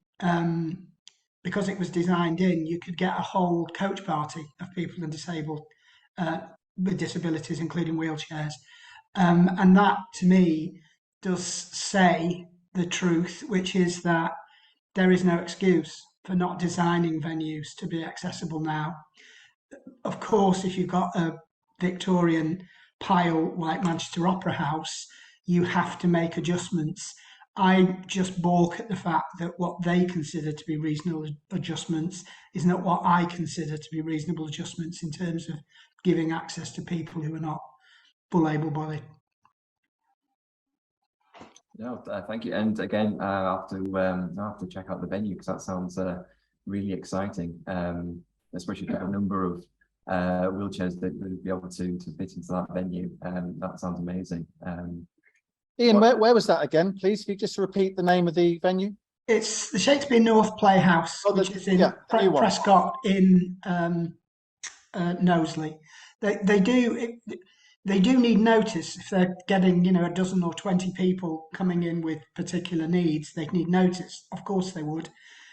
because it was designed in, you could get a whole coach party of people and disabled with disabilities, including wheelchairs. And that, to me, does say the truth, which is that there is no excuse for not designing venues to be accessible now. Of course, if you've got a Victorian pile like Manchester Opera House, you have to make adjustments. I just balk at the fact that what they consider to be reasonable adjustments is not what I consider to be reasonable adjustments in terms of giving access to people who are not full able-bodied. No, thank you. And again, I'll have to check out the venue because that sounds really exciting, especially for the number of wheelchairs that would be able to fit into that venue. That sounds amazing. Ian, where was that again, please? If you just repeat the name of the venue. It's the Shakespeare North Playhouse, which is in Prescott in Knowsley. They do need notice if they're getting, you know, a dozen or 20 people coming in with particular needs. They'd need notice. Of course they would,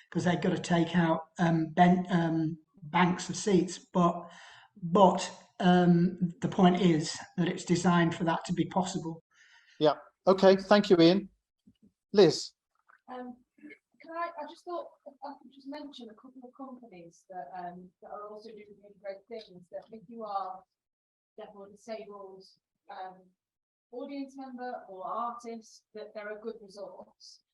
because they've got to take out banks of seats. But the point is that it's designed for that to be possible. Yeah. Okay. Thank you, Ian. Liz. I just thought I could just mention a couple of companies that are also doing really great things. That if you are deaf or disabled audience member or artist, that they're a good resource.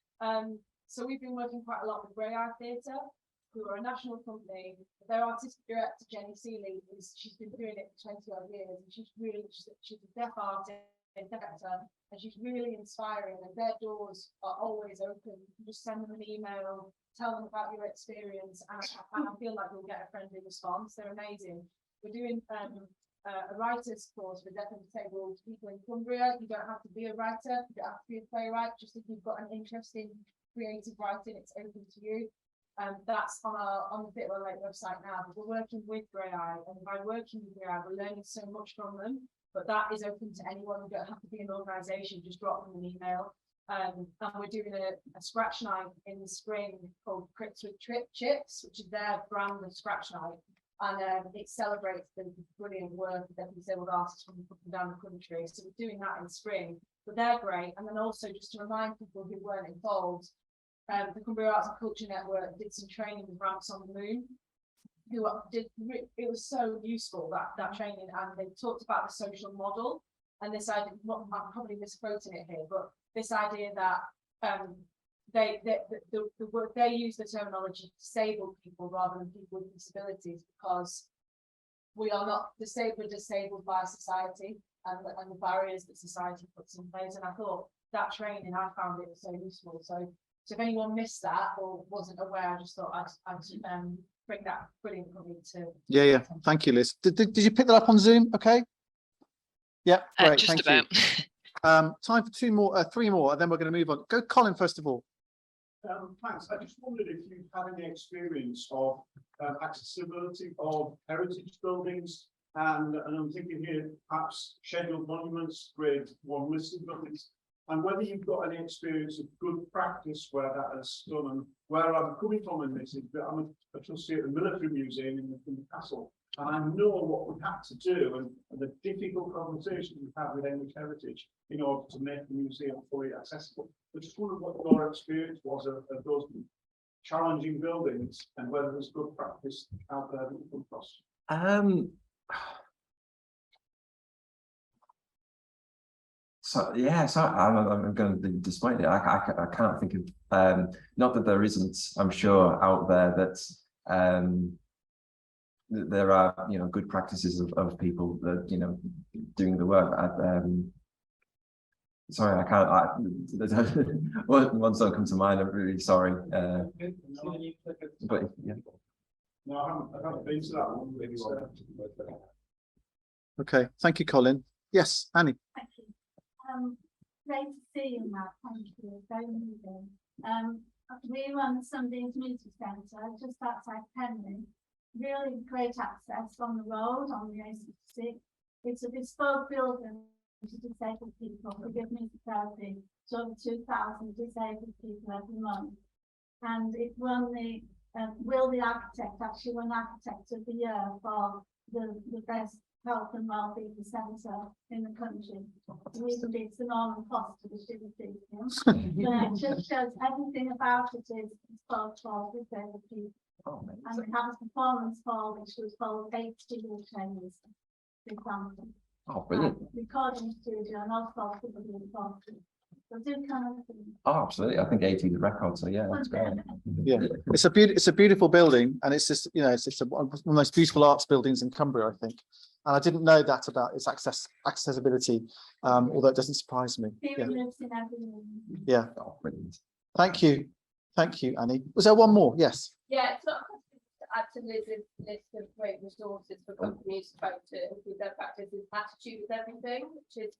So we've been working quite a lot with Grey Eye Theatre, who are a national company. Their artistic director, Jenny Seeley, she's been doing it for 20 odd years, and she's a deaf artist, director, and she's really inspiring, and their doors are always open. You can just send them an email, tell them about your experience, and I feel like you'll get a friendly response. They're amazing. We're doing a writer's course for deaf and disabled people in Cumbria. You don't have to be a writer, you don't have to be a playwright, just if you've got an interest in creative writing, it's open to you. That's on the Fit Well Lake website now. But we're working with Grey Eye, and by working with Grey Eye, we're learning so much from them. But that is open to anyone. You don't have to be an organisation, just drop them an email. And we're doing a scratch night in the spring called Crits with Chips, which is their brand of scratch night. And it celebrates the brilliant work of deaf and disabled artists from up and down the country. So we're doing that in spring, but they're great. And then also just to remind people who weren't involved, the Cumbria Arts and Culture Network did some training with Ramps on the Moon. It was so useful, that training, and they talked about the social model and this idea. I'm probably misquoting it here, but this idea that they use the terminology disabled people rather than people with disabilities, because we are not disabled by society and the barriers that society puts in place. And I thought that training, I found it so useful. So if anyone missed that or wasn't aware, I just thought I'd bring that brilliant company to. Yeah. Thank you, Liz. Did you pick that up on Zoom? Okay. Yeah, great. Just Thank about. You. Time for three more, and then we're going to move on. Go, Colin, first of all. Thanks. I just wondered if you've had any experience of accessibility of heritage buildings, and I'm thinking here perhaps scheduled monuments, grade 1 listed buildings, and whether you've got any experience of good practice where that is done. And where I'm coming from in this is that I'm a trustee at the Military Museum in the castle, and I know what we had to do and the difficult conversations we've had with English Heritage in order to make the museum fully accessible. I just wondered what your experience was of those challenging buildings and whether there's good practice out there that you come across. So I'm going to disappoint you. I can't think of not that there isn't. I'm sure out there that there are good practices of people that doing the work. Sorry, I can't. One's don't come to mind. I'm really sorry. But yeah. No, I haven't been to that one. Okay, thank you, Colin. Yes, Annie. Thank you. Great to see you, Matt. Thank you. Very moving. We run the Sunday Community Centre just outside Penryn. Really great access on the road, on the A66. It's a bespoke building to disabled people. We give music therapy to over 2,000 disabled people every month. And it won the Will the Architect actually won Architect of the Year for the best health and wellbeing centre in the country. The reason beats the Norman Foster, which didn't beat him. But it just shows everything about it is spoke for disabled people. And we have a performance hall which was called 8 studio trainers, for example. Oh, brilliant. Recording studio and also people who report. So do kind of thing. Oh, absolutely. I think 80 is a record, so yeah, that's great. Yeah, it's a beautiful building, and it's just, you know, it's one of the most beautiful arts buildings in Cumbria, I think. And I didn't know that about its accessibility, although it doesn't surprise me. Yeah. Lives in every room. Yeah. Oh, brilliant. Thank you, Annie. Was there one more? Yes. Yeah, it's not to add to Liz's list of great resources for companies to include their practices. Attitude is everything, which is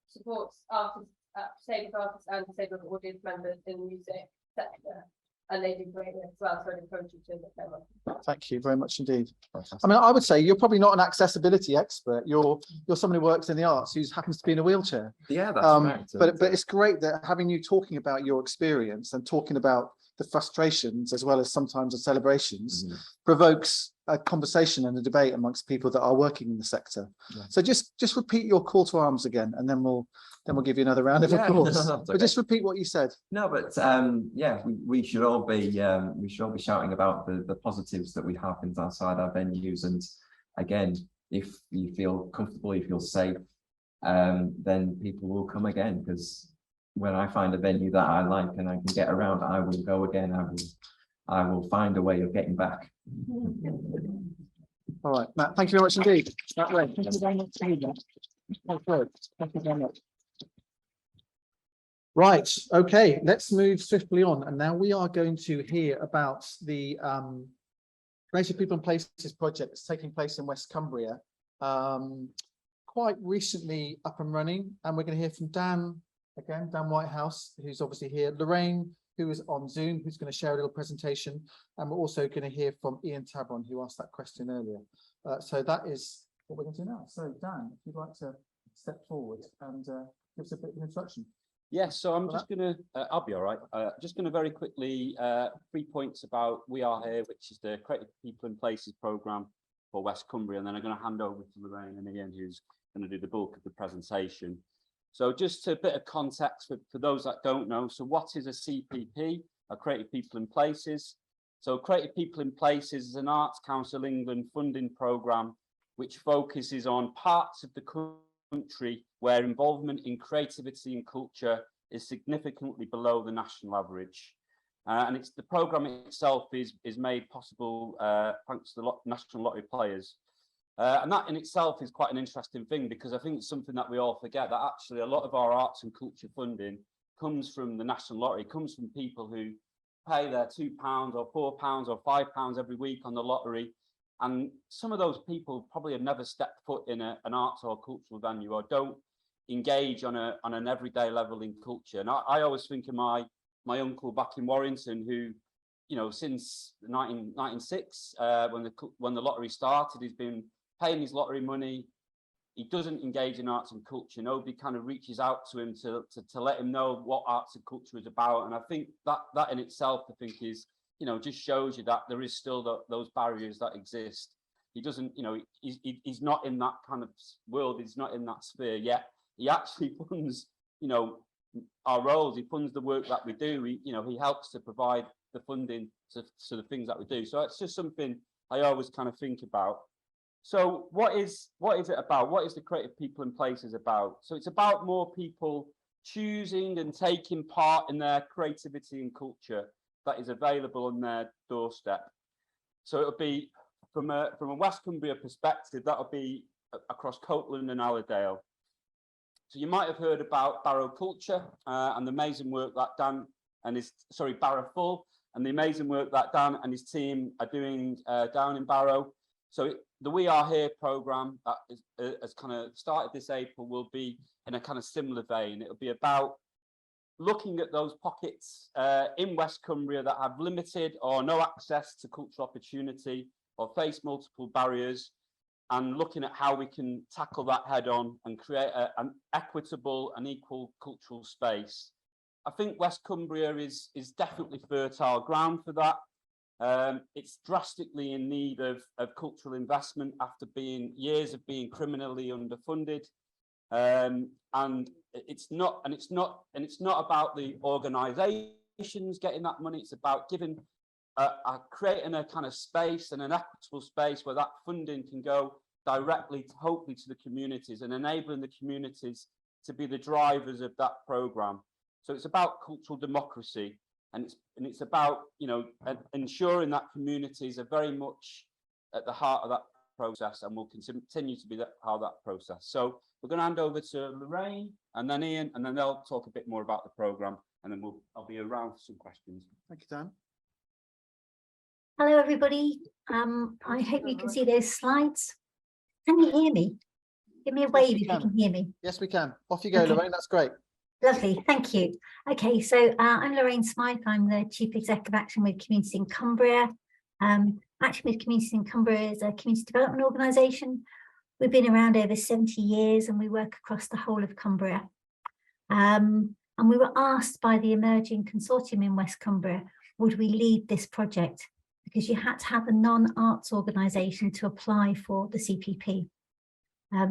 supports artists, disabled artists and disabled audience members in the music sector. And they do great as well, so I'd encourage you to look them up. Thank you very much indeed. I mean, I would say you're probably not an accessibility expert. You're someone who works in the arts who happens to be in a wheelchair. Yeah, that's right. But it's great that having you talking about your experience and talking about the frustrations as well as sometimes the celebrations provokes a conversation and a debate amongst people that are working in the sector. Yeah. So just repeat your call to arms again, and then we'll give you another round of applause. But just repeat what you said. No, but yeah, we should all be shouting about the positives that we have inside our venues. And again, if you feel comfortable, you feel safe, then people will come again, because when I find a venue that I like and I can get around, I will go again. I will find a way of getting back. All right, Matt, thank you very much indeed. Thank you very much. Thank you very much. Right, okay, let's move swiftly on. And now we are going to hear about the Creative People and Places project that's taking place in West Cumbria. Quite recently up and running. And we're going to hear from Dan Whitehouse, who's obviously here, Lorraine, who is on Zoom, who's going to share a little presentation. And we're also going to hear from Ian Tabron, who asked that question earlier. So that is what we're going to do now. So Dan, if you'd like to step forward and give us a bit of an introduction. Yes, so I'm just going to, I'll be all right. Just going to very quickly, 3 points about We Are Here, which is the Creative People and Places programme for West Cumbria. And then I'm going to hand over to Lorraine and Ian, who's going to do the bulk of the presentation. So just a bit of context for those that don't know. So what is a CPP, a Creative People and Places? So Creative People and Places is an Arts Council England funding programme which focuses on parts of the country where involvement in creativity and culture is significantly below the national average. And the programme itself is made possible thanks to the National Lottery players. And that in itself is quite an interesting thing, because I think it's something that we all forget, that actually a lot of our arts and culture funding comes from the National Lottery, comes from people who pay their £2 or £4 or £5 every week on the lottery. And some of those people probably have never stepped foot in an arts or cultural venue, or don't engage on an everyday level in culture. And I always think of my uncle back in Warrington, who, you know, since 1996, when the lottery started, he's been paying his lottery money. He doesn't engage in arts and culture. Nobody kind of reaches out to him to let him know what arts and culture is about. And I think that in itself, I think, is, you know, just shows you that there is still those barriers that exist. He doesn't, you know, he's not in that kind of world. He's not in that sphere yet. He actually funds, you know, our roles. He funds the work that we do. He helps to provide the funding to the things that we do. So it's just something I always kind of think about. So what is it about? What is the Creative People and Places about? So it's about more people choosing and taking part in their creativity and culture that is available on their doorstep. So it'll be from a West Cumbria perspective, that'll be across Copeland and Allerdale. So you might have heard about Barrow Culture and the amazing work that Barrow Full, and the amazing work that Dan and his team are doing down in Barrow. So the We Are Here programme that has kind of started this April will be in a kind of similar vein. It'll be about looking at those pockets in West Cumbria that have limited or no access to cultural opportunity or face multiple barriers, and looking at how we can tackle that head on and create an equitable and equal cultural space. I think West Cumbria is definitely fertile ground for that. It's drastically in need of cultural investment after years of being criminally underfunded. And it's not about the organisations getting that money. It's about giving creating a kind of space and an equitable space where that funding can go directly to, hopefully, to the communities, and enabling the communities to be the drivers of that programme. So it's about cultural democracy, and it's about, you know, ensuring that communities are very much at the heart of that process, and will continue to be part of that process. So we're going to hand over to Lorraine and then Ian, and then they'll talk a bit more about the programme, and then I'll be around for some questions. Thank you, Dan. Hello, everybody. I hope you can see those slides. Can you hear me? Give me a wave if you can hear me. Yes, we can. Off you go, okay. Lorraine. That's great. Lovely, thank you. Okay, so I'm Lorraine Smythe. I'm the Chief Executive of Action with Communities in Cumbria. Action with Communities in Cumbria is a community development organisation. We've been around over 70 years and we work across the whole of Cumbria. And we were asked by the emerging consortium in West Cumbria, would we lead this project? Because you had to have a non-arts organisation to apply for the CPP.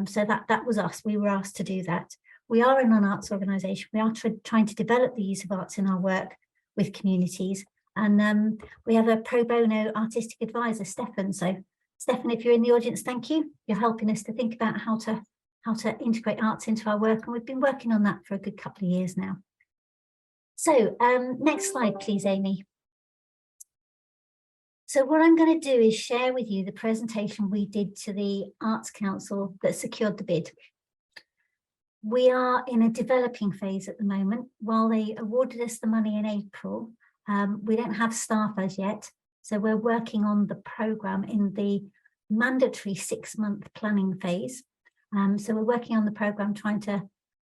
So that was us. We were asked to do that. We are a non-arts organisation. We are trying to develop the use of arts in our work with communities. And we have a pro bono artistic advisor, Stefan. So Stefan, if you're in the audience, thank you. You're helping us to think about how to integrate arts into our work. And we've been working on that for a good couple of years now. So next slide, please, Amy. So what I'm going to do is share with you the presentation we did to the Arts Council that secured the bid. We are in a developing phase at the moment. While they awarded us the money in April, we don't have staff as yet. So we're working on the programme in the mandatory 6-month planning phase. So we're working on the programme, trying to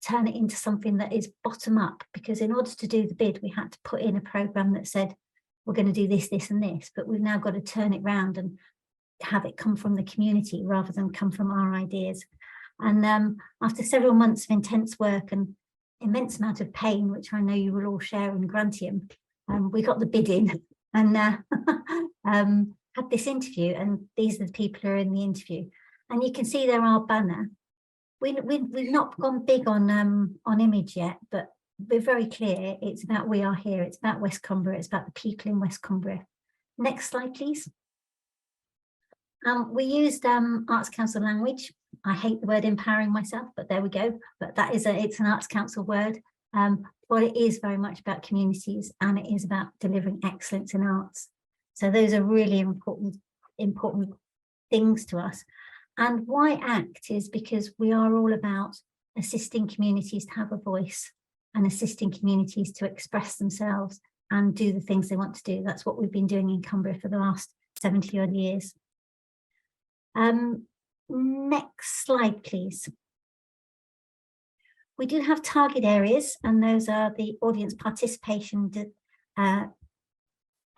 turn it into something that is bottom up, because in order to do the bid, we had to put in a programme that said, we're going to do this, this and this, but we've now got to turn it round and have it come from the community rather than come from our ideas. And after several months of intense work and immense amount of pain, which I know you will all share in Grantium, we got the bid in and had this interview, and these are the people who are in the interview. And you can see there our banner. We've not gone big on image yet, but we're very clear. It's about we are here. It's about West Cumbria. It's about the people in West Cumbria. Next slide, please. We used Arts Council language. I hate the word empowering myself, but there we go. But that is it's an Arts Council word. But it is very much about communities, and it is about delivering excellence in arts. So those are really important things to us. And why ACT is because we are all about assisting communities to have a voice and assisting communities to express themselves and do the things they want to do. That's what we've been doing in Cumbria for the last 70 odd years. Next slide, please. We do have target areas, and those are the audience participation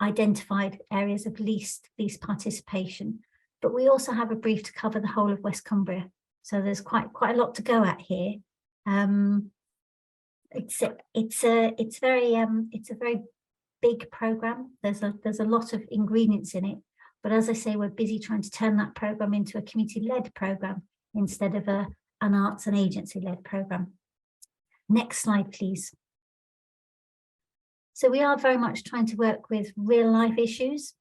identified areas of least participation. But we also have a brief to cover the whole of West Cumbria. So there's quite a lot to go at here. It's a very big programme. There's a lot of ingredients in it. But as I say, we're busy trying to turn that programme into a community-led programme instead of an arts and agency-led programme. Next slide, please. So we are very much trying to work with real-life issues,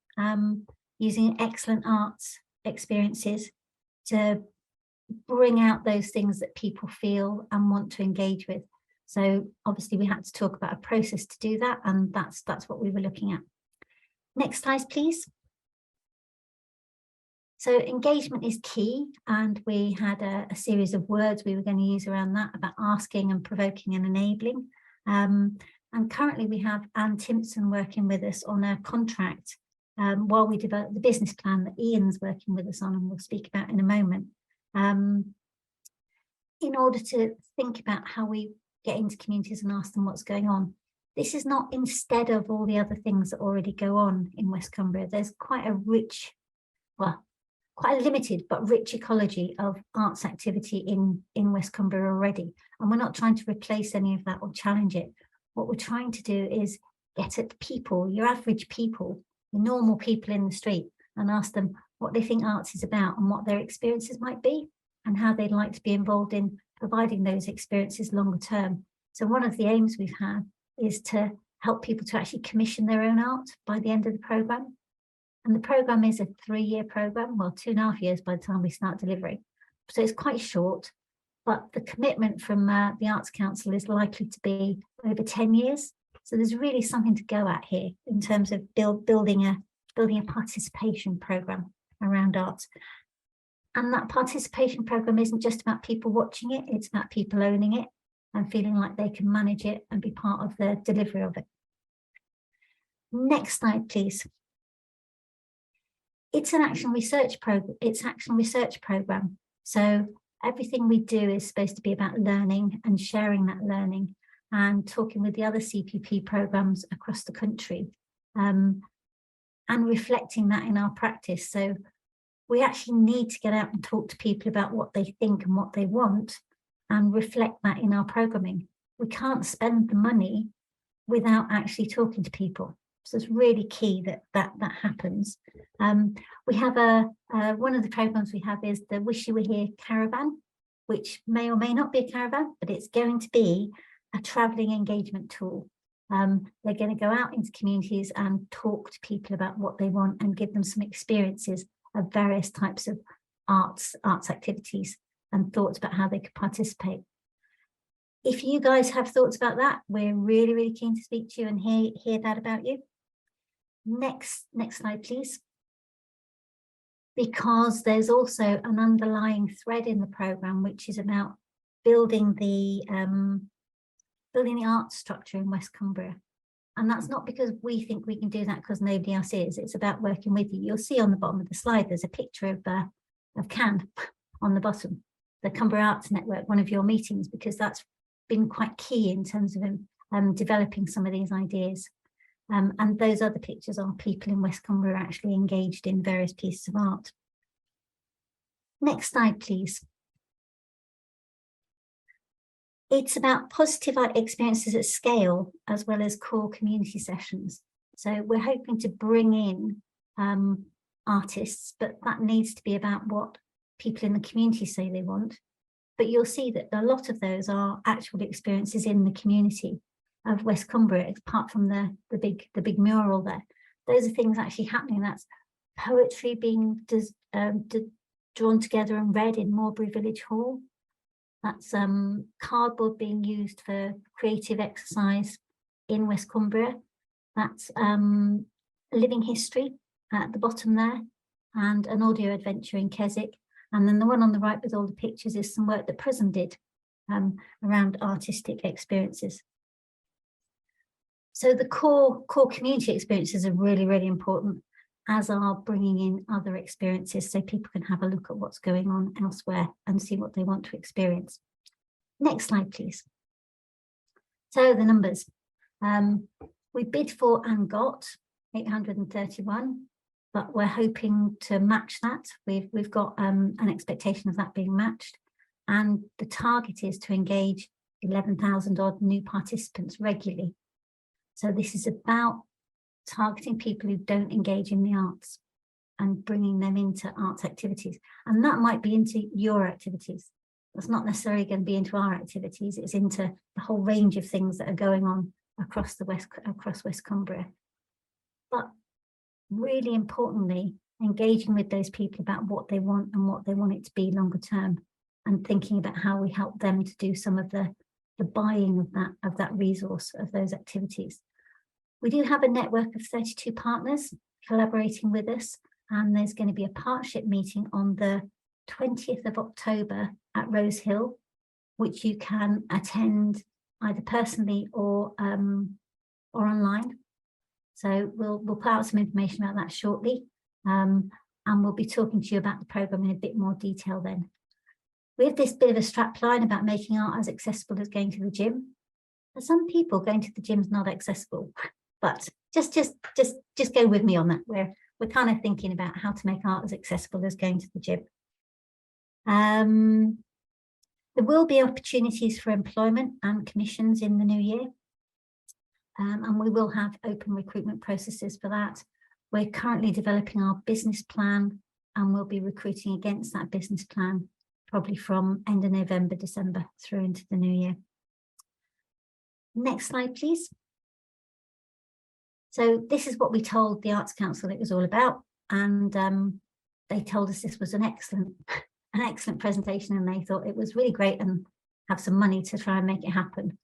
using excellent arts experiences to bring out those things that people feel and want to engage with. So obviously we had to talk about a process to do that, and that's what we were looking at. Next slide, please. So engagement is key, and we had a series of words we were going to use around that, about asking and provoking and enabling. And currently we have Anne Timpson working with us on a contract while we develop the business plan that Ian's working with us on, and we'll speak about in a moment, in order to think about how we get into communities and ask them what's going on. This is not instead of all the other things that already go on in West Cumbria. There's quite a rich, well, quite a limited but rich ecology of arts activity in West Cumbria already. And we're not trying to replace any of that or challenge it. What we're trying to do is get at people, your average people, the normal people in the street, and ask them what they think arts is about and what their experiences might be and how they'd like to be involved in providing those experiences longer term. So one of the aims we've had is to help people to actually commission their own art by the end of the programme. And the programme is a 3-year programme, well, 2.5 years by the time we start delivering. So it's quite short, but the commitment from the Arts Council is likely to be over 10 years. So there's really something to go at here in terms of building a participation programme around art. And that participation programme isn't just about people watching it, it's about people owning it and feeling like they can manage it and be part of the delivery of it. Next slide, please. It's an action research program. So everything we do is supposed to be about learning and sharing that learning and talking with the other CPP programs across the country and reflecting that in our practice. So we actually need to get out and talk to people about what they think and what they want and reflect that in our programming. We can't spend the money without actually talking to people. So it's really key that happens. We have one of the programs we have is the Wish You Were Here caravan, which may or may not be a caravan, but it's going to be a travelling engagement tool. They're going to go out into communities and talk to people about what they want and give them some experiences of various types of arts activities and thoughts about how they could participate. If you guys have thoughts about that, we're really, really keen to speak to you and hear that about you. Next slide, please. Because there's also an underlying thread in the programme, which is about building the art structure in West Cumbria. And that's not because we think we can do that because nobody else is. It's about working with you. You'll see on the bottom of the slide, there's a picture of CAN on the bottom, the Cumbria Arts Network, one of your meetings, because that's been quite key in terms of developing some of these ideas. And those other pictures are people in West Cumbria actually engaged in various pieces of art. Next slide, please. It's about positive art experiences at scale, as well as core community sessions. So we're hoping to bring in artists, but that needs to be about what people in the community say they want. But you'll see that a lot of those are actual experiences in the community of West Cumbria, apart from the big mural there. Those are things actually happening. That's poetry being drawn together and read in Morebury Village Hall. That's cardboard being used for creative exercise in West Cumbria. That's living history at the bottom there, and an audio adventure in Keswick. And then the one on the right with all the pictures is some work that Prism did around artistic experiences. So the core community experiences are really, really important, as are bringing in other experiences so people can have a look at what's going on elsewhere and see what they want to experience. Next slide, please. So the numbers. We bid for and got 831, but we're hoping to match that. We've got an expectation of that being matched, and the target is to engage 11,000 odd new participants regularly. So this is about targeting people who don't engage in the arts and bringing them into arts activities. And that might be into your activities. That's not necessarily going to be into our activities. It's into the whole range of things that are going on across West Cumbria. But really importantly, engaging with those people about what they want and what they want it to be longer term, and thinking about how we help them to do some of the buying of that resource, of those activities. We do have a network of 32 partners collaborating with us, and there's going to be a partnership meeting on the 20th of October at Rose Hill, which you can attend either personally or online. So we'll put out some information about that shortly, and we'll be talking to you about the programme in a bit more detail then. we have this bit of a strap line about making art as accessible as going to the gym. For some people, going to the gym is not accessible, but just go with me on that. We're kind of thinking about how to make art as accessible as going to the gym. There will be opportunities for employment and commissions in the new year. And we will have open recruitment processes for that. We're currently developing our business plan and we'll be recruiting against that business plan, probably from end of November, December through into the new year. Next slide, please. So this is what we told the Arts Council it was all about. And they told us this was an excellent presentation, and they thought it was really great and have some money to try and make it happen.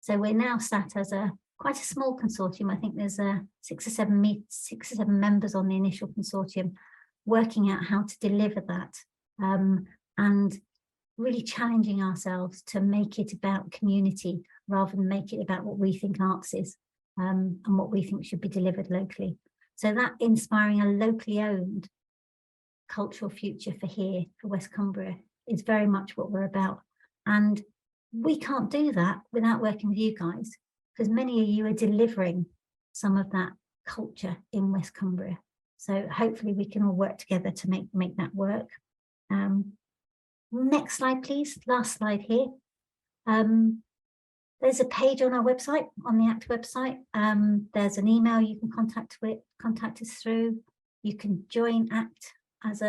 So we're now sat as quite a small consortium. I think there's 6 or 7 members on the initial consortium working out how to deliver that, and really challenging ourselves to make it about community rather than make it about what we think arts is, and what we think should be delivered locally. So that inspiring a locally owned cultural future for here, for West Cumbria, is very much what we're about. And we can't do that without working with you guys, because many of you are delivering some of that culture in West Cumbria. So hopefully we can all work together to make that work. Next slide, please. Last slide here. There's a page on our website, on the ACT website. There's an email you can contact us through. You can join ACT as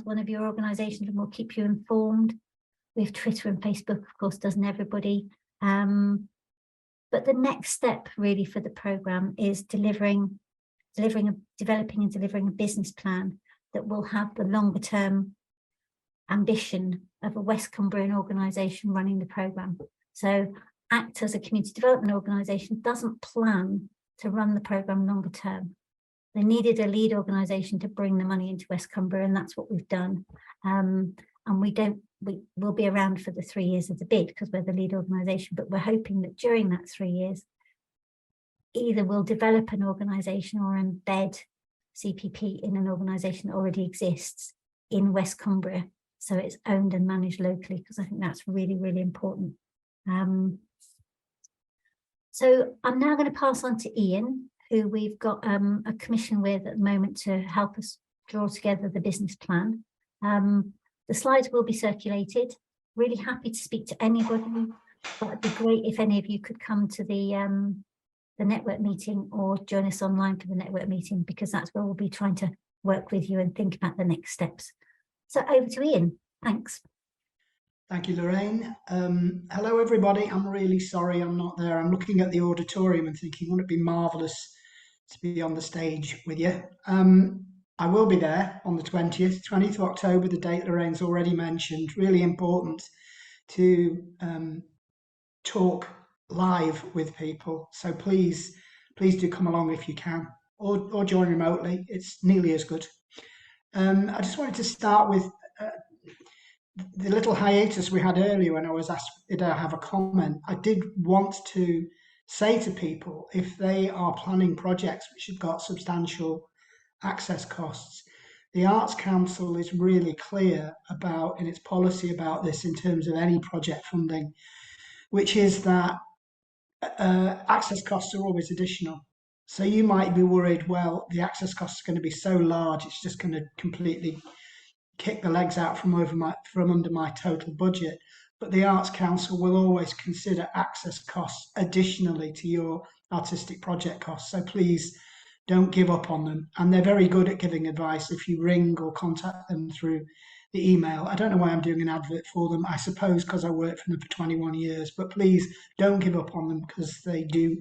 one of your organisations, and we'll keep you informed. We have Twitter and Facebook, of course, doesn't everybody? But the next step really for the programme is developing and delivering a business plan that will have the longer term ambition of a West Cumbrian organisation running the programme. So ACT as a community development organisation doesn't plan to run the programme longer term. They needed a lead organisation to bring the money into West Cumbria, and that's what we've done. And we'll be around for the 3 years of the bid because we're the lead organisation, but we're hoping that during that 3 years, either we'll develop an organisation or embed CPP in an organisation that already exists in West Cumbria, so it's owned and managed locally, because I think that's really, really important. So I'm now going to pass on to Ian, who we've got a commission with at the moment to help us draw together the business plan. The slides will be circulated. Really happy to speak to anybody, but it'd be great if any of you could come to the network meeting or join us online for the network meeting, because that's where we'll be trying to work with you and think about the next steps. So over to Ian. Thanks. Thank you, Lorraine. Hello, everybody. I'm really sorry I'm not there. I'm looking at the auditorium and thinking, wouldn't it be marvellous to be on the stage with you? I will be there on the 20th of October, the date Lorraine's already mentioned. Really important to talk live with people. So please do come along if you can, or join remotely. It's nearly as good. I just wanted to start with the little hiatus we had earlier when I was asked, did I have a comment? I did want to say to people, if they are planning projects which have got substantial access costs, the Arts Council is really clear about, in its policy about this in terms of any project funding, which is that access costs are always additional. So you might be worried, well, the access costs are going to be so large, it's just going to completely kick the legs out from under my total budget. But the Arts Council will always consider access costs additionally to your artistic project costs. So please don't give up on them. And they're very good at giving advice if you ring or contact them through the email. I don't know why I'm doing an advert for them. I suppose because I worked for them for 21 years. But please don't give up on them, because they do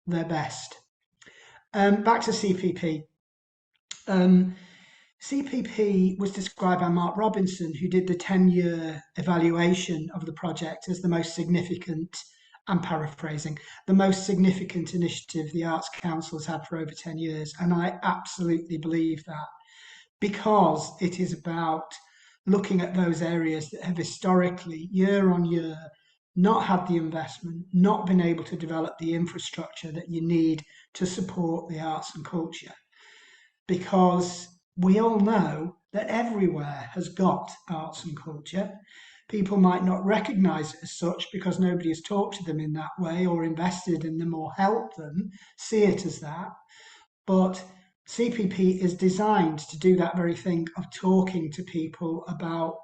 their best. Back to CPP. CPP was described by Mark Robinson, who did the 10-year evaluation of the project, as the most significant, I'm paraphrasing, the most significant initiative the Arts Council has had for over 10 years. And I absolutely believe that, because it is about looking at those areas that have historically, year on year, not had the investment, not been able to develop the infrastructure that you need to support the arts and culture. Because we all know that everywhere has got arts and culture. People might not recognise it as such because nobody has talked to them in that way or invested in them or helped them see it as that. But CPP is designed to do that very thing of talking to people about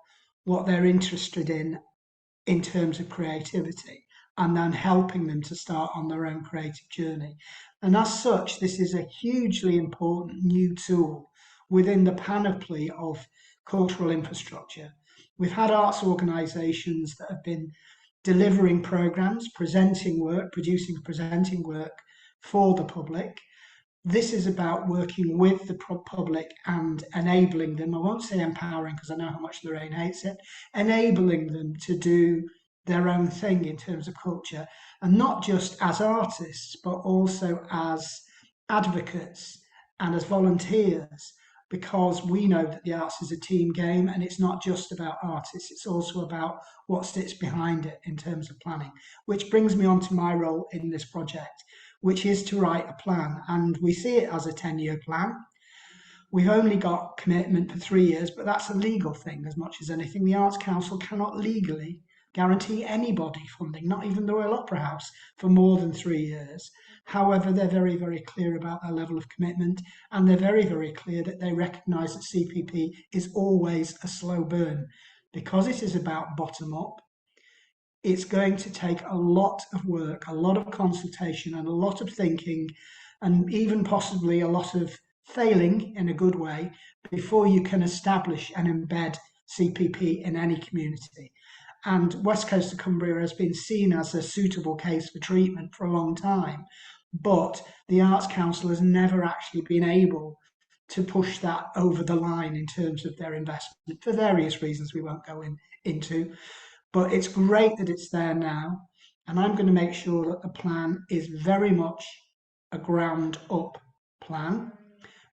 what they're interested in terms of creativity, and then helping them to start on their own creative journey. And as such, this is a hugely important new tool within the panoply of cultural infrastructure. We've had arts organisations that have been delivering programmes, presenting work, producing presenting work for the public. This is about working with the public and enabling them. I won't say empowering because I know how much Lorraine hates it. Enabling them to do their own thing in terms of culture, and not just as artists, but also as advocates and as volunteers, because we know that the arts is a team game and it's not just about artists, it's also about what sits behind it in terms of planning, which brings me on to my role in this project, which is to write a plan. And we see it as a 10-year plan. We've only got commitment for 3 years, but that's a legal thing as much as anything. The Arts Council cannot legally guarantee anybody funding, not even the Royal Opera House, for more than 3 years. However, they're very, very clear about their level of commitment, and they're very, very clear that they recognise that CPP is always a slow burn. Because it is about bottom up, it's going to take a lot of work, a lot of consultation and a lot of thinking, and even possibly a lot of failing in a good way before you can establish and embed CPP in any community. And West Coast of Cumbria has been seen as a suitable case for treatment for a long time, but the Arts Council has never actually been able to push that over the line in terms of their investment for various reasons we won't go into. But it's great that it's there now, and I'm going to make sure that the plan is very much a ground up plan,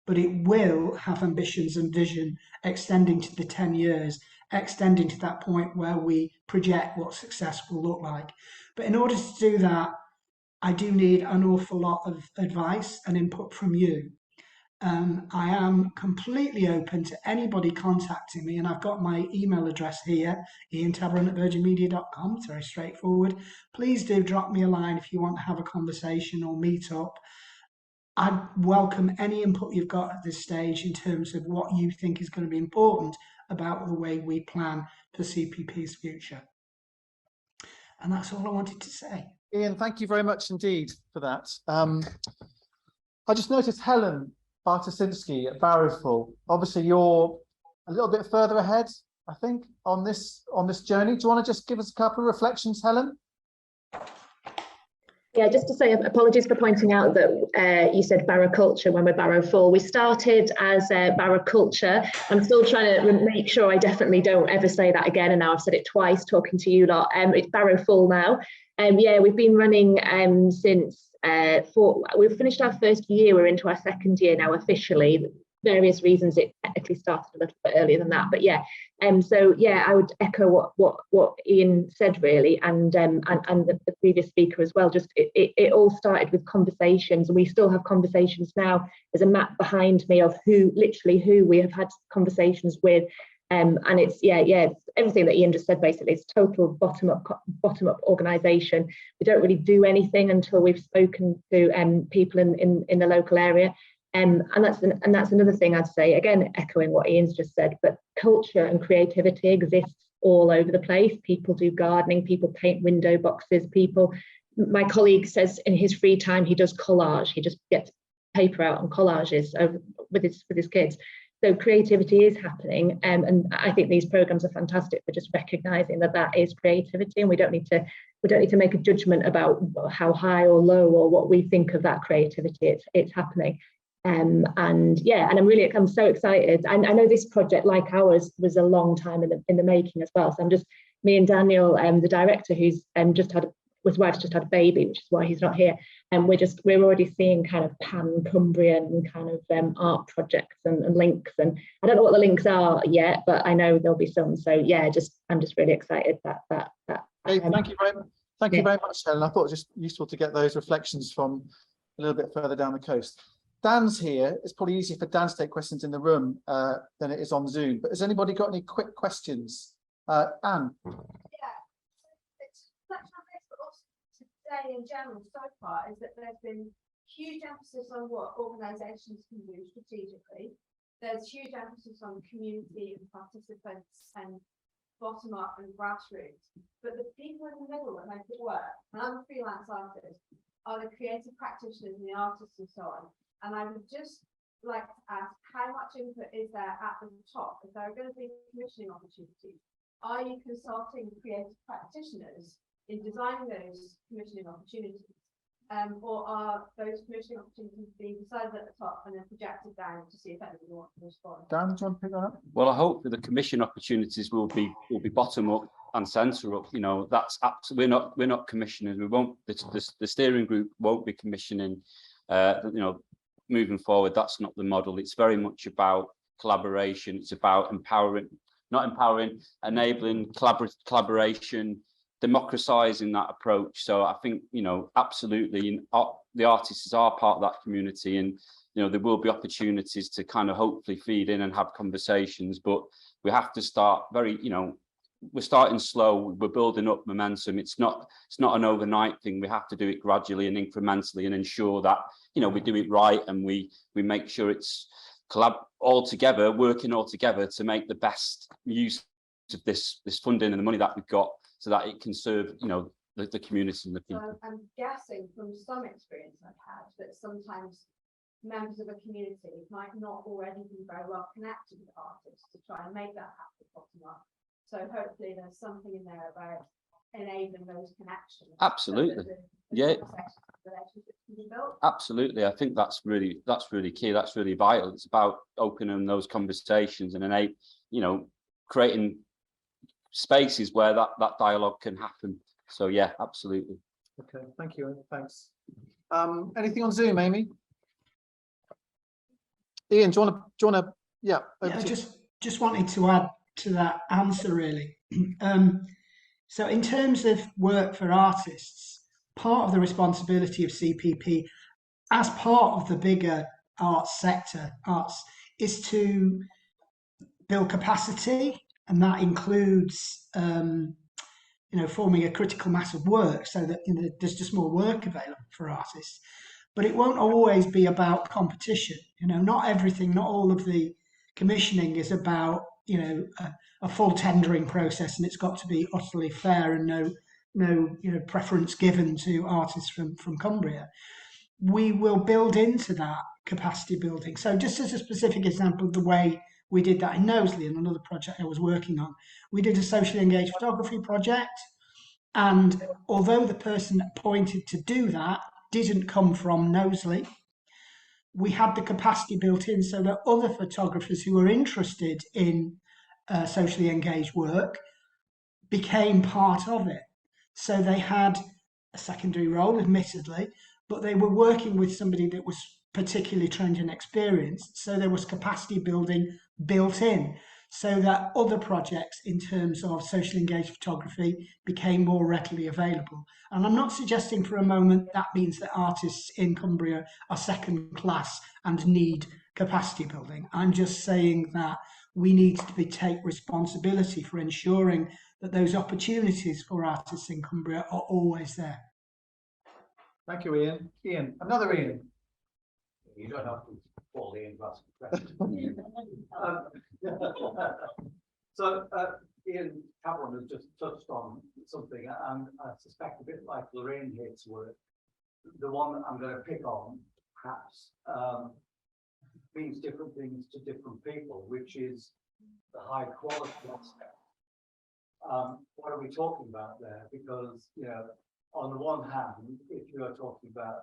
but it will have ambitions and vision extending to the 10 years, extending to that point where we project what success will look like. But in order to do that, I do need an awful lot of advice and input from you. I am completely open to anybody contacting me, and I've got my email address here, iantabaron@virginmedia.com. It's very straightforward. Please do drop me a line if you want to have a conversation or meet up. I'd welcome any input you've got at this stage in terms of what you think is going to be important about the way we plan for CPP's future. And that's all I wanted to say. Ian, thank you very much indeed for that. I just noticed Helen Bartosinski at Barrowful. Obviously, you're a little bit further ahead, I think, on this journey. Do you want to just give us a couple of reflections, Helen? Yeah, just to say apologies for pointing out that you said Barrow Culture when we're Barrowful. We started as Barrow Culture. I'm still trying to make sure I definitely don't ever say that again, and now I've said it twice talking to you lot. It's Barrowful now. Yeah, we've been running since we've finished our first year. We're into our second year now officially. Various reasons it technically started a little bit earlier than that, but yeah. So yeah, I would echo what Ian said really, and the previous speaker as well. Just it all started with conversations, and we still have conversations now. There's a map behind me of who we have had conversations with, and it's it's everything that Ian just said. Basically, it's total bottom up organisation. We don't really do anything until we've spoken to people in the local area. And that's another thing I'd say, again, echoing what Ian's just said, but culture and creativity exists all over the place. People do gardening, people paint window boxes, my colleague says in his free time, he does collage. He just gets paper out and collages with his kids. So creativity is happening. And I think these programs are fantastic for just recognizing that is creativity, and we don't need to make a judgment about how high or low or what we think of that creativity. It's happening. And I'm so excited. And I know this project, like ours, was a long time in the making as well. So me and Daniel, the director, who's his wife's just had a baby, which is why he's not here. And we're already seeing kind of pan-Cumbrian kind of art projects and links. And I don't know what the links are yet, but I know there'll be some. So yeah, I'm just really excited that. Hey, thank you very much. Thank you very much, Helen. I thought it was just useful to get those reflections from a little bit further down the coast. Dan's here. It's probably easier for Dan to take questions in the room than it is on Zoom. But has anybody got any quick questions? Anne? Yeah, it's touching on this, but also today in general so far is that there's been huge emphasis on what organisations can do strategically. There's huge emphasis on community and participants and bottom up and grassroots. But the people in the middle that make it work, and I'm a freelance artist, are the creative practitioners and the artists and so on. And I would just like to ask, how much input is there at the top? If there are going to be commissioning opportunities, are you consulting creative practitioners in designing those commissioning opportunities? Or are those commissioning opportunities being decided at the top and then projected down to see if anybody wants to respond? Dan, do you want to pick that up? Well, I hope that the commission opportunities will be bottom up and centre up. You know, that's absolutely we're not commissioners. We won't. The steering group won't be commissioning. You know, moving forward, that's not the model. It's very much about collaboration. It's about enabling collaboration, democratizing that approach. So I think, you know, absolutely the artists are part of that community, and you know there will be opportunities to kind of hopefully feed in and have conversations, but we have to start very, you know, we're starting slow, we're building up momentum. It's not an overnight thing. We have to do it gradually and incrementally and ensure that, you know, we do it right, and we make sure it's working all together to make the best use of this funding and the money that we've got, so that it can serve, you know, the community and the people. So I'm guessing from some experience I've had that sometimes members of a community might not already be very well connected with artists to try and make that happen bottom up. So hopefully there's something in there about enabling those connections. Absolutely. Yeah. Absolutely. I think that's really key. That's really vital. It's about opening those conversations and you know, creating spaces where that dialogue can happen. So yeah, absolutely. Okay, thank you. Thanks. Anything on Zoom, Amy? Ian, do you want to? Yeah. Just wanted to add to that answer really. So in terms of work for artists, part of the responsibility of CPP as part of the bigger arts sector, is to build capacity, and that includes you know, forming a critical mass of work so that, you know, there's just more work available for artists. But it won't always be about competition. You know, not all of the commissioning is about, you know, a full tendering process, and it's got to be utterly fair and no you know, preference given to artists from Cumbria. We will build into that capacity building. So just as a specific example of the way we did that in Knowsley, and another project I was working on, we did a socially engaged photography project, and although the person appointed to do that didn't come from Knowsley, we had the capacity built in so that other photographers who were interested in socially engaged work became part of it. So they had a secondary role, admittedly, but they were working with somebody that was particularly trained and experienced. So there was capacity building built in, so that other projects in terms of socially engaged photography became more readily available. And I'm not suggesting for a moment that means that artists in Cumbria are second class and need capacity building. I'm just saying that we need to take responsibility for ensuring that those opportunities for artists in Cumbria are always there. Thank you, Ian. Ian, another Ian. You don't have to call Ian to ask a question. So Ian Kaplan has just touched on something, and I suspect a bit like Lorraine hates work. The one that I'm going to pick on, perhaps, means different things to different people, which is the high quality aspect. What are we talking about there? Because, you know, on the one hand, if you are talking about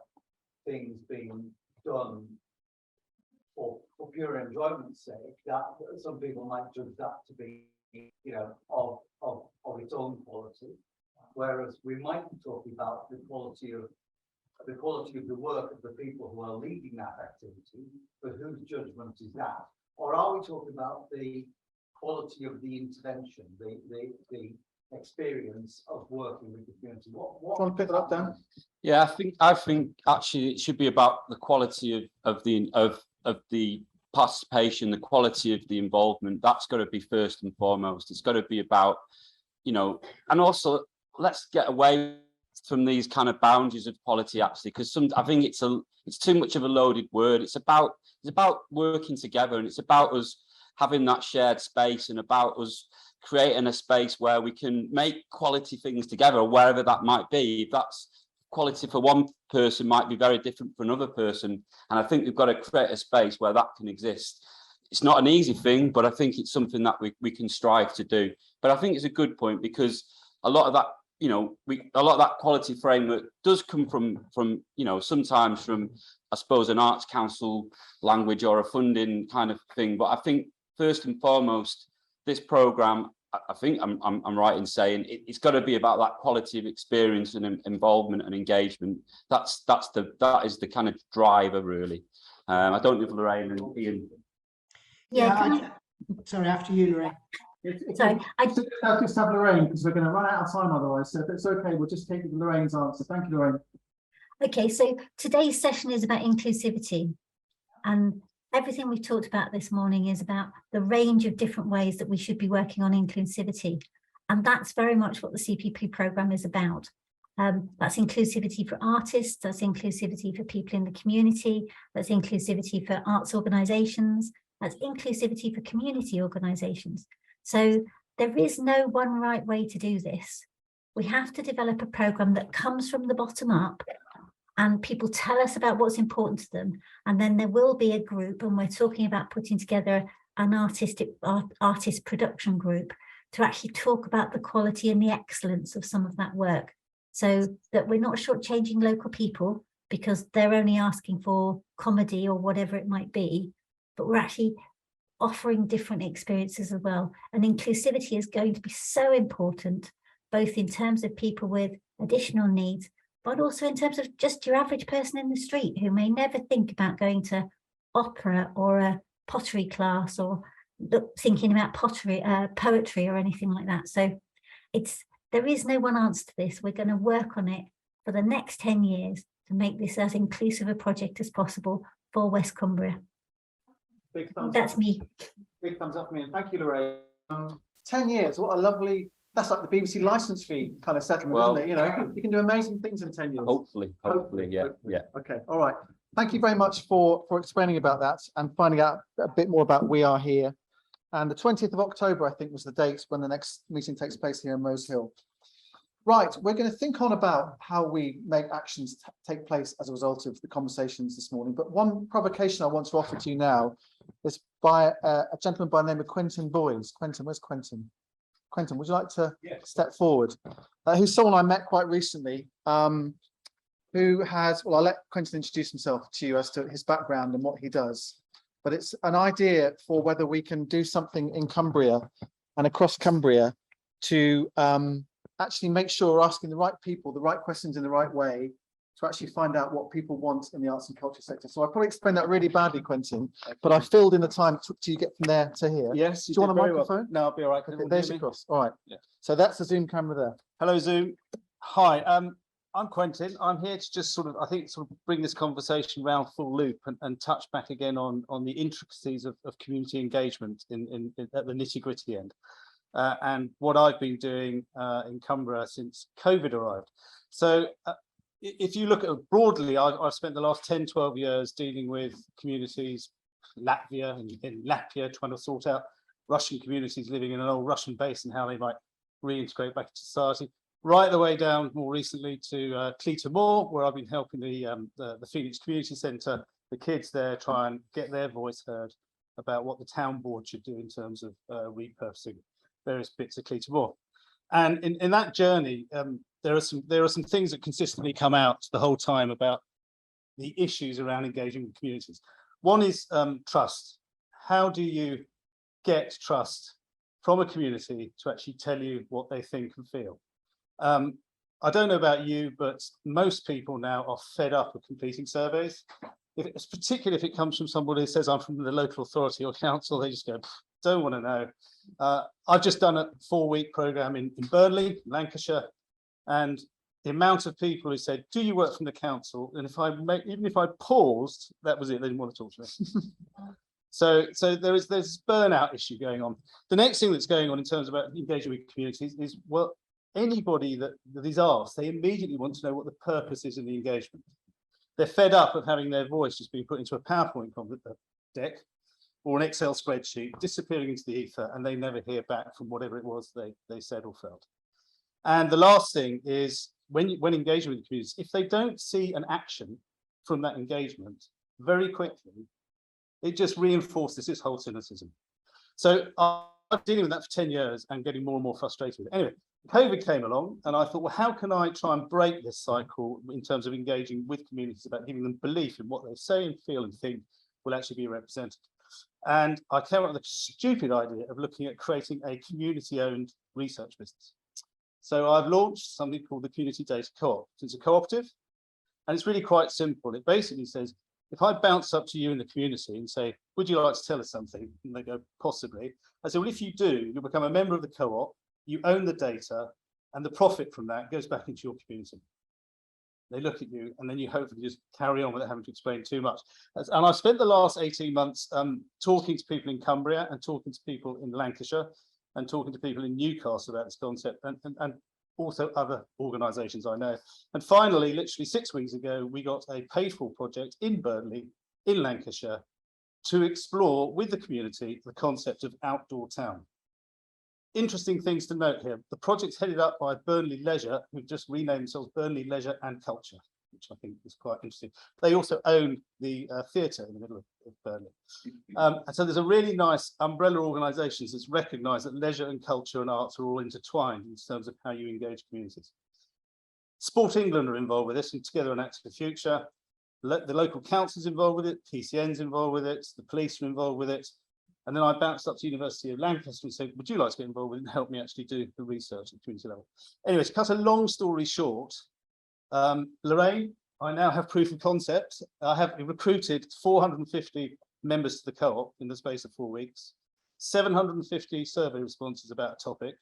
things being done for pure enjoyment's sake, that some people might judge that to be, you know, of its own quality, whereas we might be talking about the quality of the work of the people who are leading that activity, but whose judgment is that? Or are we talking about the quality of the intervention, the experience of working with the community? What Want to pick that up, Dan? Yeah, I think actually it should be about the quality of the participation, the quality of the involvement. That's got to be first and foremost. It's got to be about, you know, and also let's get away from these kind of boundaries of quality, actually, because I think it's too much of a loaded word. It's about working together, and it's about us having that shared space, and about us creating a space where we can make quality things together, wherever that might be. If that's quality for one person, might be very different for another person, and I think we've got to create a space where that can exist. It's not an easy thing, but I think it's something that we can strive to do. But I think it's a good point, because a lot of that, you know, a lot of that quality framework does come from you know, sometimes from, I suppose, an arts council language or a funding kind of thing. But I think first and foremost, this programme, I think I'm right in saying it's got to be about that quality of experience and involvement and engagement. That is the kind of driver, really. I don't know if Lorraine and Ian. Yeah, sorry, after you, Lorraine. Sorry, I'll just have Lorraine, because we're going to run out of time otherwise. So if it's okay, we'll just take Lorraine's answer. Thank you, Lorraine. Okay, so today's session is about inclusivity, and everything we've talked about this morning is about the range of different ways that we should be working on inclusivity. And that's very much what the CPP programme is about. That's inclusivity for artists, that's inclusivity for people in the community, that's inclusivity for arts organisations, that's inclusivity for community organisations. So there is no one right way to do this. We have to develop a programme that comes from the bottom up, and people tell us about what's important to them. And then there will be a group, and we're talking about putting together an artist production group to actually talk about the quality and the excellence of some of that work, so that we're not shortchanging local people because they're only asking for comedy or whatever it might be, but we're actually offering different experiences as well. And inclusivity is going to be so important, both in terms of people with additional needs, but also in terms of just your average person in the street who may never think about going to opera or a pottery class, or thinking about poetry or anything like that. So there is no one answer to this. We're going to work on it for the next 10 years to make this as inclusive a project as possible for West Cumbria. Big thumbs That's up. me. Big thumbs up for me, and thank you, Lorraine. 10 years, what a lovely, that's like the BBC licence fee kind of settlement, Well, isn't it? You know, you can do amazing things in 10 years. Hopefully, yeah. Okay, all right. Thank you very much for explaining about that and finding out a bit more about We Are Here. And the 20th of October, I think, was the date when the next meeting takes place here in Rose Hill. Right, we're going to think on about how we make actions take place as a result of the conversations this morning. But one provocation I want to offer to you now is by a gentleman by the name of Quentin Boys. Quentin, where's Quentin? Quentin, would you like to step forward? Who's someone I met quite recently, who has, well, I'll let Quentin introduce himself to you as to his background and what he does. But it's an idea for whether we can do something in Cumbria and across Cumbria to actually make sure we're asking the right people, the right questions in the right way, to actually find out what people want in the arts and culture sector. So I probably explained that really badly, Quentin, but I filled in the time it took to get from there to here. Yes, do you want a microphone? Well. No, I'll be all right. Okay, there's across. All right. Yeah. So that's the Zoom camera there. Hello, Zoom. Hi, I'm Quentin. I'm here to just I think bring this conversation round full loop and touch back again on the intricacies of community engagement at the nitty-gritty end. And what I've been doing in Cumbria since COVID arrived. So if you look at it broadly, I've spent the last 10, 12 years dealing with communities, Latvia and in Latvia, trying to sort out Russian communities living in an old Russian base and how they might reintegrate back into society, right the way down more recently to Cleator, where I've been helping the Phoenix Community Centre, the kids there, try and get their voice heard about what the town board should do in terms of repurposing various bits of Cleator. And in that journey, there are some things that consistently come out the whole time about the issues around engaging with communities. One is trust. How do you get trust from a community to actually tell you what they think and feel? I don't know about you, but most people now are fed up of completing surveys. Particularly if it comes from somebody who says, I'm from the local authority or council, they just go, don't want to know. I've just done a 4-week program in Burnley, Lancashire, and the amount of people who said, do you work from the council? And even if I paused, that was it, they didn't want to talk to me. So there's this burnout issue going on. The next thing that's going on in terms of engaging with communities is, well, anybody that is asked, they immediately want to know what the purpose is in the engagement. They're fed up of having their voice just being put into a PowerPoint deck or an Excel spreadsheet, disappearing into the ether, and they never hear back from whatever it was they said or felt. And the last thing is, when engaging with the communities, if they don't see an action from that engagement very quickly, it just reinforces this whole cynicism. So I've been dealing with that for 10 years and getting more and more frustrated with it. Anyway, COVID came along and I thought, well, how can I try and break this cycle in terms of engaging with communities, about giving them belief in what they say and feel and think will actually be represented. And I came up with the stupid idea of looking at creating a community-owned research business. So I've launched something called the Community Data Co-op. It's a cooperative, and it's really quite simple. It basically says, if I bounce up to you in the community and say, would you like to tell us something? And they go, possibly. I say, well, if you do, you'll become a member of the co-op, you own the data, and the profit from that goes back into your community. They look at you, and then you hopefully just carry on without having to explain too much. And I've spent the last 18 months talking to people in Cumbria and talking to people in Lancashire and talking to people in Newcastle about this concept, and also other organisations I know. And finally, literally 6 weeks ago, we got a paid-for project in Burnley, in Lancashire, to explore with the community the concept of outdoor town. Interesting things to note here. The project's headed up by Burnley Leisure, who've just renamed themselves Burnley Leisure and Culture, which I think is quite interesting. They also own the theatre in the middle of Burnley. And so there's a really nice umbrella organisations that's recognised that leisure and culture and arts are all intertwined in terms of how you engage communities. Sport England are involved with this, and Together and Act for the Future. The local council's involved with it, PCN's involved with it, the police are involved with it. And then I bounced up to University of Lancaster and said, would you like to get involved with it and help me actually do the research at the community level? Anyway, to cut a long story short, Lorraine, I now have proof of concept. I have recruited 450 members to the co-op in the space of 4 weeks, 750 survey responses about a topic.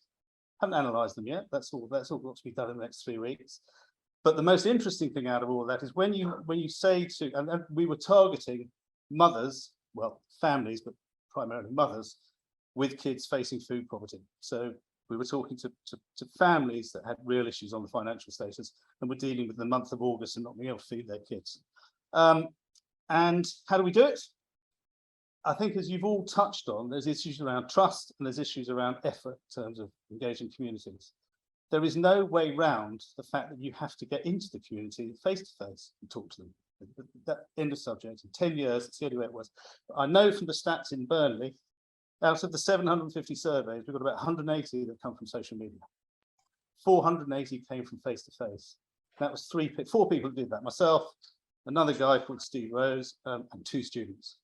Haven't analysed them yet. That's all got to be done in the next 3 weeks. But the most interesting thing out of all of that is when you say to, and we were targeting mothers, well, families, but primarily mothers with kids facing food poverty. So we were talking to families that had real issues on the financial status and were dealing with the month of August and not being able to feed their kids. And how do we do it? I think, as you've all touched on, there's issues around trust and there's issues around effort in terms of engaging communities. There is no way round the fact that you have to get into the community face to face and talk to them. That end of subject. In 10 years, it's the only way it was. I know from the stats in Burnley, out of the 750 surveys, we've got about 180 that come from social media. 480 came from face to face. That was 4 people who did that. Myself, another guy called Steve Rose, and 2 students.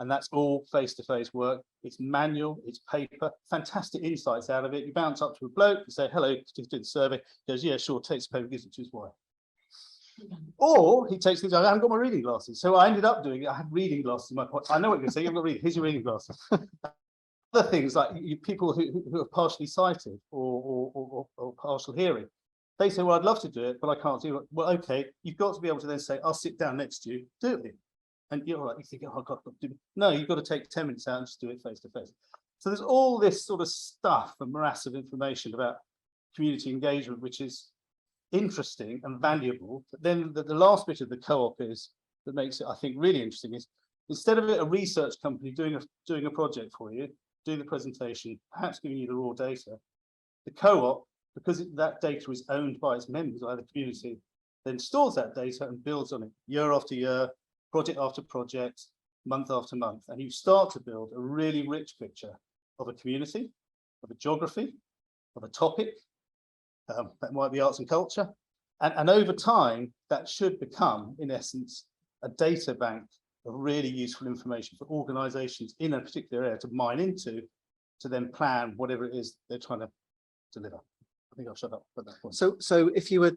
And that's all face-to-face work. It's manual, it's paper, fantastic insights out of it. You bounce up to a bloke, you say, hello, do the survey. He goes, yeah, sure, takes the paper, gives it to his wife. Or he takes things, I haven't got my reading glasses. So I ended up doing it. I had reading glasses in my pocket. I know what you're going to say, you haven't got reading, here's your reading glasses. Other things like people who are partially sighted or partial hearing, they say, well, I'd love to do it, but I can't do it. Well, okay, you've got to be able to then say, I'll sit down next to you, do it. And you're like, you think, oh, God, no, you've got to take 10 minutes out and just do it face to face. So there's all this sort of stuff and morass of information about community engagement, which is interesting and valuable. But then the last bit of the co-op is that makes it, I think, really interesting is instead of it a research company doing a project for you, doing the presentation, perhaps giving you the raw data, the co-op, because that data is owned by its members, by the community, then stores that data and builds on it year after year, project after project, month after month, and you start to build a really rich picture of a community, of a geography, of a topic, that might be arts and culture, and over time, that should become, in essence, a data bank of really useful information for organisations in a particular area to mine into, to then plan whatever it is they're trying to deliver. I think I'll shut up at that point. So if you were,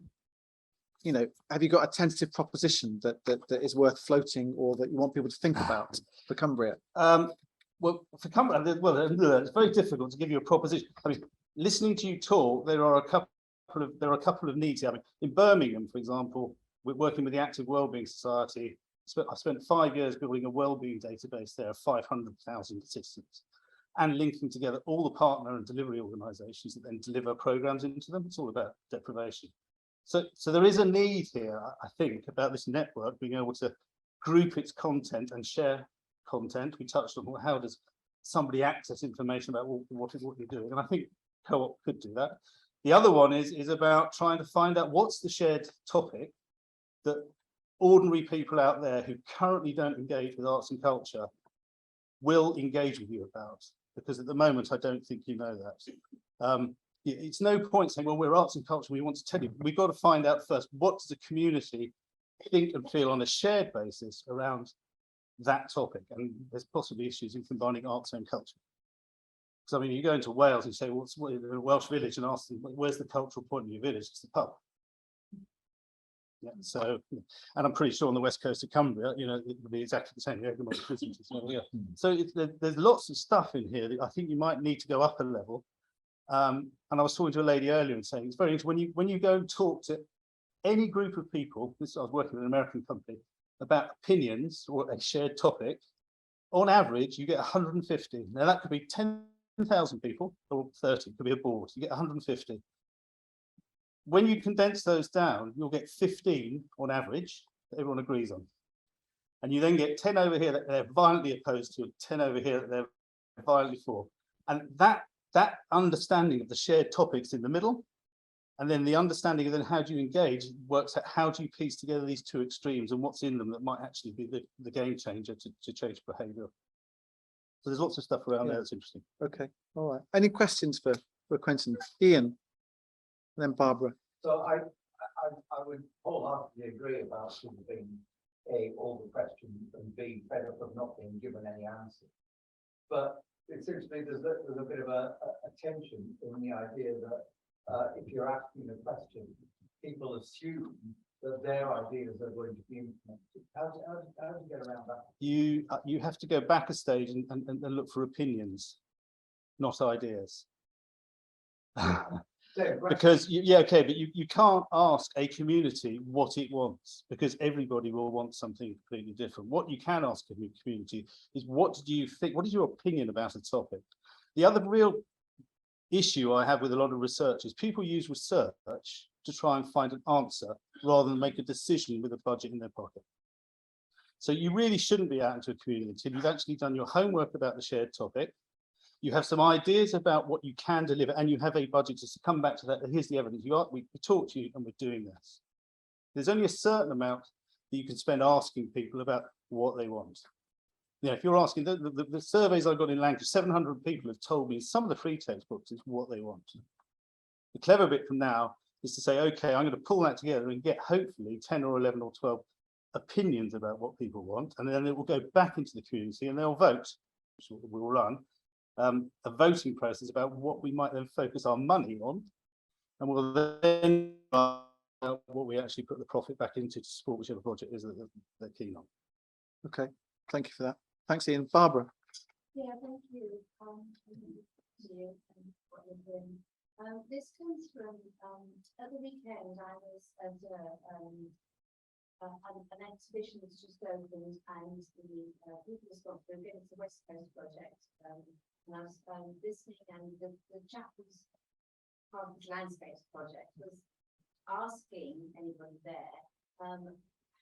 have you got a tentative proposition that is worth floating or that you want people to think about for Cumbria? Well, Well, for Cumbria, well, it's very difficult to give you a proposition. I mean, listening to you talk, there are a couple of needs here. I mean, in Birmingham, for example, we're working with the Active Wellbeing Society. I spent 5 years building a wellbeing database there of 500,000 participants and linking together all the partner and delivery organisations that then deliver programs into them. It's all about deprivation. So there is a need here, I think, about this network being able to group its content and share content. We touched on, well, how does somebody access information about what you're doing? And I think Co-op could do that. The other one is about trying to find out what's the shared topic that ordinary people out there who currently don't engage with arts and culture will engage with you about. Because at the moment, I don't think you know that. It's no point saying, well, we're arts and culture, we want to tell you. We've got to find out first, what does the community think and feel on a shared basis around that topic? And there's possibly issues in combining arts and culture. Because I mean, you go into Wales and you say, well, what's a Welsh village, and ask them, where's the cultural point of your village? It's the pub. Yeah, so, and I'm pretty sure on the west coast of Cumbria, you know, it would be exactly the same. So there's lots of stuff in here that I think you might need to go up a level. And I was talking to a lady earlier and saying it's very interesting when you go and talk to any group of people. I was working with an American company about opinions or a shared topic. On average, you get 150. Now that could be 10,000 people or 30. It could be a board. You get 150. When you condense those down, you'll get 15 on average that everyone agrees on. And you then get 10 over here that they're violently opposed to, 10 over here that they're violently for. And that understanding of the shared topics in the middle, and then the understanding of then how do you engage, works out how do you piece together these two extremes and what's in them that might actually be the game changer to change behaviour. So there's lots of stuff around there that's interesting. Okay, all right. Any questions for Quentin? Ian? And then Barbara. So I would wholeheartedly agree about sort of being A, all the questions, and B, fed up of not being given any answer. But it seems to me there's a bit of a tension in the idea that if you're asking a question, people assume that their ideas are going to be implemented. How do you get around that? You have to go back a stage and look for opinions, not ideas. Because but you can't ask a community what it wants, because everybody will want something completely different. What you can ask a community is, what do you think, what is your opinion about a topic? The other real issue I have with a lot of research is people use research to try and find an answer rather than make a decision with a budget in their pocket. So you really shouldn't be out into a community until you've actually done your homework about the shared topic. You have some ideas about what you can deliver, and you have a budget to come back to that. And here's the evidence. We talked to you, and we're doing this. There's only a certain amount that you can spend asking people about what they want. You know, if you're asking the surveys I got in Lancashire, 700 people have told me some of the free textbooks is what they want. The clever bit from now is to say, okay, I'm going to pull that together and get hopefully 10 or 11 or 12 opinions about what people want, and then it will go back into the community and they'll vote, which we will run. A voting process about what we might then focus our money on, and we'll then what we actually put the profit back into to support whichever project is that they're keen on. Okay, thank you for that. Thanks, Ian. Barbara. Yeah, thank you. This comes from at the weekend I was at an exhibition that's just opened, and the people responsible for it's the West Coast project. And I was listening, and the chap who's part of the landscapes project was asking anybody there,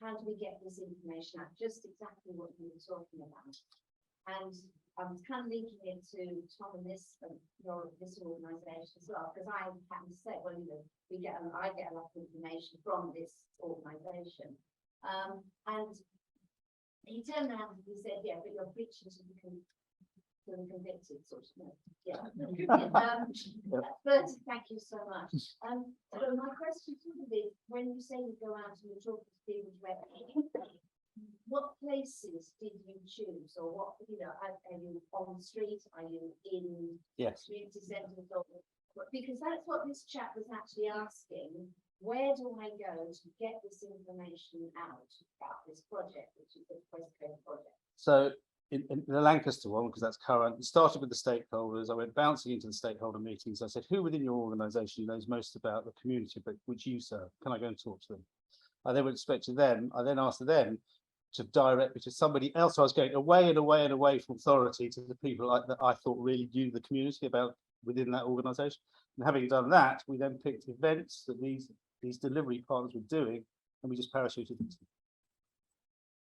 how do we get this information out? Just exactly what you were talking about. And I was kind of linking it to Tom and this organisation as well, because I happen to say, well, you know, I get a lot of information from this organisation. And he turned around and he said, yeah, but you're preaching to the convicted, sort of. Yeah. But thank you so much. So my question would be, when you say you go out and you talk to people directly, what places did you choose, or what, you know, are you on the street? Are you in community centres? Because that's what this chap was actually asking. Where do I go to get this information out about this project, which is the West Coast project? So in the Lancaster one, because that's current, it started with the stakeholders. I went bouncing into the stakeholder meetings. I said, who within your organisation knows most about the community but which you serve? Can I go and talk to them? I then went straight to them. I then asked them to direct me to somebody else. I was going away and away and away from authority to the people that I thought really knew the community about within that organisation. And having done that, we then picked events that these delivery partners were doing, and we just parachuted into them.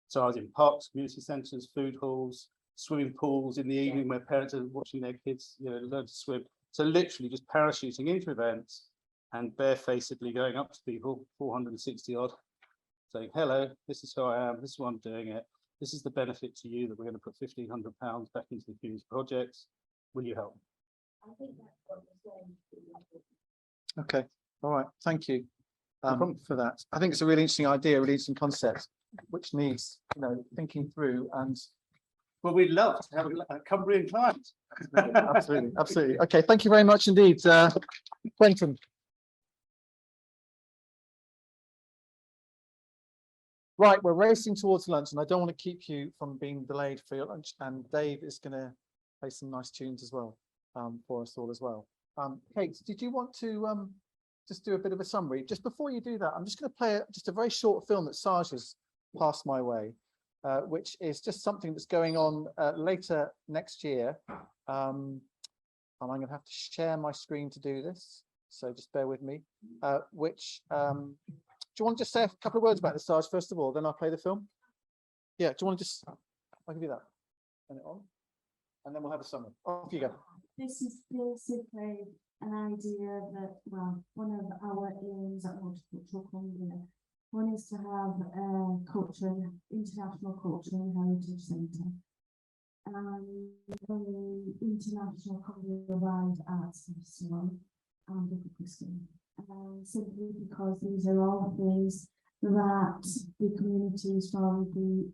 So I was in parks, community centres, food halls, swimming pools in the evening where parents are watching their kids, learn to swim. So literally just parachuting into events and barefacedly going up to people, 460 odd, saying, hello, this is who I am, this is why I'm doing it. This is the benefit to you that we're going to put £1,500 back into the community projects. Will you help? I think that's what we're saying. Okay, all right, thank you for that. I think it's a really interesting idea, really interesting concept, which needs, thinking through. And well, we'd love to have a Cumbrian client. Absolutely, absolutely. Okay, thank you very much indeed, Quentin. Right, we're racing towards lunch, and I don't want to keep you from being delayed for your lunch. And Dave is going to play some nice tunes as well for us all as well. Kate, did you want to just do a bit of a summary? Just before you do that, I'm just going to play just a very short film that Saj has passed my way, which is just something that's going on later next year. And I'm going to have to share my screen to do this, so just bear with me. Do you want to just say a couple of words about the Saj first of all, then I'll play the film? Yeah, do you want to just, I'll give you that. Turn it on, and then we'll have a summary. Off you go. This is basically an idea that, well, one of our aims at Multicultural Cumbria, one is to have a international culture and heritage centre. And the International Cumbria Wide Arts Festival and the Festival. Simply because these are all things that the communities from the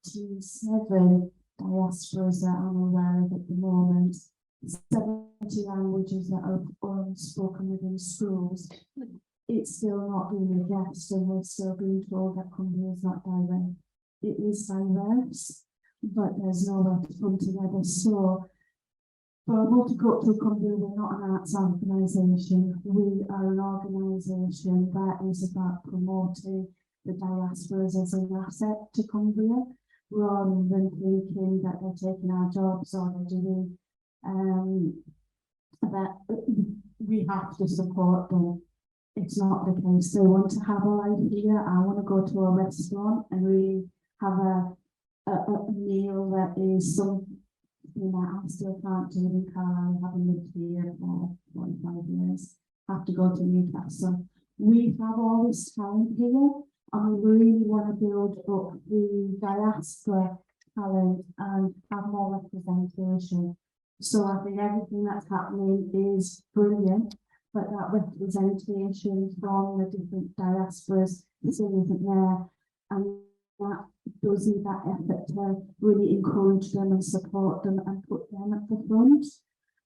87 diasporas that I'm aware of at the moment, 70 languages that are spoken within schools, it's still not being addressed, and we're still being told that Cumbria is not diverse. It is diverse, but there's nowhere to come together. So for Multicultural Cumbria, we're not an arts organisation. We are an organisation that is about promoting the diasporas as an asset to Cumbria, rather than thinking that they're taking our jobs or they're doing that we have to support them. It's not the case. They want to have a life here. I want to go to a restaurant and really have a meal that is some. I still can't do in Carlisle, having lived here for 45 years. Have to go to Newcastle. We have all this talent here, and we really want to build up the diaspora talent and have more representation. So I think everything that's happening is brilliant, but that representation from the different diasporas still isn't there, and that does need that effort to really encourage them and support them and put them at the front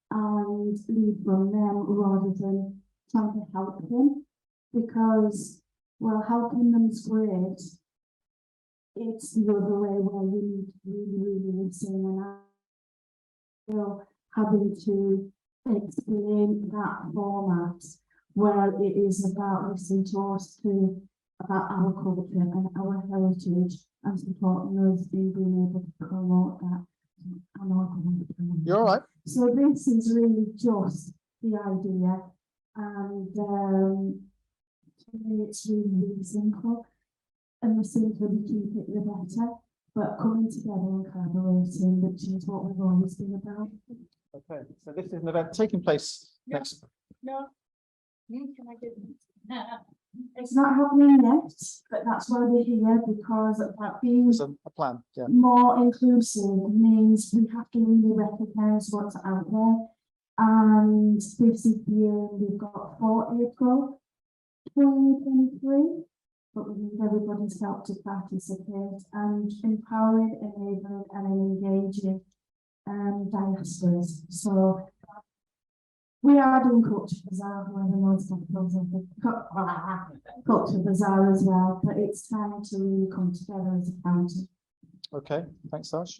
and lead from them rather than trying to help them, because while helping them is great, it's the other way where we need to really listen, and I feel having to explain that format where it is about listening to us about our culture and our heritage and supporting us in being able to promote that. You're all right. So this is really just the idea, and to me it's really simple, and the simpler we keep it the better, but coming together and collaborating, which is what we've always been about. Okay, so this is an event taking place next. No, it's not happening yet, but that's why we're here, because that being a plan, yeah. More inclusive means we have to really recognise what's out there. And this is the year we've got for April 2023, but we need everybody's help to participate and empowering, enabling and engaging diasporas. So we are doing Culture Bazaar, whoever knows Culture Bazaar as well, but it's time to really come together as a county. Okay, thanks, Sash.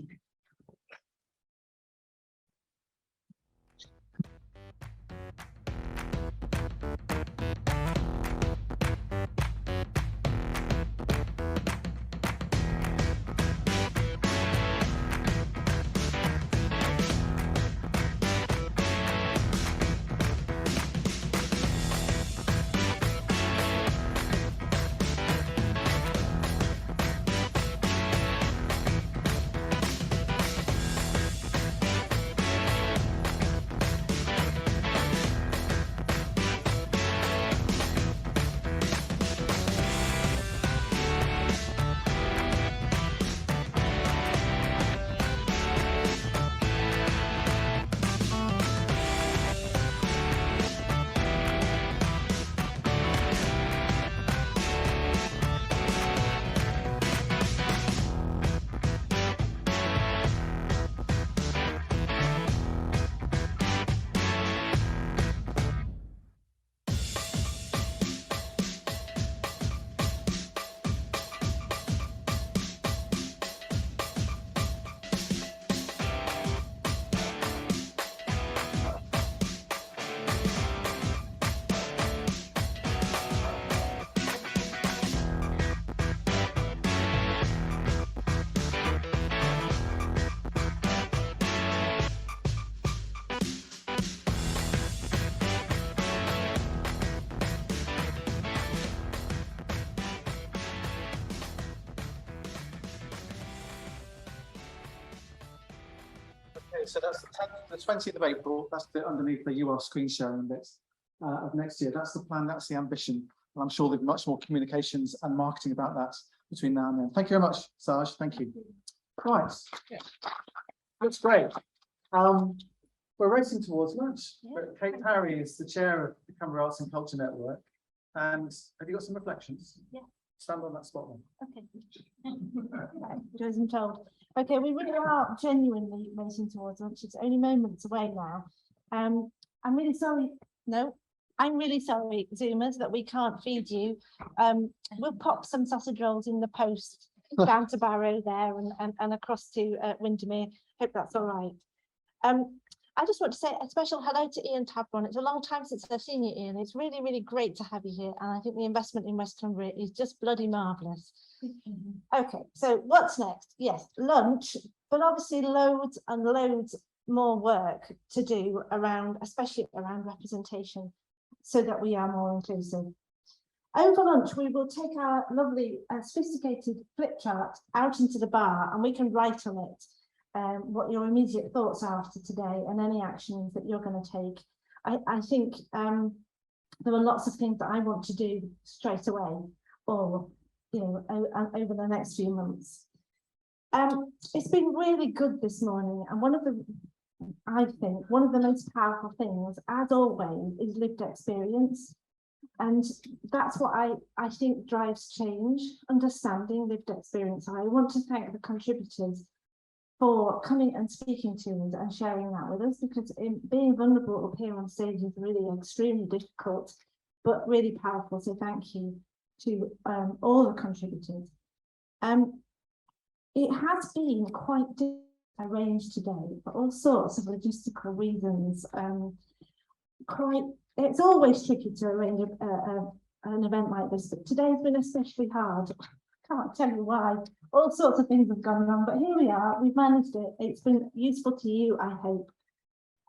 so that's the 20th of April. That's the underneath the UR screen sharing bits of next year. That's the plan. That's the ambition. And I'm sure there'll be much more communications and marketing about that between now and then. Thank you very much, Saj. Thank you. Right. Yeah. Looks great. We're racing towards lunch. Kate Parry is the chair of the Cumbria Arts and Culture Network. And have you got some reflections? Yeah. Stand on that spot then. Okay. As I'm told. Okay, we really are genuinely racing towards lunch. It's only moments away now. I'm really sorry. No, I'm really sorry, Zoomers, that we can't feed you. We'll pop some sausage rolls in the post down to Barrow there and across to Windermere. Hope that's all right. I just want to say a special hello to Ian Tabron. It's a long time since I've seen you, Ian. It's really, really great to have you here. And I think the investment in West Cumbria is just bloody marvellous. Okay, so what's next? Yes, lunch, but obviously loads and loads more work to do around, especially around representation, so that we are more inclusive. Over lunch, we will take our lovely sophisticated flip chart out into the bar and we can write on it what your immediate thoughts are after today and any actions that you're going to take. I think there are lots of things that I want to do straight away or, you know, over the next few months. It's been really good this morning, and I think one of the most powerful things, as always, is lived experience. And that's what I think drives change, understanding lived experience. I want to thank the contributors for coming and speaking to us and sharing that with us, because being vulnerable up here on stage is really extremely difficult, but really powerful. So thank you to all the contributors. It has been quite arranged today for all sorts of logistical reasons. It's always tricky to arrange an event like this, but today's been especially hard. Can't tell you why. All sorts of things have gone wrong, but here we are. We've managed it. It's been useful to you, I hope.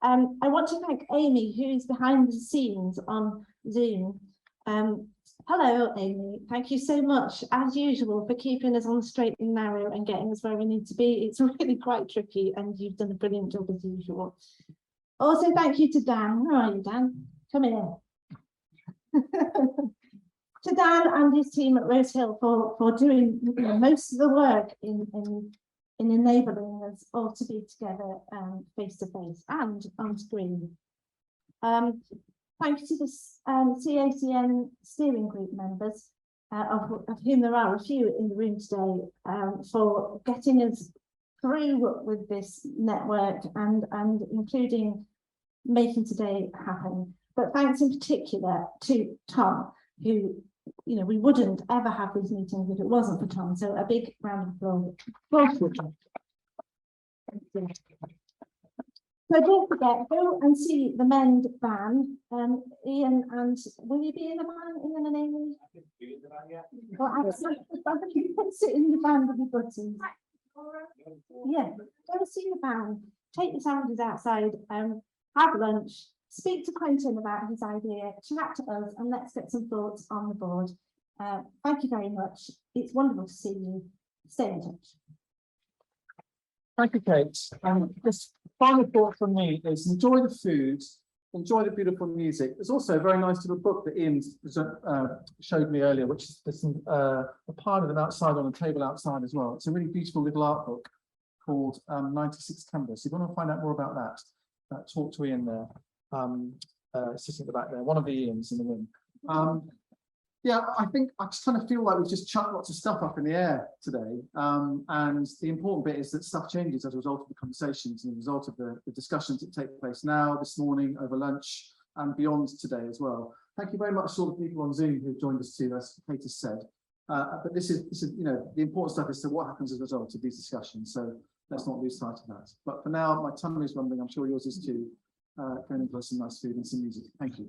I want to thank Amy, who is behind the scenes on Zoom. Hello, Amy. Thank you so much, as usual, for keeping us on the straight and narrow and getting us where we need to be. It's really quite tricky, and you've done a brilliant job as usual. Also, thank you to Dan. Where are you, Dan? Come here. To Dan and his team at Rose Hill for doing most of the work in enabling us all to be together face to face and on screen. Thank you to the CACN steering group members, of whom there are a few in the room today, for getting us through with this network and including making today happen. But thanks in particular to Tom, who, you know, we wouldn't ever have these meetings if it wasn't for Tom. So a big round of applause for Tom. So don't forget, go and see the Mend van. Ian, and will you be in the van, Ian and Amy? Well, absolutely. You can sit in the van with your buttons. Yeah, go see the van. Take your sandwiches outside. Have lunch. Speak to Quentin about his idea. Chat to us, and let's get some thoughts on the board. Thank you very much. It's wonderful to see you. Stay in touch. Thank you, Kate. This final thought from me is enjoy the food, enjoy the beautiful music. There's also a very nice little book that Ian showed me earlier, which is a pile of them outside on a table outside as well. It's a really beautiful little art book called 96 Cumbria. So if you want to find out more about that, talk to Ian there, sitting at the back there, one of the Ians in the room. Yeah, I think I just kind of feel like we've just chucked lots of stuff up in the air today. And the important bit is that stuff changes as a result of the conversations and as a result of the discussions that take place now, this morning, over lunch, and beyond today as well. Thank you very much to all the people on Zoom who've joined us too, as Kate has said. But this is, you know, the important stuff is to what happens as a result of these discussions. So let's not lose sight of that. But for now, my tummy is rumbling. I'm sure yours is too. Go and enjoy some nice food and some music. Thank you.